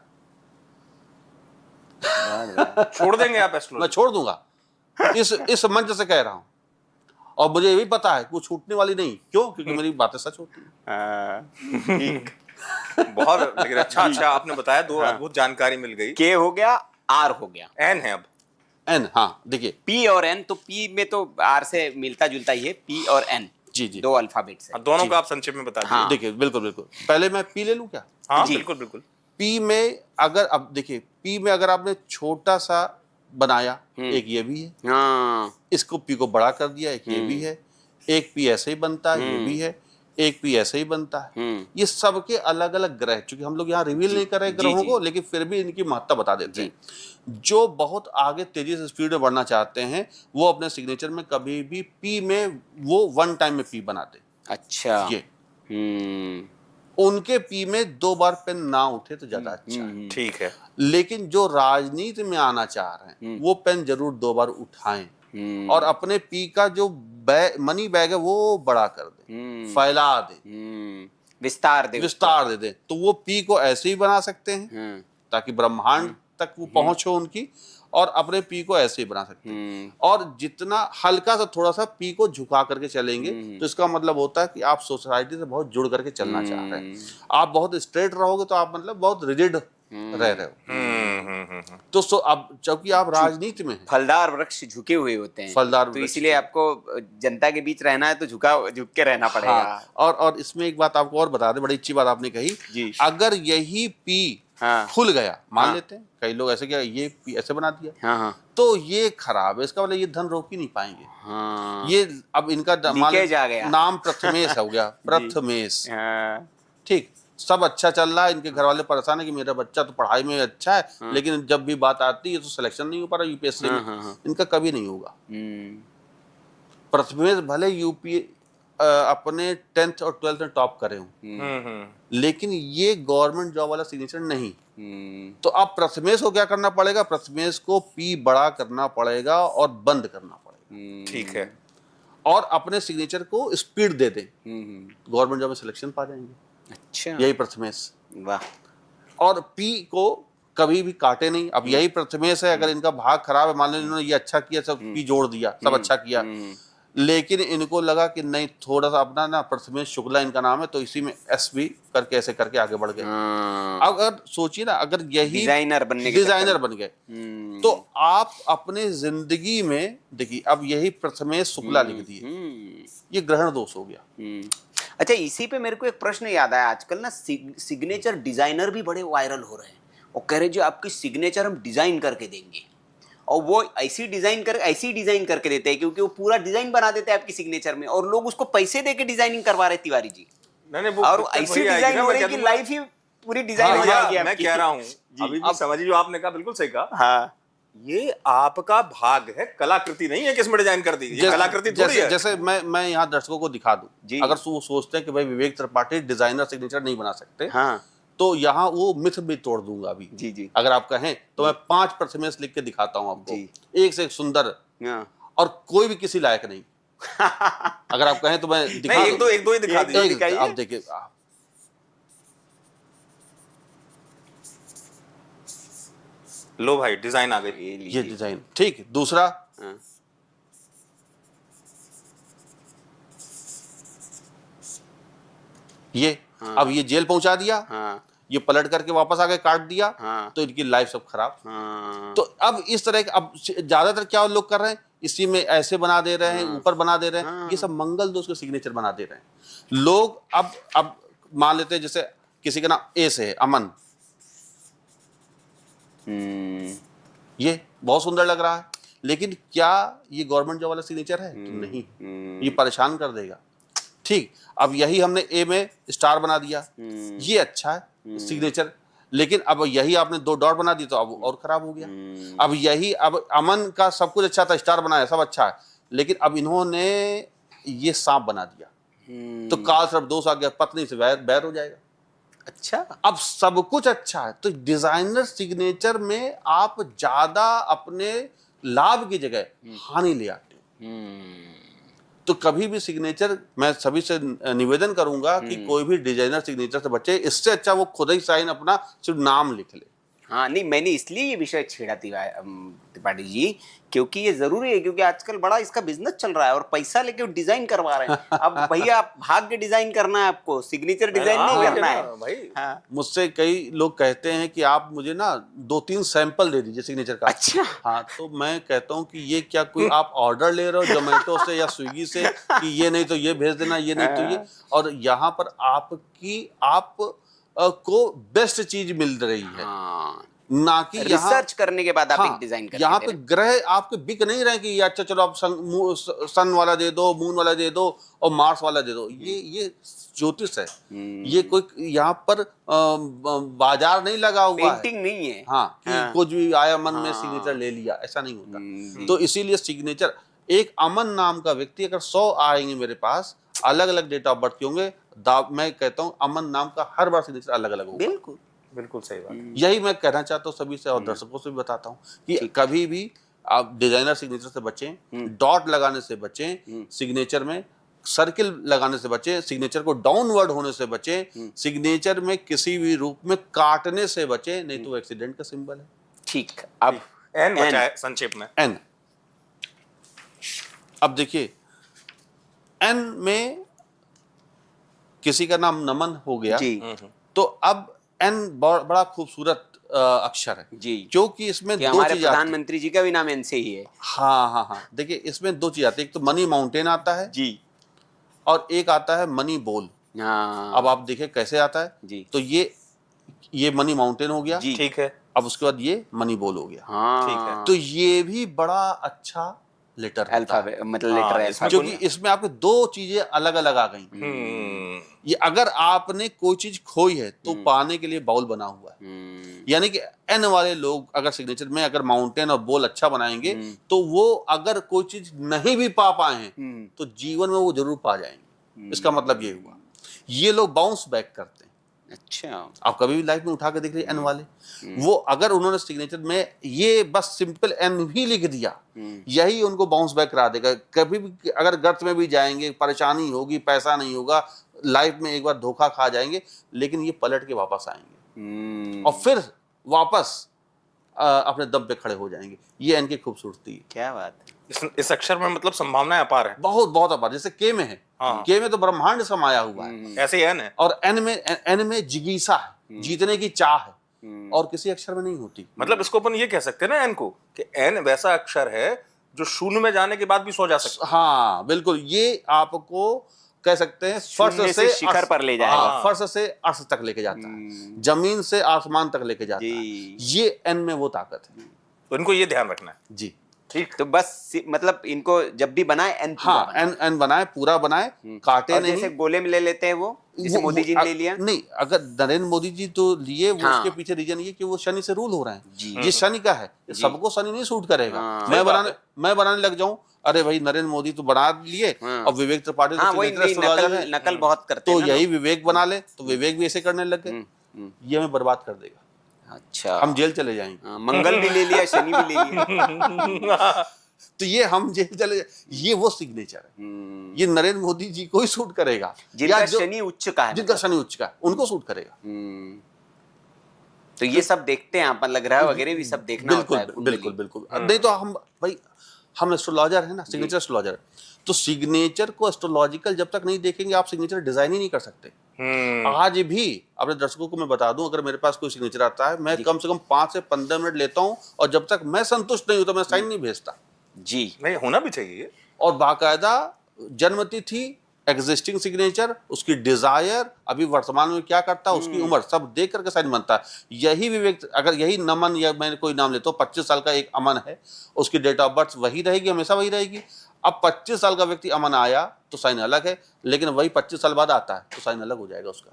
छोड़ देंगे आप एस्ट्रोलॉजी? मैं छोड़ दूंगा, इस मंच से कह रहा हूँ। और मुझे ये भी पता है वो छूटने वाली नहीं। क्यों? क्योंकि मेरी बातें सच होती हैं। बहुत, लेकिन अच्छा आपने बताया, दो अद्भुत जानकारी मिल गई। के हो गया, आर हो गया, एन है अब एन। हाँ देखिए, पी और एन, तो पी में तो आर से मिलता जुलता ही है, पी और एन जी जी दो अल्फाबेट्स है। दोनों का आप संक्षेप में बता दीजिए। देखिए, बिल्कुल बिल्कुल, पहले मैं पी ले लूं क्या? हाँ बिल्कुल बिल्कुल। पी में अगर, अब देखिए, पी में अगर आपने छोटा सा बनाया, एक ये भी है, इसको पी को बड़ा कर दिया, एक ये भी है, एक पी ऐसे ही बनता है, ये भी है, एक पी ऐसे ही बनता है। ये सबके अलग अलग ग्रह, क्योंकि हम लोग यहाँ रिवील नहीं कर रहे ग्रहों को, लेकिन फिर भी इनकी महत्ता बता देते हैं। जो बहुत आगे तेजी से स्पीड में बढ़ना चाहते हैं वो अपने सिग्नेचर में कभी भी पी में वो वन टाइम में पी बनाते। अच्छा, ये उनके पी में दो बार पेन ना उठे तो ज्यादा अच्छा है। ठीक है। लेकिन जो राजनीति में आना चाह रहे हैं वो पेन जरूर दो बार उठाएं और अपने पी का जो मनी बैग है वो बड़ा कर दे, फैला दे, विस्तार दे दे। तो वो पी को ऐसे ही बना सकते हैं ताकि ब्रह्मांड तक वो पहुंच हो उनकी, और अपने पी को ऐसे ही बना सकते हैं। और जितना हल्का सा थोड़ा सा पी को झुका करके चलेंगे तो इसका मतलब होता है कि आप सोसाइटी से बहुत जुड़ करके चलना चाह रहे हैं। आप बहुत स्ट्रेट रहोगे तो आप मतलब बहुत रिजिड रह रहे हो। तो अब जबकि आप राजनीति में, फलदार वृक्ष झुके हुए होते हैं, फलदार, तो इसलिए आपको जनता के बीच रहना है तो झुक के रहना पड़ेगा। और इसमें एक बात आपको और बता दें, बड़ी अच्छी बात आपने कही, अगर यही पी खुल गया, मान लेते हैं कई लोग ऐसे क्या ये पी ऐसे बना दिया, तो ये खराब है, इसका मतलब ये धन रोक ही नहीं पाएंगे। ये अब इनका नाम प्रथमेश हो गया, प्रथमेश, ठीक, सब अच्छा चल रहा है, इनके घर वाले परेशान है कि मेरा बच्चा तो पढ़ाई में अच्छा है, लेकिन जब भी बात आती है तो सिलेक्शन नहीं हो पा रहा यूपीएससी में। इनका कभी नहीं होगा। प्रथमेश भले यूपी अपने 10th और 12th में टॉप करे हों, लेकिन ये गवर्नमेंट जॉब वाला सिग्नेचर नहीं। तो अब प्रथमेश को क्या करना पड़ेगा? प्रथमेश को पी बड़ा करना पड़ेगा और बंद करना पड़ेगा। ठीक है। और अपने सिग्नेचर को स्पीड दे दें, गवर्नमेंट जॉब में सिलेक्शन पा जाएंगे। अच्छा, यही प्रथमेश। वाह। और पी को कभी भी काटे नहीं। अब यही प्रथमेश है, अगर इनका भाग खराब है, मान लो इन्होंने ये अच्छा किया, सब पी जोड़ दिया, सब अच्छा किया, लेकिन इनको लगा कि नहीं, थोड़ा सा अपना ना, प्रथमेश शुक्ला इनका नाम है, तो इसी में एस भी करके ऐसे करके आगे बढ़ गए। अगर सोचिए ना, अगर यही डिजाइनर बन गए तो आप अपने जिंदगी में देखिए, अब यही प्रथमेश शुक्ला लिख दिए, ये ग्रहण दोष हो गया। अच्छा, इसी पे मेरे को एक प्रश्न याद आया। आजकल ना सिग्नेचर डिजाइनर भी बड़े वायरल हो रहे हैं और कह रहे जो आपकी सिग्नेचर हम डिजाइन करके देंगे, और वो ऐसी डिजाइन करके देते हैं, क्योंकि वो पूरा डिजाइन बना देते हैं आपकी सिग्नेचर में, और लोग उसको पैसे देके डिजाइनिंग करवा रहे तिवारी जी। नहीं, वो और ऐसी डिजाइन हो रही है कि लाइफ ही पूरी डिजाइन हो जाएगी। मैं कह रहा हूँ, अभी भी समझिए, जो आपने कहा बिल्कुल सही कहा। हाँ, ये आपका भाग है, कलाकृति नहीं है कि इसमें डिजाइन कर दी। ये कलाकृति थोड़ी है। जैसे मैं यहाँ दर्शकों को दिखा दूं, अगर वो सोचते हैं कि भाई विवेक त्रिपाठी डिजाइनर सिग्नेचर नहीं बना सकते, हाँ, तो यहाँ वो मिथ भी तोड़ दूंगा अभी। जी। अगर आप कहें तो मैं 5 प्रथमेश लिख के दिखाता हूँ आपको, एक से एक सुंदर, और कोई भी किसी लायक नहीं। अगर आप कहें तो मैं दिखा नहीं, एक दो ही दिखा दीजिए। आप देखिए, लो भाई, डिजाइन आ गई। ये डिजाइन ठीक। दूसरा, ये अब ये जेल पहुंचा दिया, ये पलट करके वापस आके काट दिया, तो इनकी लाइफ सब खराब। तो अब इस तरह के, अब ज्यादातर क्या लोग कर रहे हैं, इसी में ऐसे बना दे रहे हैं, ऊपर बना दे रहे हैं, ये सब मंगल दोष के सिग्नेचर बना दे रहे हैं लोग। अब मान लेते हैं, जैसे किसी का नाम ए से है, अमन, ये बहुत सुंदर लग रहा है, लेकिन क्या ये गवर्नमेंट जॉब वाला सिग्नेचर है? नहीं, ये परेशान कर देगा। ठीक, अब यही हमने ए में स्टार बना दिया, ये अच्छा है सिग्नेचर, लेकिन अब यही आपने 2 डॉट बना दी तो अब और खराब हो गया। अब यही, अब अमन का सब कुछ अच्छा था, स्टार बनाया, सब अच्छा है, लेकिन अब इन्होंने ये सांप बना दिया, तो काल सर्प दोष आ गया, पत्नी से बैर हो जाएगा। अच्छा, अब सब कुछ अच्छा है, तो डिजाइनर सिग्नेचर में आप ज्यादा अपने लाभ की जगह हानि ले आते हो। तो कभी भी सिग्नेचर, मैं सभी से निवेदन करूंगा कि कोई भी डिजाइनर सिग्नेचर से बचे, इससे अच्छा वो खुद ही साइन अपना सिर्फ नाम लिख ले। हाँ, नहीं, मैंने इसलिए ये विषय छेड़ा त्रिपाठी जी, क्योंकि ये जरूरी है, क्योंकि आजकल बड़ा इसका बिजनेस चल रहा है और पैसा लेके डिजाइन करवा रहे हैं। अब भैया, आप भाग्य डिजाइन करना है, आपको सिग्नेचर डिजाइन नहीं करना है भाई। हाँ। मुझसे कई लोग कहते हैं कि आप मुझे ना 2-3 सैंपल दे दीजिए सिग्नेचर का। अच्छा, हाँ, तो मैं कहता हूँ कि ये क्या कोई आप ऑर्डर ले रहे हो जोमेटो से या स्विगी से, कि ये नहीं तो ये भेज देना, ये नहीं तो ये, और यहाँ पर आप को बेस्ट चीज मिल रही है। हाँ, ना कि रिसर्च करने के बाद आप एक डिजाइन करते हैं। यहाँ पे ग्रह आपके बिक नहीं रहे कि ये अच्छा, चलो आप सन वाला दे दो, मून वाला दे दो और मार्स वाला दे दो। ये ज्योतिष है, ये कोई यहाँ पर बाजार नहीं लगा हुआ है, पेंटिंग नहीं है। हाँ, कि कुछ भी आया मन में सिग्नेचर ले लिया, ऐसा नहीं होता। तो इसीलिए सिग्नेचर, एक अमन नाम का व्यक्ति अगर 100 आएंगे मेरे पास, अलग अलग डेट ऑफ बर्थ के होंगे, मैं कहता हूँ अमन नाम का हर बार सिग्नेचर अलग अलग होगा। बिल्कुल सही बात। यही मैं कहना चाहता हूँ सभी से, और दर्शकों से भी बताता हूँ कि कभी भी आप डिजाइनर सिग्नेचर से बचें, डॉट लगाने से बचें, सिग्नेचर में सर्किल लगाने से बचें, सिग्नेचर को डाउनवर्ड होने से बचें, सिग्नेचर में किसी भी रूप में काटने से बचें, नहीं तो एक्सीडेंट का सिंबल है। ठीक, अब एन बचा है संक्षेप में। एन, अब देखिए, एन में किसी का नाम नमन हो गया जी, तो अब एन बड़ा खूबसूरत अक्षर है जी, क्योंकि इसमें कि 2 हमारे चीज प्रधानमंत्री जी का भी नाम एन से ही है। हाँ, देखिए इसमें 2 चीज आती है, एक तो मनी माउंटेन आता है जी, और एक आता है मनी बोल। हाँ, अब आप देखिए कैसे आता है जी, तो ये मनी माउंटेन हो गया, ठीक है। अब उसके बाद ये मनी बोल हो गया। हाँ, ठीक है। तो ये भी बड़ा अच्छा लेटर अल्फाबेट मतलब हाँ, लेटर इसमें क्योंकि इसमें आपके दो चीजें अलग अलग आ गई। ये अगर आपने कोई चीज खोई है तो पाने के लिए बाउल बना हुआ है, यानी कि एन वाले लोग अगर सिग्नेचर में अगर माउंटेन और बोल अच्छा बनाएंगे तो वो अगर कोई चीज नहीं भी पा पाए हैं तो जीवन में वो जरूर पा जाएंगे। इसका मतलब ये हुआ ये लोग बाउंस बैक करते हैं। अच्छा, आप कभी भी लाइफ में उठा के देख रहे एन वाले, वो अगर उन्होंने सिग्नेचर में ये बस सिंपल एन भी लिख दिया यही उनको बाउंस बैक करा देगा। कभी भी अगर गर्त में भी जाएंगे, परेशानी होगी, पैसा नहीं होगा, लाइफ में एक बार धोखा खा जाएंगे, लेकिन ये पलट के वापस आएंगे और फिर वापस अपने दम पे खड़े हो जाएंगे। ये एन की खूबसूरती है। क्या बात है। इस अक्षर में मतलब संभावनाएं अपार है, बहुत बहुत अपार। जैसे के में है, हाँ। के में तो ब्रह्मांड समाया हुआ है, ऐसे ही एन है। और एन में जिज्ञासा है, जीतने की चाह है, और किसी अक्षर में नहीं होती। मतलब इसको अपन ये कह सकते हैं ना एन को, कि एन वैसा अक्षर है जो शून्य में जाने के बाद भी सो जा सकता है। हाँ बिल्कुल, ये आपको कह सकते हैं फर्श शून्य से शिखर पर ले जाएगा। हाँ, फर्श से अर्श तक लेके जाता है, जमीन से आसमान तक लेके जाता है। ये एन में वो ताकत है। तो इनको ये ध्यान रखना है। जी ठीक, तो बस मतलब इनको जब भी बनाए एन पूरा हाँ, बनाए। एन बनाए, पूरा बनाए, काटे और नहीं। जैसे गोले में ले लेते हैं वो, जैसे मोदी जी ने ले लिया नहीं, अगर नरेंद्र मोदी जी तो लिए वो, हाँ। उसके पीछे रीजन ये कि वो शनि से रूल हो रहे जी। हैं। ये शनि का है, सबको शनि नहीं सूट करेगा। हाँ। मैं बनाने लग जाऊं, अरे भाई नरेंद्र मोदी तो बना लिए, हाँ। और विवेक त्रिपाठी हाँ, तो वही signature astrologer है, नकल बहुत करते तो हैं ना यही विवेक बना ले, तो विवेक भी ऐसे करने लग गए। ये हमें बर्बाद कर देगा, अच्छा, हम जेल चले जाएंगे। हाँ, मंगल भी ले लिया, शनि भी ले लिया। तो ये हम जेल चले ये वो सिग्नेचर है, ये नरेंद्र मोदी जी को ही सूट करेगा, जिनका या जो शनि उच्च का है, जिनका शनि उच्च का है, उनको सूट करेगा। तो ये सब देखते हैं अपन, लग रहा है वगैरह भी सब देखना बिल्कुल होता है कुंडली। बिल्कुल बिल्कुल। नहीं तो हम भाई, हम एस्ट्रोलॉजर है ना, सिग्नेचर एस्ट्रोलॉजर, तो सिग्नेचर को एस्ट्रोलॉजिकल जब तक नहीं देखेंगे आप सिग्नेचर डिजाइन ही नहीं कर सकते। आज भी अपने दर्शकों को मैं बता दूं, अगर मेरे पास कोई सिग्नेचर आता है, मैं कम से कम 5 से 15 मिनट लेता हूं, और जब तक मैं संतुष्ट नहीं होता मैं साइन नहीं भेजता। जी, नहीं, होना भी चाहिए। और बाकायदा जन्म तिथि, एग्जिस्टिंग सिग्नेचर, उसकी डिजायर, अभी वर्तमान में क्या करता है, उसकी उम्र, सब देख करके साइन बनता है। यही विवेक, अगर यही नमन, या मैं कोई नाम लेता हूँ, 25 साल का एक अमन है, उसकी डेट ऑफ बर्थ वही रहेगी, हमेशा वही रहेगी। अब 25 साल का व्यक्ति अमन आया तो साइन अलग है, लेकिन वही 25 साल बाद आता है तो साइन अलग हो जाएगा उसका।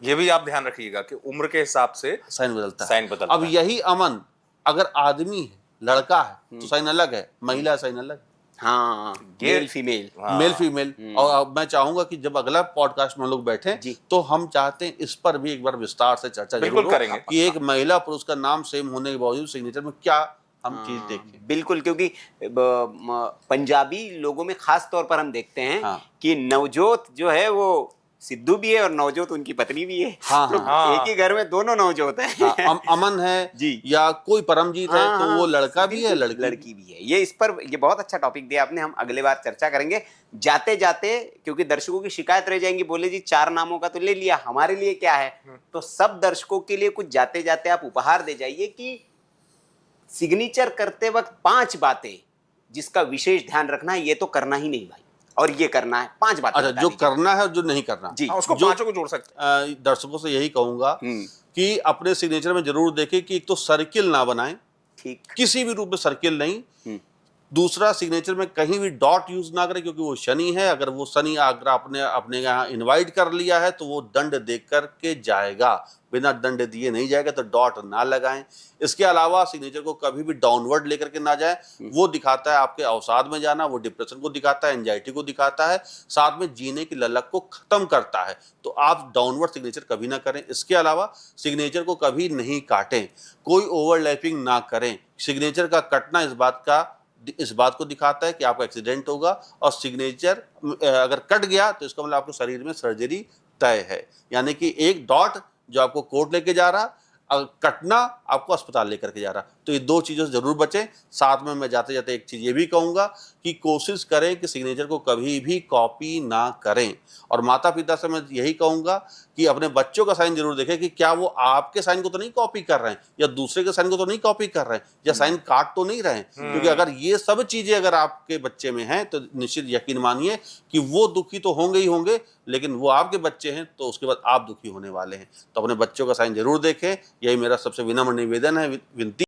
ये भी आप ध्यान रखिएगा कि उम्र के हिसाब से साइन बदलता है। साइन बदलता अब है। यही अमन अगर आदमी है, लड़का है, तो साइन अलग है, महिला साइन अलग है। हाँ, मेल फीमेल, मेल फीमेल। और अब मैं चाहूंगा कि जब अगला पॉडकास्ट में लोग बैठे तो हम चाहते हैं इस पर भी एक बार विस्तार से चर्चा बिल्कुल जरूर हो, करेंगे। कि एक महिला पुरुष का नाम सेम होने के बावजूद सिग्नेचर में क्या हम चीज देखें। बिल्कुल, क्योंकि पंजाबी लोगों में खास तौर पर हम देखते हैं हाँ। कि नवजोत जो है वो सिद्धू भी है और नवजोत उनकी पत्नी भी है। हाँ, तो हाँ। एक ही घर में दोनों नवजोत है। हाँ, अमन है जी। या कोई परमजीत है, तो वो लड़का भी है, लड़की भी है। ये इस पर ये बहुत अच्छा टॉपिक दिया आपने, हम अगले बार चर्चा करेंगे। जाते जाते, क्योंकि दर्शकों की शिकायत रह जाएंगी, बोले जी 4 नामों का तो ले लिया, हमारे लिए क्या है? तो सब दर्शकों के लिए कुछ जाते जाते आप उपहार दे जाइए कि सिग्नेचर करते वक्त 5 बातें जिसका विशेष ध्यान रखना है, ये तो करना ही नहीं भाई, और ये करना है, 5 बातें। अच्छा, जो करना है और जो नहीं करना। जी, उसको जो- 5 को जोड़ सकते हैं। दर्शकों से यही कहूंगा कि अपने सिग्नेचर में जरूर देखें कि एक तो सर्किल ना बनाएं, ठीक, किसी भी रूप में सर्किल नहीं। दूसरा, सिग्नेचर में कहीं भी डॉट यूज ना करें, क्योंकि वो शनि है। अगर वो शनि अगर अपने यहाँ इनवाइट कर लिया है तो वो दंड दे करके जाएगा, बिना दंड दिए नहीं जाएगा, तो डॉट ना लगाएं। इसके अलावा सिग्नेचर को कभी भी डाउनवर्ड लेकर के ना जाए, वो दिखाता है आपके अवसाद में जाना, वो डिप्रेशन को दिखाता है, एंजाइटी को दिखाता है, साथ में जीने की ललक को खत्म करता है। तो आप डाउनवर्ड सिग्नेचर कभी ना करें। इसके अलावा सिग्नेचर को कभी नहीं काटें, कोई ओवरलैपिंग ना करें। सिग्नेचर का कटना इस बात को दिखाता है कि आपका एक्सीडेंट होगा, और सिग्नेचर अगर कट गया तो इसका मतलब आपके शरीर में सर्जरी तय है। यानी कि एक डॉट जो आपको कोर्ट लेके जा रहा, कटना आपको अस्पताल लेकर के जा रहा। तो ये 2 चीज़ों से जरूर बचें। साथ में मैं जाते जाते एक चीज़ ये भी कहूँगा कि कोशिश करें कि सिग्नेचर को कभी भी कॉपी ना करें। और माता पिता से मैं यही कहूँगा कि अपने बच्चों का साइन जरूर देखें कि क्या वो आपके साइन को तो नहीं कॉपी कर रहे हैं, या दूसरे के साइन को तो नहीं कॉपी कर रहे हैं, या साइन काट तो नहीं रहे हैं। क्योंकि अगर ये सब चीज़ें अगर आपके बच्चे में हैं तो निश्चित यकीन मानिए कि वो दुखी तो होंगे ही होंगे, लेकिन वो आपके बच्चे हैं तो उसके बाद आप दुखी होने वाले हैं। तो अपने बच्चों का साइन जरूर देखें, यही मेरा सबसे विनम्र निवेदन है, विनती।